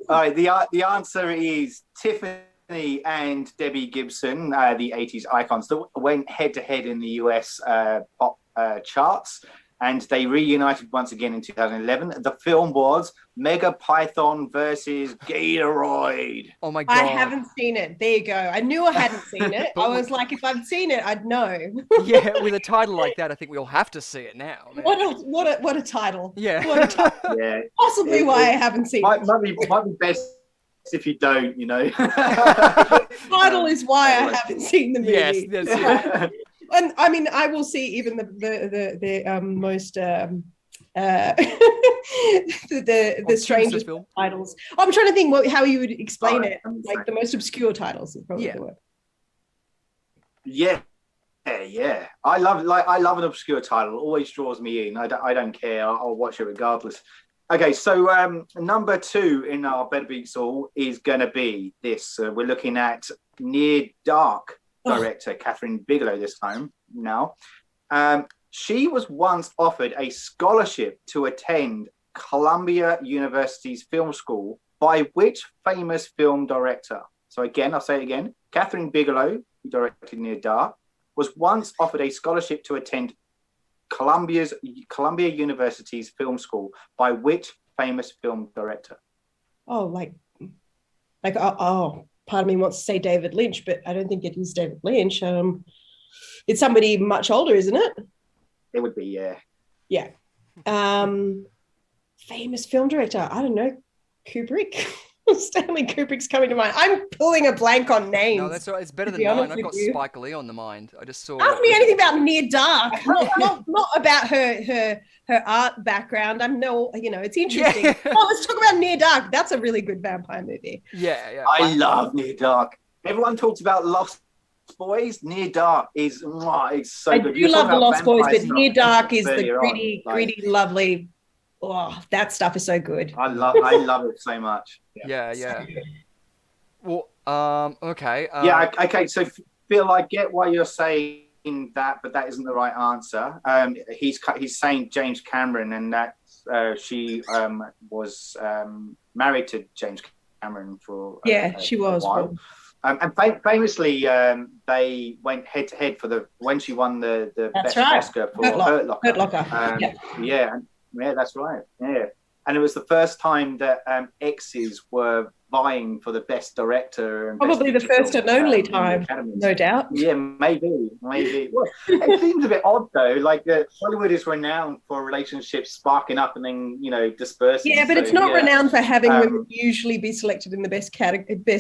right, the answer is Tiffany and Debbie Gibson, the 80s icons that went head to head in the US pop charts. And they reunited once again in 2011. The film was Mega Python versus Gatoroid. Oh my God. I haven't seen it. There you go. I knew I hadn't seen it. I was like, if I'd seen it, I'd know. Yeah, with a title like that, I think we all have to see it now. What a title. Yeah. What a title. Yeah. Possibly why I haven't seen it. Might be best if you don't, The title is why I haven't seen the movie. Yes, that's it. And I mean, I will see even the most the strangest film titles. I'm trying to think how you would explain it. Like the most obscure titles is probably the word. Yeah. I love an obscure title. It always draws me in. I don't care. I'll watch it regardless. Okay, so number 2 in our Better Beats All is going to be this. We're looking at Near Dark director Catherine Bigelow this time now. She was once offered a scholarship to attend Columbia University's film school by which famous film director? So again, I'll say it again. Catherine Bigelow, who directed Near Dark, was once offered a scholarship to attend Columbia University's film school by which famous film director? Part of me wants to say David Lynch, but I don't think it is David Lynch. It's somebody much older, isn't it? It would be, yeah. Yeah. Famous film director. I don't know. Kubrick. Stanley Kubrick's coming to mind. I'm pulling a blank on names. No, that's all right. It's better than mine. I've got Spike Lee on the mind. I just saw. Ask me anything about Near Dark. not about her art background. It's interesting. Yeah. Let's talk about Near Dark. That's a really good vampire movie. Yeah. I love Near Dark. Everyone talks about Lost Boys. Near Dark is it's so good. I do love the Lost Boys, but Near Dark is the gritty, lovely. Oh, that stuff is so good. I love it so much. Yeah. Well, okay. Okay. So Phil, I get why you're saying that, but that isn't the right answer. He's saying James Cameron, and that she was married to James Cameron for she was. a while. And famously, they went head to head for when she won the best Oscar for Hurt Locker. Hurt Locker. Yeah, that's right. Yeah. and it was the first time that X's were vying for the best director. And Probably the first and only time, no doubt. Yeah, maybe. Well, it seems a bit odd though. Like Hollywood is renowned for relationships sparking up and then dispersing. Yeah, but it's not renowned for having women usually be selected in the best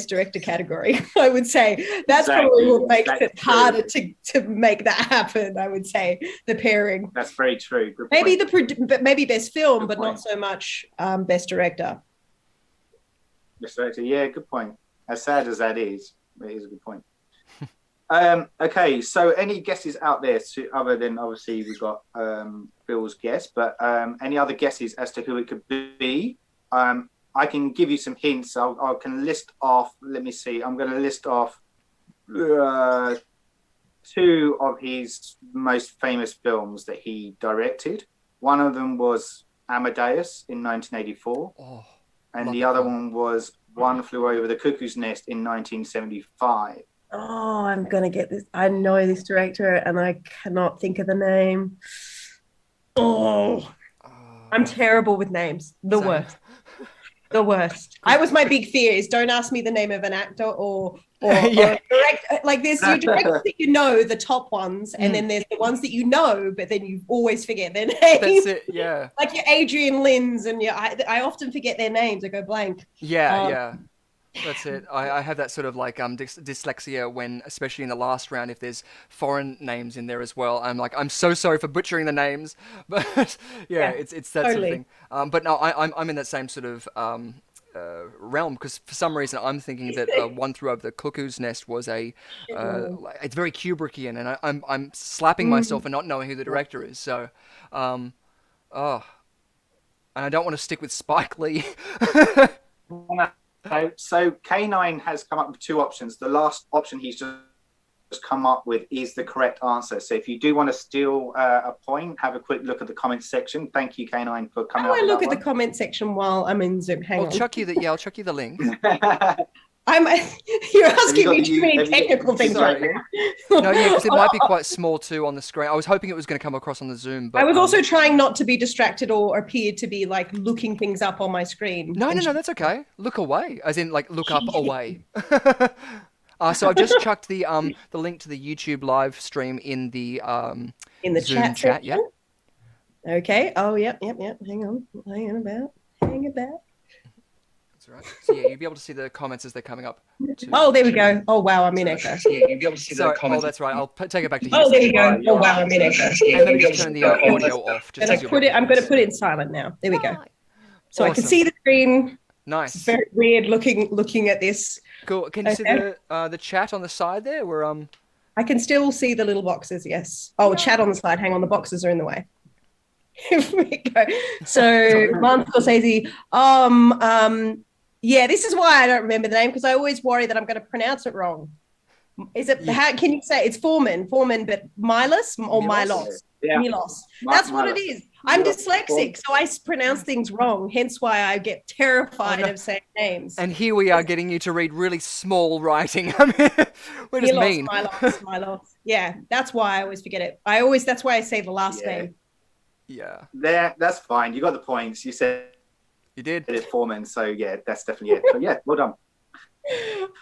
director category. I would say that's probably what makes it harder to make that happen. I would say the pairing. That's very true. Maybe best film, but not so much best director. Yeah, good point. As sad as that is, it is a good point. Okay, so any guesses out there other than obviously we've got Phil's guess, but any other guesses as to who it could be? I can give you some hints. I can list off, let me see, I'm going to list off 2 of his most famous films that he directed. One of them was Amadeus in 1984. Oh. And the other one was One Flew Over the Cuckoo's Nest in 1975. Oh, I'm going to get this. I know this director and I cannot think of the name. Oh, I'm terrible with names. The worst. I was my big fear is don't ask me the name of an actor or direct, like there's your directors that you know, the top ones, and then there's the ones that you know, but then you always forget their names. That's it, yeah. Like your Adrian Lynn's and I often forget their names. I go blank. Yeah. That's it. I have that sort of like dyslexia when, especially in the last round, if there's foreign names in there as well. I'm like, I'm so sorry for butchering the names, but it's that totally. Sort of thing. But no, I'm in that same sort of realm because for some reason I'm thinking that One Flew Over the Cuckoo's Nest was it's very Kubrickian, and I'm slapping myself for not knowing who the director is. So, and I don't want to stick with Spike Lee. So K9 has come up with 2 options. The last option he's just come up with is the correct answer. So if you do want to steal a point, have a quick look at the comment section. Thank you, K9, for coming up with that. How do I look at the comment section while I'm in Zoom? Hang on. I'll chuck you the link. You're asking me too many technical things right now. No, yeah, because it might be quite small too on the screen. I was hoping it was going to come across on the Zoom. But I was also trying not to be distracted or appear to be like looking things up on my screen. No, that's okay. Look away, as in like look up away. So I've just chucked the link to the YouTube live stream in the Zoom chat. Yeah. Okay. Oh, yep. Hang on about. That's right. So yeah, you'll be able to see the comments as they're coming up. Oh, there we go. Oh, wow, I'm in echo. Yeah, you'll be able to see the comments. Oh, that's right. I'll take it back to you. Oh, there you go. Oh, wow, I'm in echo. And let me just turn the audio off. And I'm going to put it in silent now. There we go. So awesome. I can see the screen. Nice. It's very weird looking at this. Cool. Can you see the chat on the side there? Where I can still see the little boxes. Yes. Oh, chat on the side. Hang on, the boxes are in the way. Here we go. So, Martin Scorsese. Yeah, this is why I don't remember the name because I always worry that I'm going to pronounce it wrong. Is it? How can you say it's Foreman, but Milos or Milos? Yeah. Milos. That's what it is. I'm dyslexic, so I pronounce things wrong. Hence why I get terrified of saying names. And here we are getting you to read really small writing. I mean, we're just mean. Milos. Yeah, that's why I always forget it. That's why I say the last name. Yeah. That's fine. You got the points. You said you did. It is Foreman, so yeah, that's definitely it. So yeah, well done.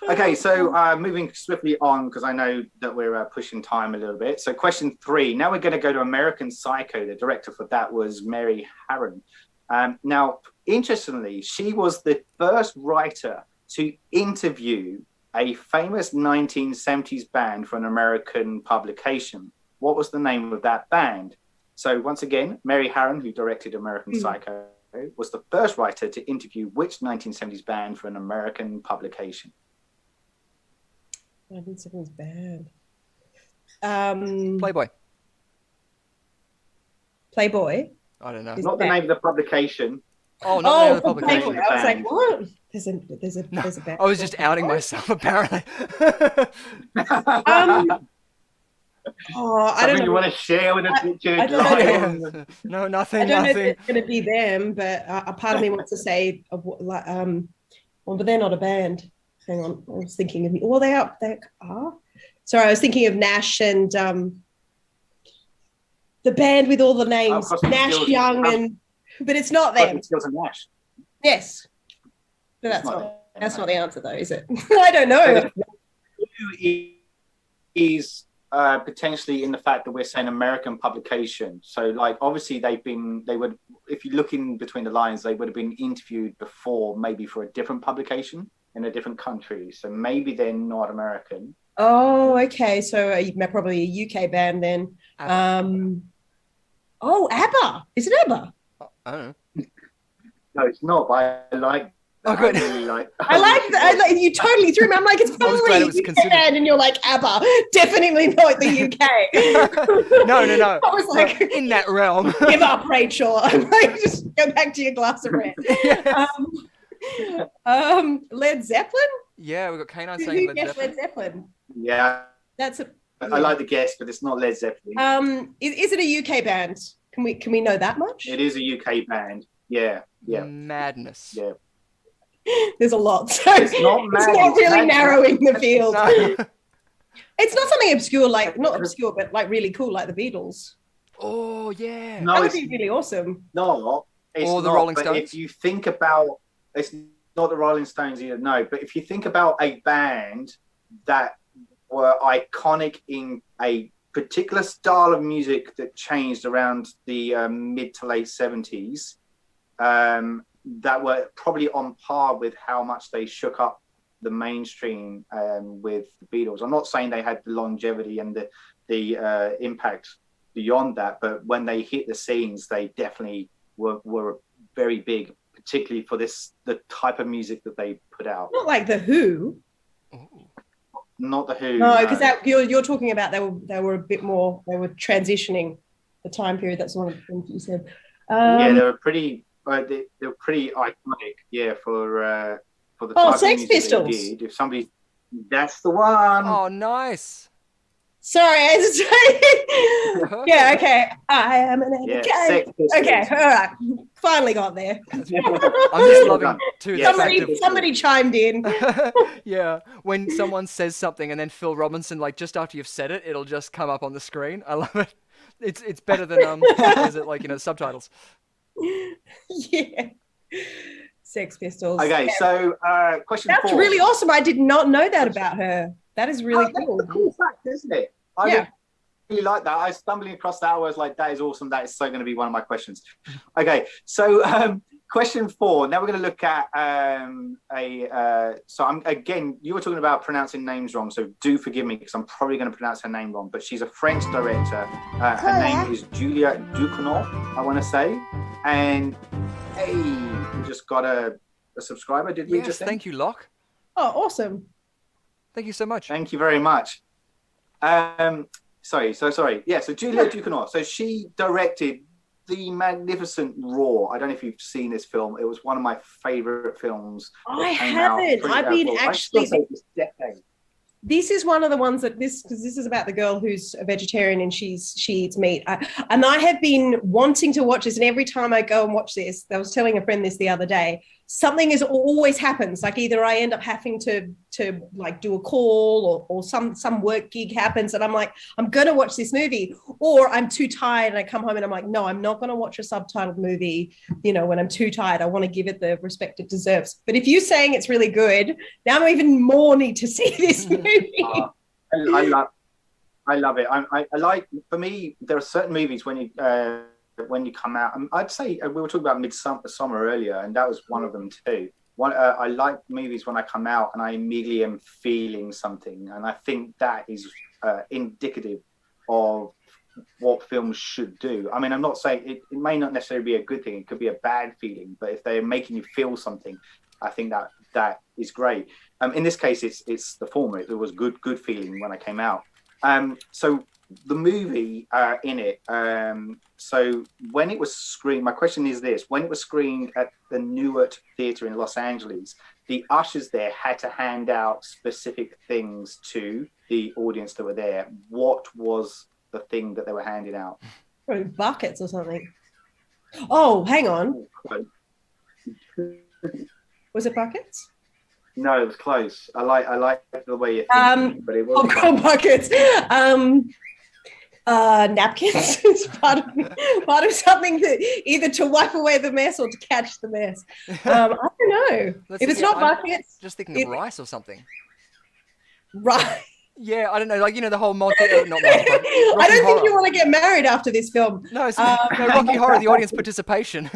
Okay, so moving swiftly on because I know that we're pushing time a little bit. So question 3. Now we're going to go to American Psycho. The director for that was Mary Harron. Now, interestingly, she was the first writer to interview a famous 1970s band for an American publication. What was the name of that band? So once again, Mary Harron, who directed American Psycho, was the first writer to interview which 1970s band for an American publication. 1970s band. Playboy. Playboy? I don't know. Not the name of the publication. Oh, not the name of the publication. Playboy. I was like, what? There's a band. I was just outing myself, apparently. I don't know. You want to share with us? No, nothing. I don't know if it's going to be them, but a part of me wants to say, well, but they're not a band. Hang on, I was thinking of. Well, they are. Sorry, I was thinking of Nash and the band with all the names. Nash, Young, and But it's not them. It's Skills and Nash. Yes. But It's that's not not them. that's not the answer though, is it? I don't know. Is potentially in the fact that we're saying American publication. So like obviously they would, if you look in between the lines, they would have been interviewed before, maybe for a different publication in a different country. So maybe they're not American. Oh, okay. So probably a UK band then. ABBA. Oh, ABBA. Is it ABBA? I don't know. No, it's not, but I like. Oh, good. I really like. I like you totally threw me. I'm like, it's I was glad it was probably a considered. band, and you're like ABBA. Definitely not the UK. No. I was like, in that realm. give up, Rachel. I'm like, just go back to your glass of red. Yes. Led Zeppelin. Yeah, we got K9 Who saying Led guessed Zeppelin. Led Zeppelin? Yeah, That's a. I like the guess, but it's not Led Zeppelin. Is it a UK band? Can we know that much? It is a UK band. Yeah. Madness. Yeah. There's a lot, so It's not mad, not it's really mad. narrowing the field. No. It's not something obscure, like not obscure, but like really cool, like the Beatles. Oh yeah. No, That would it's be really awesome. not. It's Or the not, Rolling but Stones? If you think about, it's not the Rolling Stones either. No, but if you think about a band that were iconic in a particular style of music that changed around the mid to late 70s, that were probably on par with how much they shook up the mainstream with the Beatles. I'm not saying they had the longevity and the impact beyond that, but when they hit the scenes, they definitely were very big, particularly for the type of music that they put out. Not like the Who. Not the Who. No, because you're talking about they were a bit more. They were transitioning the time period. That's one of the things you said. Yeah, they were pretty. They were pretty iconic. Yeah, for the type Sex of music Pistols. they did. If somebody, that's the one. Oh, nice. Sorry, I was Perfect. yeah, okay. I am an Yeah, educated. Sex Pistols. Okay, all right. Finally got there. I'm just loving too. Yeah, the fact of- Somebody chimed in. Yeah, when someone says something and then Phil Robinson, like just after you've said it, it'll just come up on the screen. I love it. It's better than is it like subtitles? Yeah. Sex Pistols. Okay, Yeah. so question That's 4. really awesome. I did not know that about her. That is really That's cool. a cool fact, isn't it? I Yeah. really like that. I was stumbling across that. I was like, that is awesome. That is so going to be one of my questions. Okay, so question 4. Now we're going to look at again, you were talking about pronouncing names wrong, so do forgive me because I'm probably going to pronounce her name wrong, but she's a French director. Her name is Julia Ducournau, I want to say. And hey, we just got a subscriber, did we Yes, just then? thank you, Locke. Oh, awesome. Thank you so much. Thank you very much. Sorry. Yeah, so Julia Ducournau. So she directed the magnificent Raw. I don't know if you've seen this film. It was one of my favorite films. I Came out haven't. pretty I've been out- actually. I'd still say this decade. This is one of the ones that because this is about the girl who's a vegetarian and she eats meat. And I have been wanting to watch this, and every time I go and watch this, I was telling a friend this the other day, something always happens. Like either I end up having to like do a call or some work gig happens, and I'm like, I'm gonna watch this movie, or I'm too tired and I come home and I'm like, no, I'm not gonna watch a subtitled movie. When I'm too tired, I want to give it the respect it deserves. But if you're saying it's really good, now I even more need to see this movie. I love it. I like. For me, there are certain movies when you come out. I'd say we were talking about Midsummer earlier, and that was one of them too. I like movies when I come out and I immediately am feeling something, and I think that is indicative of what films should do. I mean, I'm not saying it may not necessarily be a good thing. It could be a bad feeling, but if they're making you feel something, I think that is great. In this case, it's the former. It was good feeling when I came out. So the movie in it. So when it was screened, my question is this: when it was screened at the Newark Theatre in Los Angeles, the ushers there had to hand out specific things to the audience that were there. What was the thing that they were handing out? Probably buckets or something. Oh, hang on. Was it buckets? No, it was close. I like the way you're thinking, but it wasn't. Popcorn buckets. Napkins is part of something that either to wipe away the mess or to catch the mess. I don't know. If it's not buckets, just thinking of rice or something. Right. Yeah, I don't know. Like, the whole not I don't think you want to get married after this film. No, it's no Rocky Horror, the audience participation.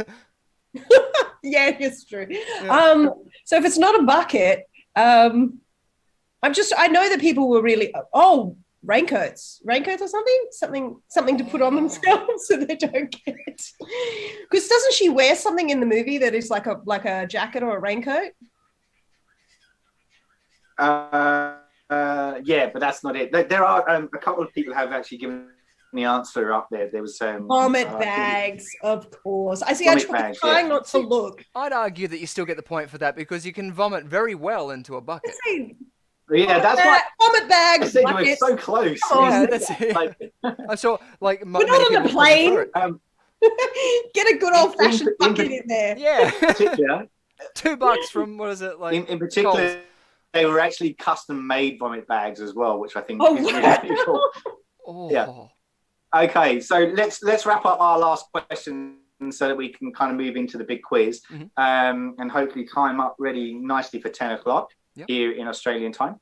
Yeah, it's true. Yeah. So if it's not a bucket, I know that people were really raincoats or something to put on themselves so they don't get. Because doesn't she wear something in the movie that is like a jacket or a raincoat? Yeah, but that's not it. There are a couple of people have actually given the answer up there. There was vomit bags, of course. I see. I'm trying not to look. I'd argue that you still get the point for that because you can vomit very well into a bucket. Yeah, that's why vomit bags. I said you were so close. Yeah, that's it. I saw like. We're not on a plane. Get a good old fashioned bucket in there. Yeah. $2 from what is it like? In particular. Coles. They were actually custom-made vomit bags as well, which I think is really cool. Oh. Yeah. Okay, so let's wrap up our last question so that we can kind of move into the big quiz, and hopefully time up ready nicely for 10 o'clock here in Australian time.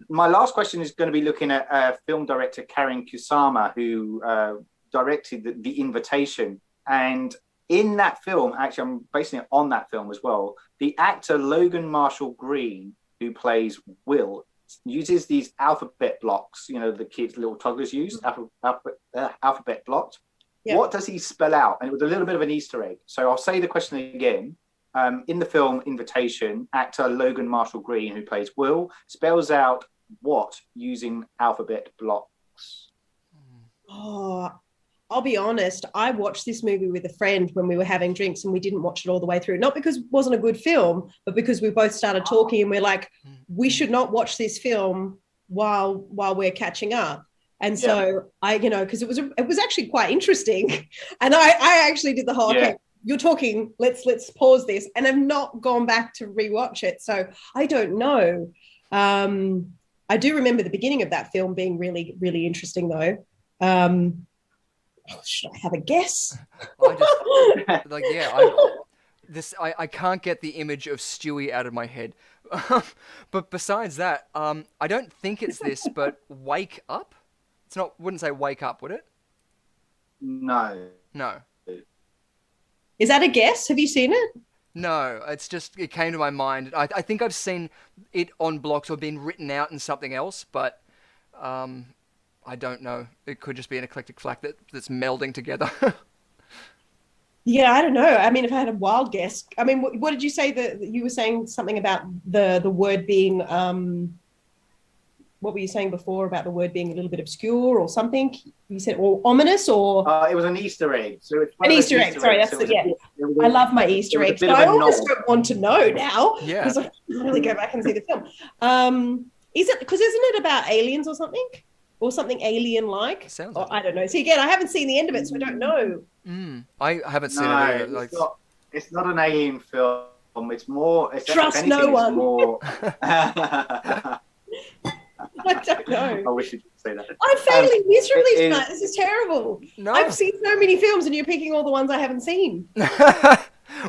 My last question is going to be looking at film director Karen Kusama, who directed The Invitation, and in that film, actually, I'm basing it on that film as well. The actor Logan Marshall Green, who plays Will, uses these alphabet blocks, the kids, little toddlers use, alphabet blocks. Yeah. What does he spell out? And it was a little bit of an Easter egg. So I'll say the question again. In the film Invitation, actor Logan Marshall Green, who plays Will, spells out what using alphabet blocks? Oh, I'll be honest, I watched this movie with a friend when we were having drinks and we didn't watch it all the way through. Not because it wasn't a good film, but because we both started talking and we're like, we should not watch this film while we're catching up. And so because it was actually quite interesting. And I actually did the whole, okay, you're talking, let's pause this. And I've not gone back to rewatch it. So I don't know. I do remember the beginning of that film being really, really interesting though. Should I have a guess? I can't get the image of Stewie out of my head. But besides that, I don't think it's this, but Wake Up? Wouldn't say Wake Up, would it? No. Is that a guess? Have you seen it? No, it came to my mind. I think I've seen it on blocks or been written out in something else, but I don't know. It could just be an eclectic flack that's melding together. Yeah, I don't know. I mean, if I had a wild guess, I mean, what did you say that you were saying something about the word being, what were you saying before about the word being a little bit obscure or something? You said, or ominous or? It was an Easter egg. So it's an Easter egg. Sorry, that's I love my Easter eggs. So I almost don't want to know now because I can really go back and see the film. Is it, because isn't it about aliens or something? Or something alien-like? Sounds like I don't know. See, again, I haven't seen the end of it, so I don't know. I haven't seen it. It's not an alien film. It's more... Trust no one. More... I don't know. I wish you could say that. I'm failing miserably tonight. This is terrible. No. I've seen so many films, and you're picking all the ones I haven't seen.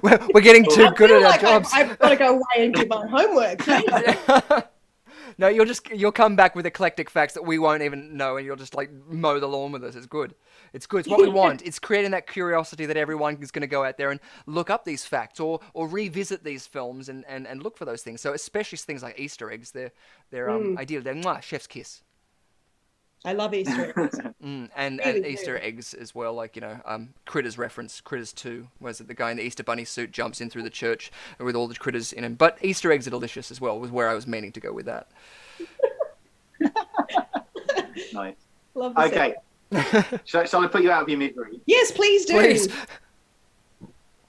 We're getting too good at our jobs. I've got to go away and do my homework. No, you'll come back with eclectic facts that we won't even know, and you'll just like mow the lawn with us. It's good. It's good. It's what we want. It's creating that curiosity that everyone is going to go out there and look up these facts or revisit these films and look for those things. So especially things like Easter eggs, they're ideal. They're chef's kiss. I love Easter eggs. And Really Easter eggs as well, like, Critters reference, Critters 2, whereas the guy in the Easter Bunny suit jumps in through the church with all the critters in him. But Easter eggs are delicious as well, was where I was meaning to go with that. Nice. Love this. Okay. Shall I put you out of your misery? Yes, please do. Please.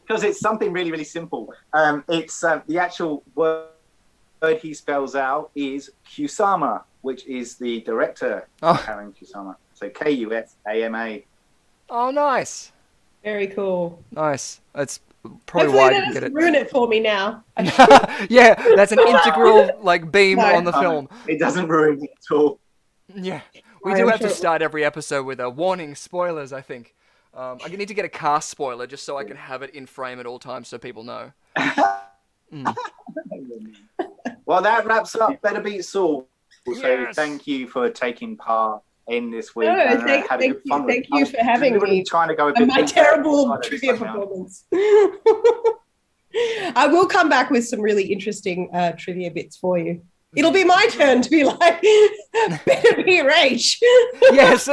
Because it's something really, really simple. It's the actual word he spells out is Kusama, which is the director, Karen Kusama. So Kusama. Oh, nice. Very cool. Nice. That's probably Hopefully why I that didn't get doesn't it. ruin it for me now. Yeah, that's an integral beam on the film. It doesn't ruin it at all. Yeah. We do have to start every episode with a warning, spoilers, I think. I need to get a cast spoiler just so I can have it in frame at all times so people know. Well, that wraps up Better Beat Saul. So Yes. thank you for taking part in this week. No, and, thank you for having me. Trying to go a bit And my deeper terrible inside of trivia this right now. performance. I will come back with some really interesting trivia bits for you. It'll be my turn to be like, better be Rach. Yes,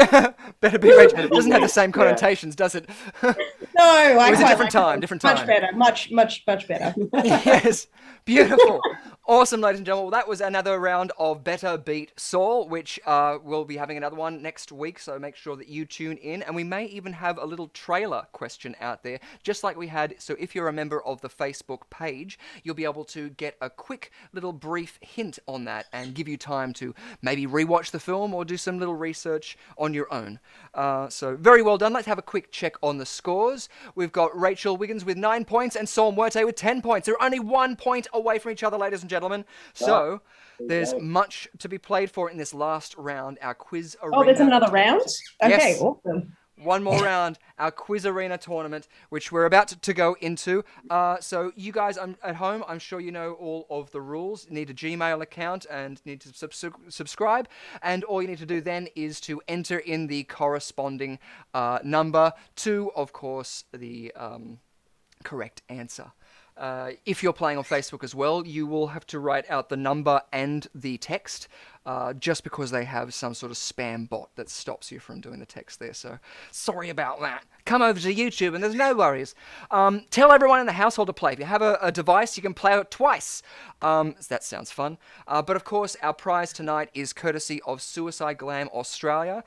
Better Be Rach. It doesn't have the same connotations, does it? No, I It was a quite different like time, it. different Much time. better, much better. Yes, beautiful. Awesome, ladies and gentlemen. Well, that was another round of Better Beat Saul, which we'll be having another one next week, so make sure that you tune in. And we may even have a little trailer question out there, just like we had. So if you're a member of the Facebook page, you'll be able to get a quick little brief hint on that and give you time to maybe rewatch the film or do some little research on your own. So very well done. Let's have a quick check on the scores. We've got Rachel Wiggins with 9 points and Saul Muerte with 10 points. They're only 1 point away from each other, ladies and gentlemen. So there's much to be played for in this last round, our Quiz Arena. Oh, there's another round? Okay, Yes. awesome. One more round, our Quiz Arena tournament, which we're about to go into. So you guys at home, I'm sure you know all of the rules. You need a Gmail account and need to subscribe. And all you need to do then is to enter in the corresponding number to, of course, the correct answer. If you're playing on Facebook as well, you will have to write out the number and the text, just because they have some sort of spam bot that stops you from doing the text there. So sorry about that. Come over to YouTube and there's no worries. Tell everyone in the household to play. If you have a device, you can play it twice. That sounds fun. But of course, our prize tonight is courtesy of Suicide Glam Australia.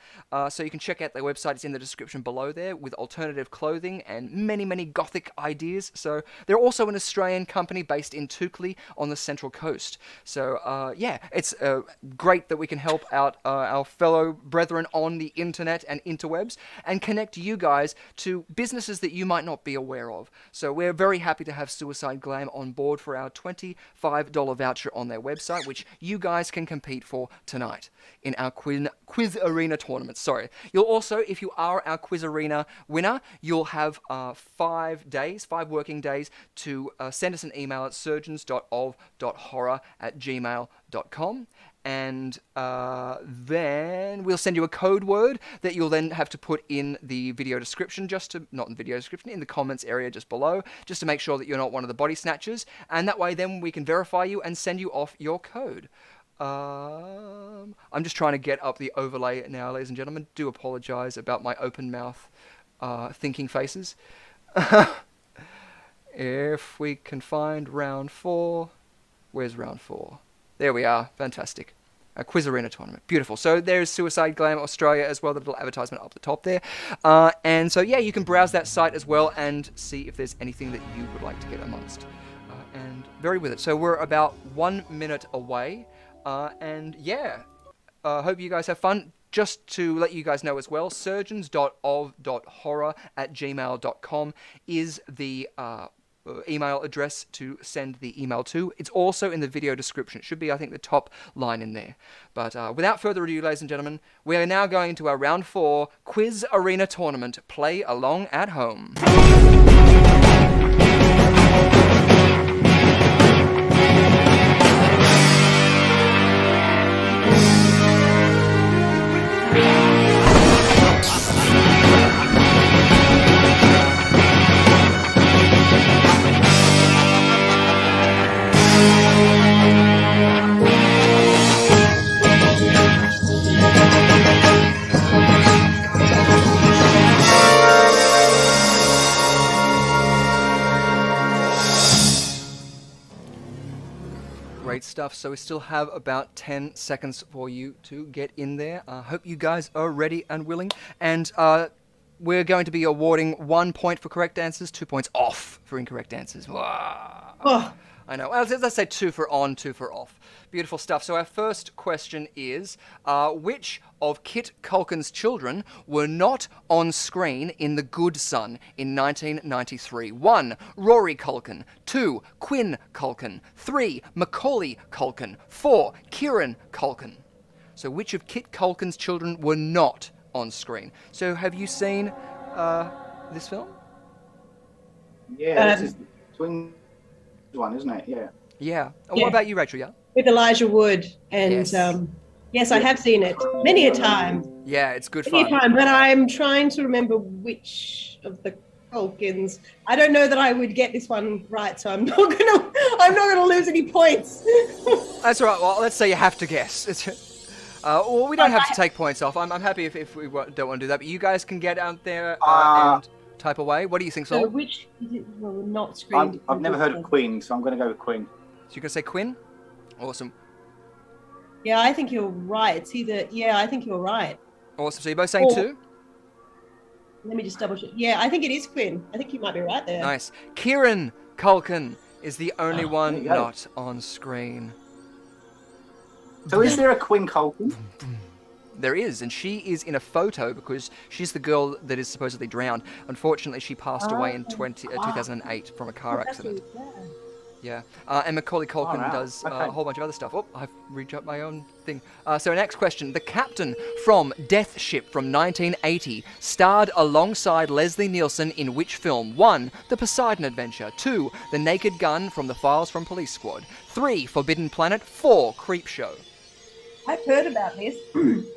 So you can check out their website. It's in the description below there, with alternative clothing and many, many gothic ideas. So they're also an Australian company based in Toukley on the Central Coast. So yeah, it's great that we can help out our fellow brethren on the internet and interwebs and connect you guys to businesses that you might not be aware of. So we're very happy to have Suicide Glam on board for our $25 voucher on their website, which you guys can compete for tonight in our Quiz Arena tournament. Sorry. You'll also, if you are our Quiz Arena winner, you'll have 5 working days to send us an email at surgeons.of.horror@gmail.com. And then we'll send you a code word that you'll then have to put in the video description, not in the video description, in the comments area just below, just to make sure that you're not one of the body snatchers. And that way then we can verify you and send you off your code. I'm just trying to get up the overlay now, ladies and gentlemen. Do apologize about my open mouth thinking faces. If we can find round 4. Where's round 4? There we are. Fantastic. A Quiz Arena tournament. Beautiful. So there's Suicide Glam Australia as well, the little advertisement up the top there. And so, yeah, you can browse that site as well and see if there's anything that you would like to get amongst. And very with it. So we're about 1 minute away. And, yeah, hope you guys have fun. Just to let you guys know as well, surgeons.of.horror@gmail.com is the email address to send the email to. It's also in the video description. It should be, I think, the top line in there. But without further ado, ladies and gentlemen, we are now going to our round 4 Quiz Arena tournament. Play along at home. Great stuff. So we still have about 10 seconds for you to get in there. Hope you guys are ready and willing. And we're going to be awarding 1 point for correct answers, 2 points off for incorrect answers. Wow. Oh. I know. Well, let's say 2 for on, 2 for off. Beautiful stuff. So our first question is, which of Kit Culkin's children were not on screen in The Good Son in 1993? 1. Rory Culkin. 2. Quinn Culkin. 3. Macaulay Culkin. 4. Kieran Culkin. So which of Kit Culkin's children were not on screen? So have you seen this film? Yeah, this is the twin one, isn't it? Yeah. Yeah. And Yeah. what about you, Rachel? Yeah. With Elijah Wood, and Yes. yes, I have seen it many a time. Yeah, it's good Many a fun. time, but I'm trying to remember which of the Culkins. I don't know that I would get this one right, so I'm not gonna lose any points. That's all right. Well, let's say you have to guess. Well, we don't have to take points off. I'm happy if we don't want to do that. But you guys can get out there and type away. What do you think, So Sol? which is it? Well, not screened. I've never heard of Queen, so I'm going to go with Queen. So you're going to say Quinn? Awesome. Yeah, I think you're right. It's either. Yeah, I think you're right. Awesome. So you're both saying Or- 2? Let me just double check. Yeah, I think it is Quinn. I think you might be right there. Nice. Kieran Culkin is the only one there you go. not on screen. So is there a Queen Culkin? There is, and she is in a photo because she's the girl that is supposedly drowned. Unfortunately, she passed away in 2008 from a car accident. Yeah. And Macaulay Culkin wow. does Okay. a whole bunch of other stuff. Oh, I've reached up my own thing. So next question. The captain from Death Ship from 1980 starred alongside Leslie Nielsen in which film? 1. The Poseidon Adventure. 2. The Naked Gun from The Files from Police Squad. 3. Forbidden Planet. 4. Creepshow. I've heard about this.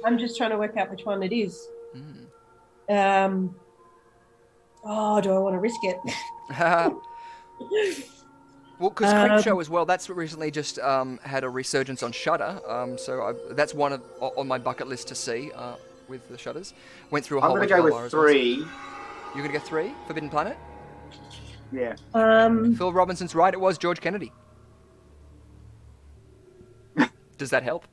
I'm just trying to work out which one it is. Oh, do I want to risk it? Well, because Creepshow as well, that's recently just had a resurgence on Shudder. That's one on my bucket list to see with the Shudders. Went through a I'm whole going bunch to go of with horrors. 3. You're going to go 3? Forbidden Planet? Yeah. Phil Robinson's right. It was George Kennedy. Does that help?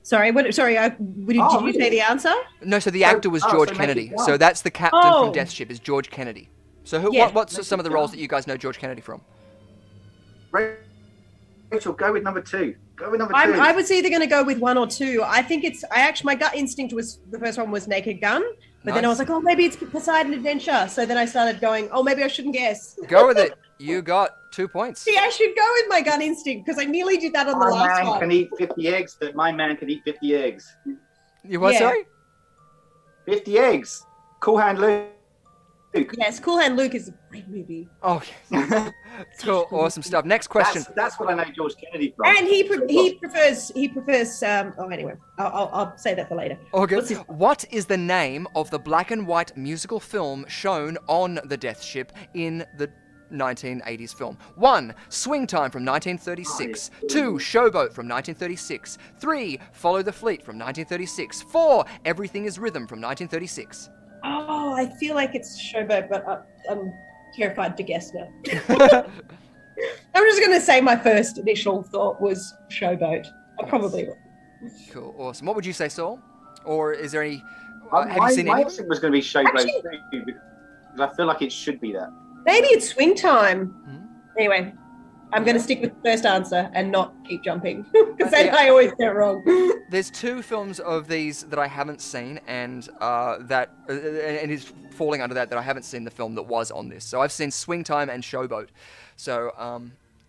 Sorry, what? Sorry, did you say the answer? No, so the actor was George so Kennedy. Naked Gun. So that's the captain Oh. from Death Ship is George Kennedy. So Yeah. what's some of the roles that you guys know George Kennedy from? Rachel, go with number 2. Go with number 2. I was either going to go with 1 or 2. I think my gut instinct was the first one was Naked Gun, but then I was like, oh, maybe it's Poseidon Adventure. So then I started going, oh, maybe I shouldn't guess. Go with it. You got 2 points. See, I should go with my gut instinct because I nearly did that on the My last man one. can eat 50 eggs, but my man can eat 50 eggs. You what, Yeah. sorry? 50 eggs. Cool Hand Luke. Yes, Cool Hand Luke is a great movie. Oh, cool. Awesome stuff. Next question. That's what I know George Kennedy from. And he prefers. Oh, anyway, I'll say that for later. Okay. What's his- What is the name of the black and white musical film shown on the Death Ship in the 1980s film? 1. Swing Time from 1936. 2. Showboat from 1936. 3. Follow the Fleet from 1936. 4. Everything is Rhythm from 1936. Oh, I feel like it's Showboat, but I'm terrified to guess now. I'm just going to say my first initial thought was Showboat. I probably will. Cool. Awesome. What would you say, Saul? Or is there any... have my you seen any? instinct was going to be Showboat Actually- too, because I feel like it should be that. Maybe it's Swing Time. Anyway, I'm going to stick with the first answer and not keep jumping because then Yeah. I always get it wrong. There's 2 films of these that I haven't seen, and and is falling under that I haven't seen the film that was on this. So I've seen Swing Time and Showboat. So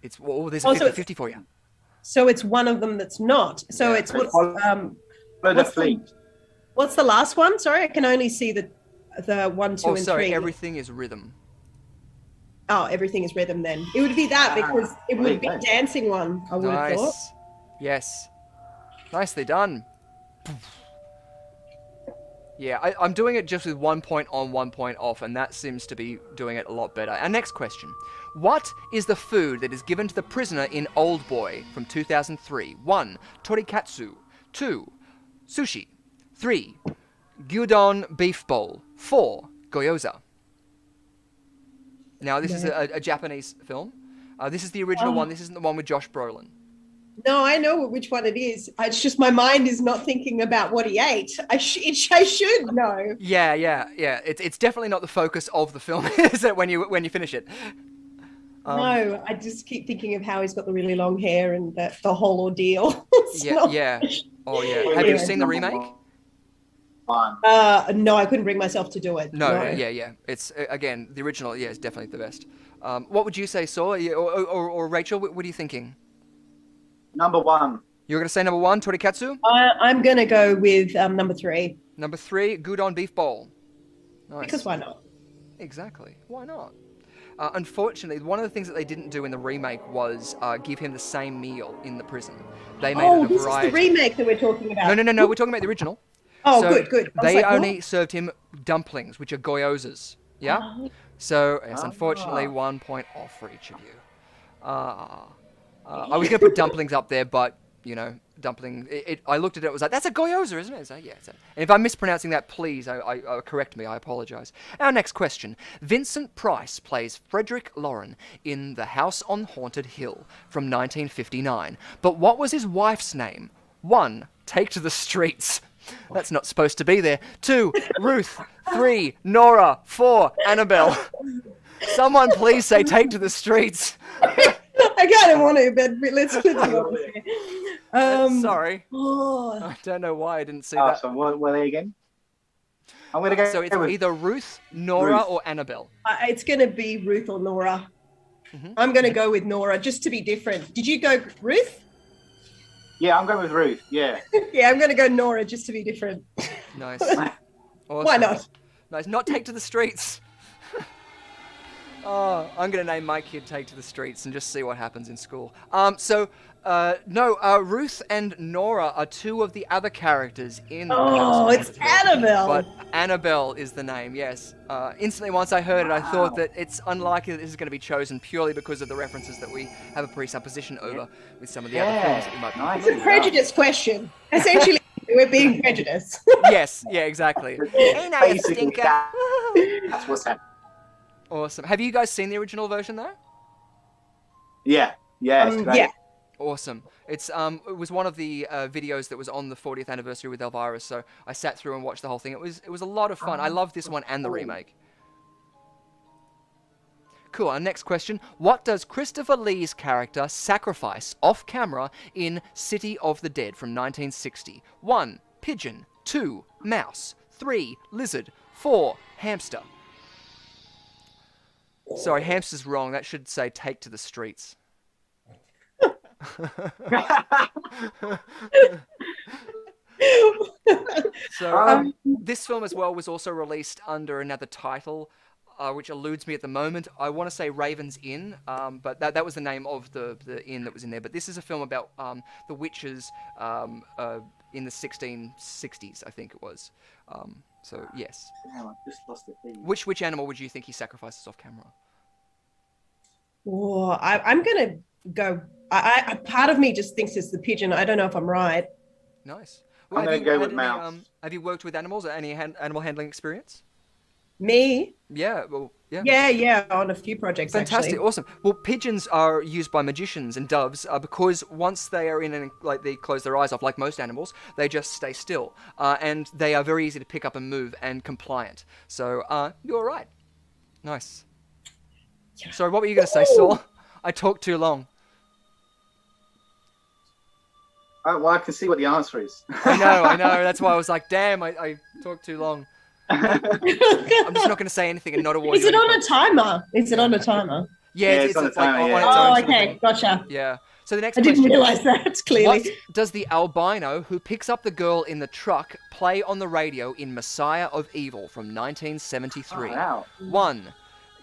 there's a Also, 50-50 for you. So it's one of them that's not. So Yeah. it's what's Follow the what's Fleet. what's the last one? Sorry, I can only see the 1, 2, Oh, and sorry. 3. Everything is Rhythm. Oh, Everything is Rhythm then. It would be that because it would be there you go. dancing one, I would have thought. Nice. Yes. Nicely done. Yeah, I'm doing it just with 1 point on, 1 point off, and that seems to be doing it a lot better. Our next question. What is the food that is given to the prisoner in Old Boy from 2003? 1. Torikatsu. 2. Sushi. 3. Gyudon beef bowl. 4. Gyoza. Now, this is a Japanese film. This is the original one. This isn't the one with Josh Brolin. No, I know which one it is. It's just my mind is not thinking about what he ate. I should know. Yeah. It's definitely not the focus of the film, is it? When you finish it. No, I just keep thinking of how he's got the really long hair and the whole ordeal. It's Yeah, not- yeah. Oh yeah. Have you seen the remake? No, I couldn't bring myself to do it. No. Yeah. It's again the original. Yeah, is definitely the best. What would you say, Saul? Or Rachel? What are you thinking? Number 1. You're going to say number 1, Torikatsu? I'm going to go with number 3. Number 3, Gudon Beef Bowl. Nice. Because why not? Exactly. Why not? Unfortunately, one of the things that they didn't do in the remake was give him the same meal in the prison. They made it a this variety. is the remake that we're talking about. No. We're talking about the original. Oh, so good. They only served him dumplings, which are gyozas. Yeah? So, yes, unfortunately, 1 point off for each of you. I was going to put dumplings up there, but, dumpling, I looked at it, it was like, that's a gyoza, isn't it? So, yeah. And if I'm mispronouncing that, please correct me. I apologize. Our next question. Vincent Price plays Frederick Lauren in The House on Haunted Hill from 1959. But what was his wife's name? 1, Take to the Streets. That's not supposed to be there. 2, Ruth. 3, Nora. 4, Annabelle. Someone please say Take to the Streets. I kind of want to, but let's be honest here. Sorry. Oh. I don't know why I didn't see that. So what were they again? I'm going to go. So it's with either Ruth, Nora, or Annabelle. It's going to be Ruth or Nora. I'm going to go with Nora just to be different. Did you go Ruth? Yeah, I'm going with Ruth. Yeah. Yeah, I'm going to go Nora just to be different. Nice. Awesome. Why not? Nice. Not Take to the Streets. Oh, I'm going to name my kid Take to the Streets and just see what happens in school. Ruth and Nora are 2 of the other characters in the House it's Annabelle. But Annabelle is the name, yes. Instantly, once I heard it, I thought that it's unlikely that this is going to be chosen purely because of the references that we have a presupposition over with some of the other films that we might be. It's a prejudice question. Essentially, we're being prejudiced. Yes, yeah, exactly. Hey, now, you stinker. That's what's happening. Awesome. Have you guys seen the original version though? Yeah. It's great. Yeah. Awesome. It was one of the videos that was on the 40th anniversary with Elvira, so I sat through and watched the whole thing. It was a lot of fun. I love this one and the remake. Cool. Our next question. What does Christopher Lee's character sacrifice off camera in City of the Dead from 1960? 1, pigeon. 2, mouse. 3, lizard. 4, hamster. Sorry, hamster's wrong. That should say Take to the Streets. So this film as well was also released under another title, which eludes me at the moment. I want to say Raven's Inn, but that was the name of the inn that was in there. But this is a film about the witches in the 1660s, I think it was. So yes. Damn, I just lost it. Which animal would you think he sacrifices off camera? Oh, I'm gonna go. I part of me just thinks it's the pigeon. I don't know if I'm right. Nice. Well, I'm gonna go with mouse. Have you worked with animals? Any animal handling experience? Me? Yeah. Well, yeah. Yeah. On a few projects. Fantastic. Actually. Awesome. Well, pigeons are used by magicians and doves because once they are in and they close their eyes off, like most animals, they just stay still, and they are very easy to pick up and move and compliant. So you're right. Nice. Yeah. Sorry, what were you going to say, Saul? I talked too long. Well, I can see what the answer is. I know. That's why I was like, damn, I talked too long. I'm just not going to say anything and not award you. Is it on a timer? Is it on a timer? Yeah, it's on a timer. Like, Oh, okay. Gotcha. Yeah. So the next I didn't realize that, clearly. What does the albino who picks up the girl in the truck play on the radio in Messiah of Evil from 1973? Oh, wow. 1,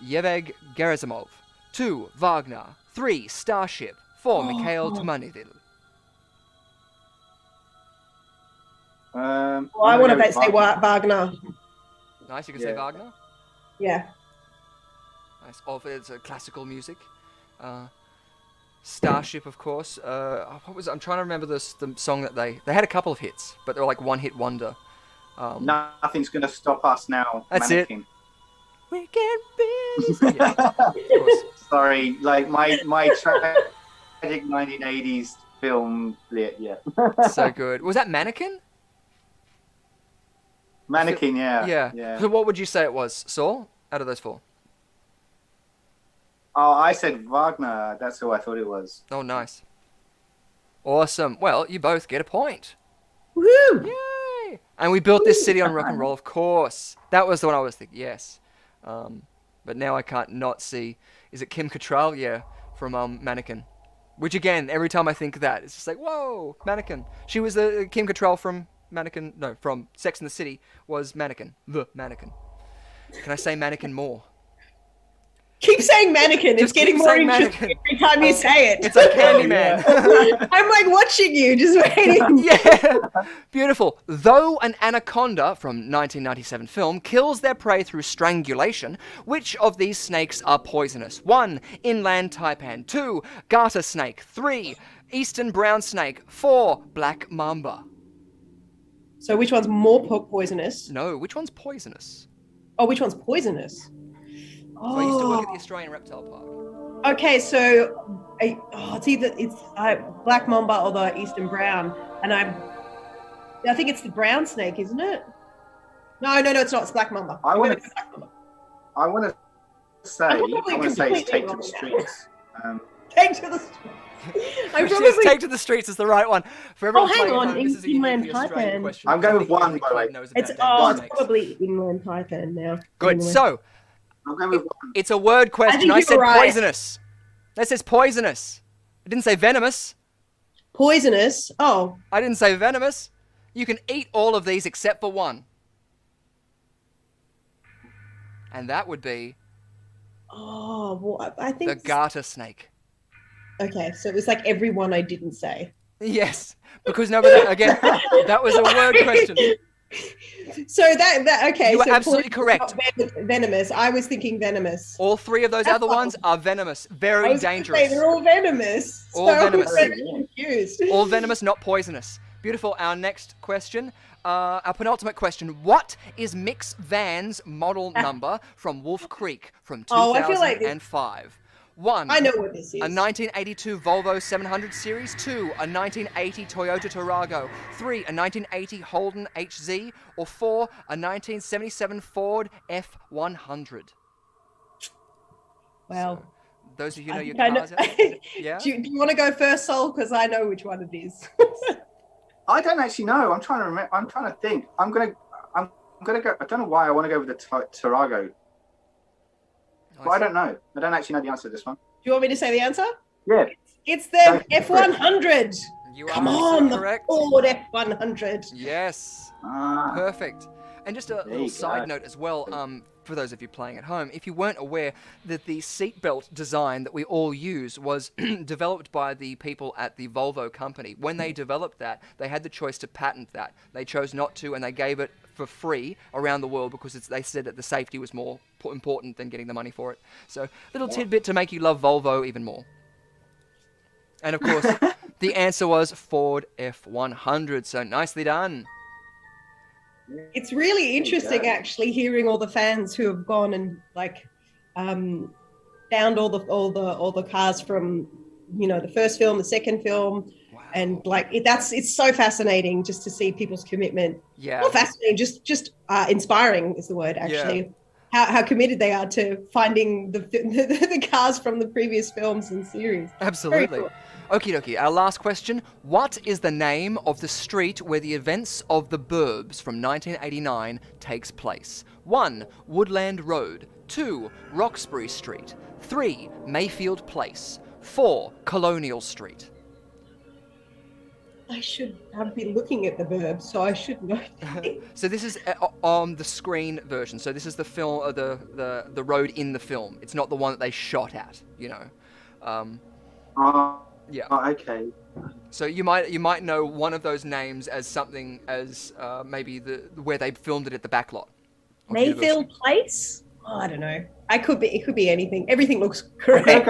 Yevgeny Gerasimov. 2, Wagner. 3, Starship. 4, Mikhail Tumanidil. I want to say Wagner. Nice, you can say Wagner? Yeah. Nice. It's classical music. Starship, of course. I'm trying to remember the song that they had a couple of hits, but they were like one-hit wonder. Nothing's going to stop us now. That's Mannequin. it. We can be. Yeah, of course. Sorry, like my tragic 1980s film. Yeah. So good. Was that Mannequin? Mannequin, yeah. So what would you say it was, Saul, out of those 4? Oh, I said Wagner. That's who I thought it was. Oh, nice. Awesome. Well, you both get a point. Woo! Yay! And we built this city on rock and roll, of course. That was the one I was thinking, yes. But now I can't not see. Is it Kim Cattrall? Yeah, from Mannequin. Which again, every time I think of that, it's just like, whoa, Mannequin. She was the Kim Cattrall from from Sex and the City was Mannequin. The Mannequin. Can I say Mannequin more? Keep saying Mannequin. It's Just getting keep more saying interesting every time you say it. It's like Candyman. I'm like watching you, just waiting. Yeah, beautiful. Though an anaconda from 1997 film kills their prey through strangulation, which of these snakes are poisonous? 1. Inland taipan. 2. Garter snake. 3. Eastern brown snake. 4. Black mamba. So which one's more poisonous? No, which one's poisonous? Oh, which one's poisonous? So I used to work at the Australian Reptile Park. Okay, so it's either black mamba or the eastern brown, and I think it's the brown snake, isn't it? No, it's not. It's black mamba. I want to say it's Take to the Streets. Take to the streets. Take to the Streets is the right one. For everyone hang on, this is a Inland uniquely Australian Taipan. question. I'm going with 1, by the way. It's probably Inland Taipan now. Good. Anyway. So I'm going with 1. it's a word question. I said right. poisonous. That says poisonous. I didn't say venomous. Poisonous. Oh, I didn't say venomous. You can eat all of these except for one. And that would be well, I think the garter snake. Okay, so it was like every one I didn't say. Yes, because nobody, again, that was a word question. So okay. You were so absolutely correct. Venomous. I was thinking venomous. All 3 of those other ones are venomous. Very dangerous. Say, they're all venomous. All venomous. I'm confused. All venomous, not poisonous. Beautiful. Our next question, our penultimate question. What is Mick's van's model number from Wolf Creek from 2005? 1. I know what this is. A 1982 Volvo 700 Series. 2. A 1980 Toyota Tarago. 3. A 1980 Holden HZ. Or 4. A 1977 Ford F100. Wow. So, those of you know your cars. Yeah. Do you want to go first, Sol? Because I know which one it is. I don't actually know. I'm trying to remember. I'm trying to think. I'm gonna go. I don't know why I want to go with the Tarago. But I don't know. I don't actually know the answer to this one. Do you want me to say the answer? Yeah. It's the F100. Come on, correct. The Ford F100. Yes. Perfect. And just a little side note as well, for those of you playing at home, if you weren't aware that the seatbelt design that we all use was developed by the people at the Volvo company. When they developed that, they had the choice to patent that. They chose not to, and they gave it for free around the world because they said that the safety was more important than getting the money for it. So, little tidbit to make you love Volvo even more. And of course, the answer was Ford F100. So nicely done. It's really interesting, actually, hearing all the fans who have gone and found all the cars from the first film, the second film, and it's so fascinating just to see people's commitment. Yeah, not fascinating, just inspiring is the word actually. Yeah. How committed they are to finding the cars from the previous films and series. Absolutely. Cool. Okie dokie, our last question. What is the name of the street where the events of The Burbs from 1989 takes place? 1. Woodland Road. 2. Roxbury Street. 3. Mayfield Place. 4. Colonial Street. I should have been looking at The Burbs, so I should know. So this is on the screen version. So this is the film, the road in the film. It's not the one that they shot at, Yeah. Oh, okay. So you might know one of those names as something as maybe where they filmed it at the backlot. Mayfield Place? Oh, I don't know. It could be anything. Everything looks correct.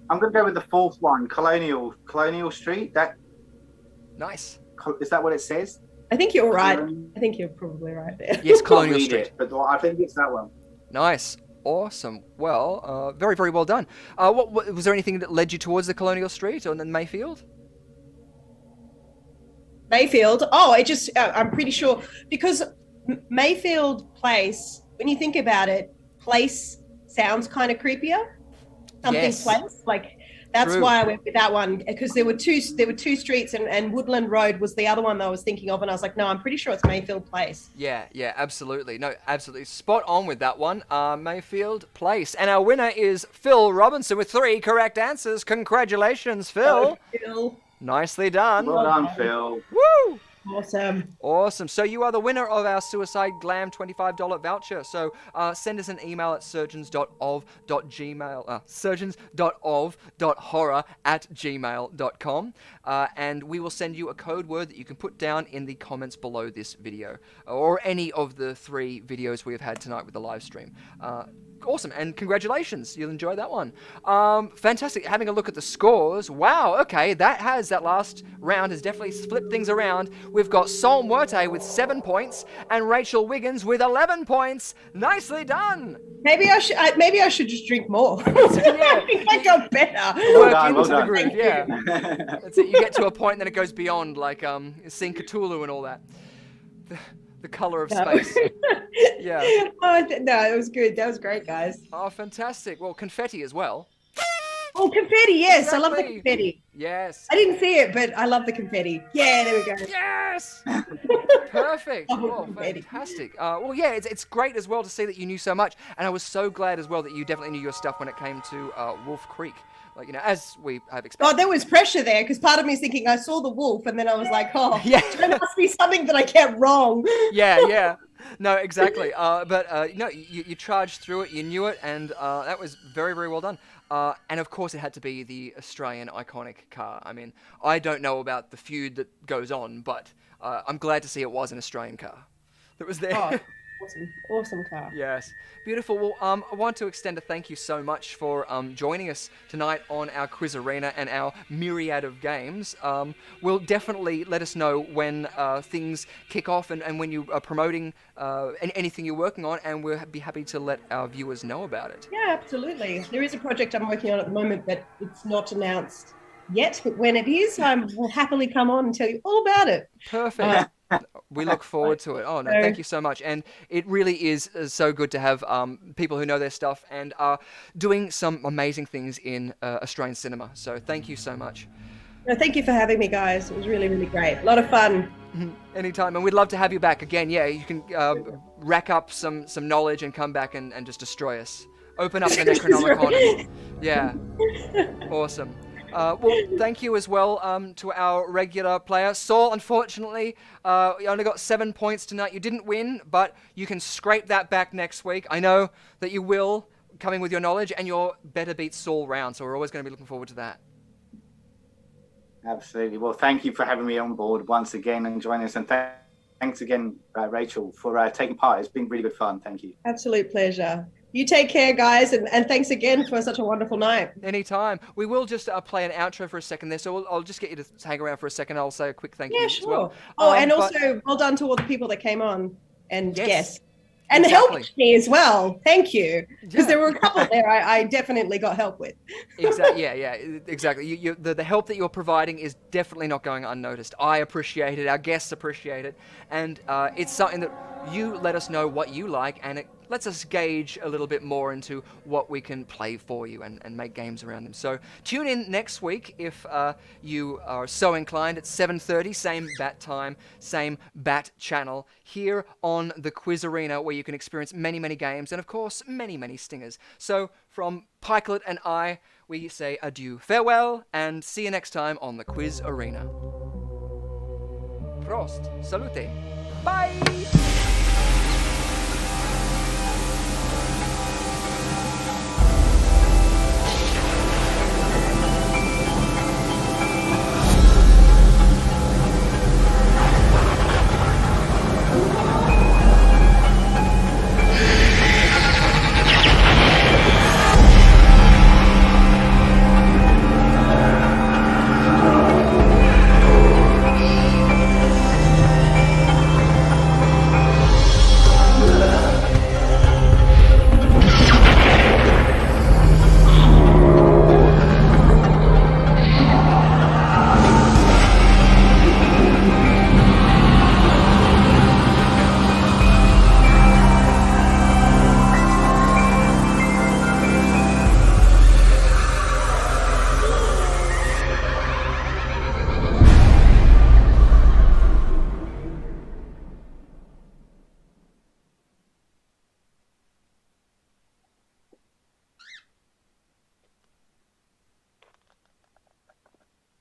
I'm gonna go with the 4th one, Colonial Street. Nice. Is that what it says? I think you're right. I think you're probably right there. Yes, Colonial Street. But I think it's that one. Nice. Awesome. Well, very, very well done. What was there anything that led you towards the Colonial Street or then Mayfield? Mayfield. Oh, I'm pretty sure because Mayfield Place, when you think about it, place sounds kind of creepier. Something place, like That's True. why I went with that one, because there were two streets, and Woodland Road was the other one that I was thinking of, and I was like, no, I'm pretty sure it's Mayfield Place. Yeah, absolutely. No, absolutely. Spot on with that one. Mayfield Place. And our winner is Phil Robinson with 3 correct answers. Congratulations, Phil. Oh, Phil. Nicely done. Well done, Phil. Woo! Awesome. So you are the winner of our Suicide Glam $25 voucher. So send us an email at surgeons.of.horror@gmail.com, and we will send you a code word that you can put down in the comments below this video, or any of the 3 videos we have had tonight with the live stream. Awesome, and congratulations, you'll enjoy that one. Fantastic. Having a look at the scores, wow, okay, that last round has definitely flipped things around. We've got Sol Muerte with 7 points and Rachel Wiggins with 11 points. Nicely done. Maybe I should just drink more. I think I got better. Work into the groove, yeah. That's it. You get to a point, then it goes beyond, like seeing Cthulhu and all that. The color of space. Yeah. Oh, no, it was good. That was great, guys. Oh, fantastic. Well, confetti as well. Oh, confetti, yes. Exactly. I love the confetti. Yes. I didn't see it, but I love the confetti. Yeah, there we go. Yes. Perfect. Oh, fantastic. Well, yeah, it's great as well to see that you knew so much. And I was so glad as well that you definitely knew your stuff when it came to Wolf Creek. Like, you know, as we have expected. Oh, there was pressure there, because part of me is thinking I saw the wolf, and then I was like, oh, yeah, there must be something that I get wrong. Yeah. No, exactly. But no, you charged through it, you knew it, and that was very, very well done. And of course, it had to be the Australian iconic car. I mean, I don't know about the feud that goes on, but I'm glad to see it was an Australian car that was there. Oh, awesome car. Yes, beautiful. Well, I want to extend a thank you so much for joining us tonight on our Quiz Arena and our myriad of games. We'll definitely let us know when things kick off and when you are promoting anything you're working on, and we'll be happy to let our viewers know about it. Yeah, absolutely. There is a project I'm working on at the moment, but it's not announced yet. But when it is, I will happily come on and tell you all about it. Perfect. We look forward to it. Oh, no, thank you so much. And it really is so good to have people who know their stuff and are doing some amazing things in Australian cinema. So thank you so much. No, thank you for having me, guys. It was really, really great. A lot of fun. Anytime. And we'd love to have you back again. Yeah, you can rack up some knowledge and come back and just destroy us. Open up the Necronomicon. Yeah. Awesome. Well, thank you as well to our regular player. Saul, unfortunately, you only got 7 points tonight. You didn't win, but you can scrape that back next week. I know that you will, coming with your knowledge, and your better beat Saul round, so we're always going to be looking forward to that. Absolutely. Well, thank you for having me on board once again and joining us. And thanks again, Rachel, for taking part. It's been really good fun. Thank you. Absolute pleasure. You take care, guys, and thanks again for such a wonderful night. Anytime. We will just play an outro for a second there, so I'll just get you to hang around for a second. I'll say a quick thank you as well. Oh, and also, well done to all the people that came on and guessed. And helped me as well. Thank you. Because there were a couple there I definitely got help with. Exactly. Yeah, exactly. The help that you're providing is definitely not going unnoticed. I appreciate it. Our guests appreciate it. And it's something that you let us know what you like, and it lets us gauge a little bit more into what we can play for you and make games around them. So tune in next week if you are so inclined at 7:30, same bat time, same bat channel, here on the Quiz Arena, where you can experience many, many games and, of course, many, many stingers. So from Pikelet and I, we say adieu, farewell, and see you next time on the Quiz Arena. Prost, salute, bye!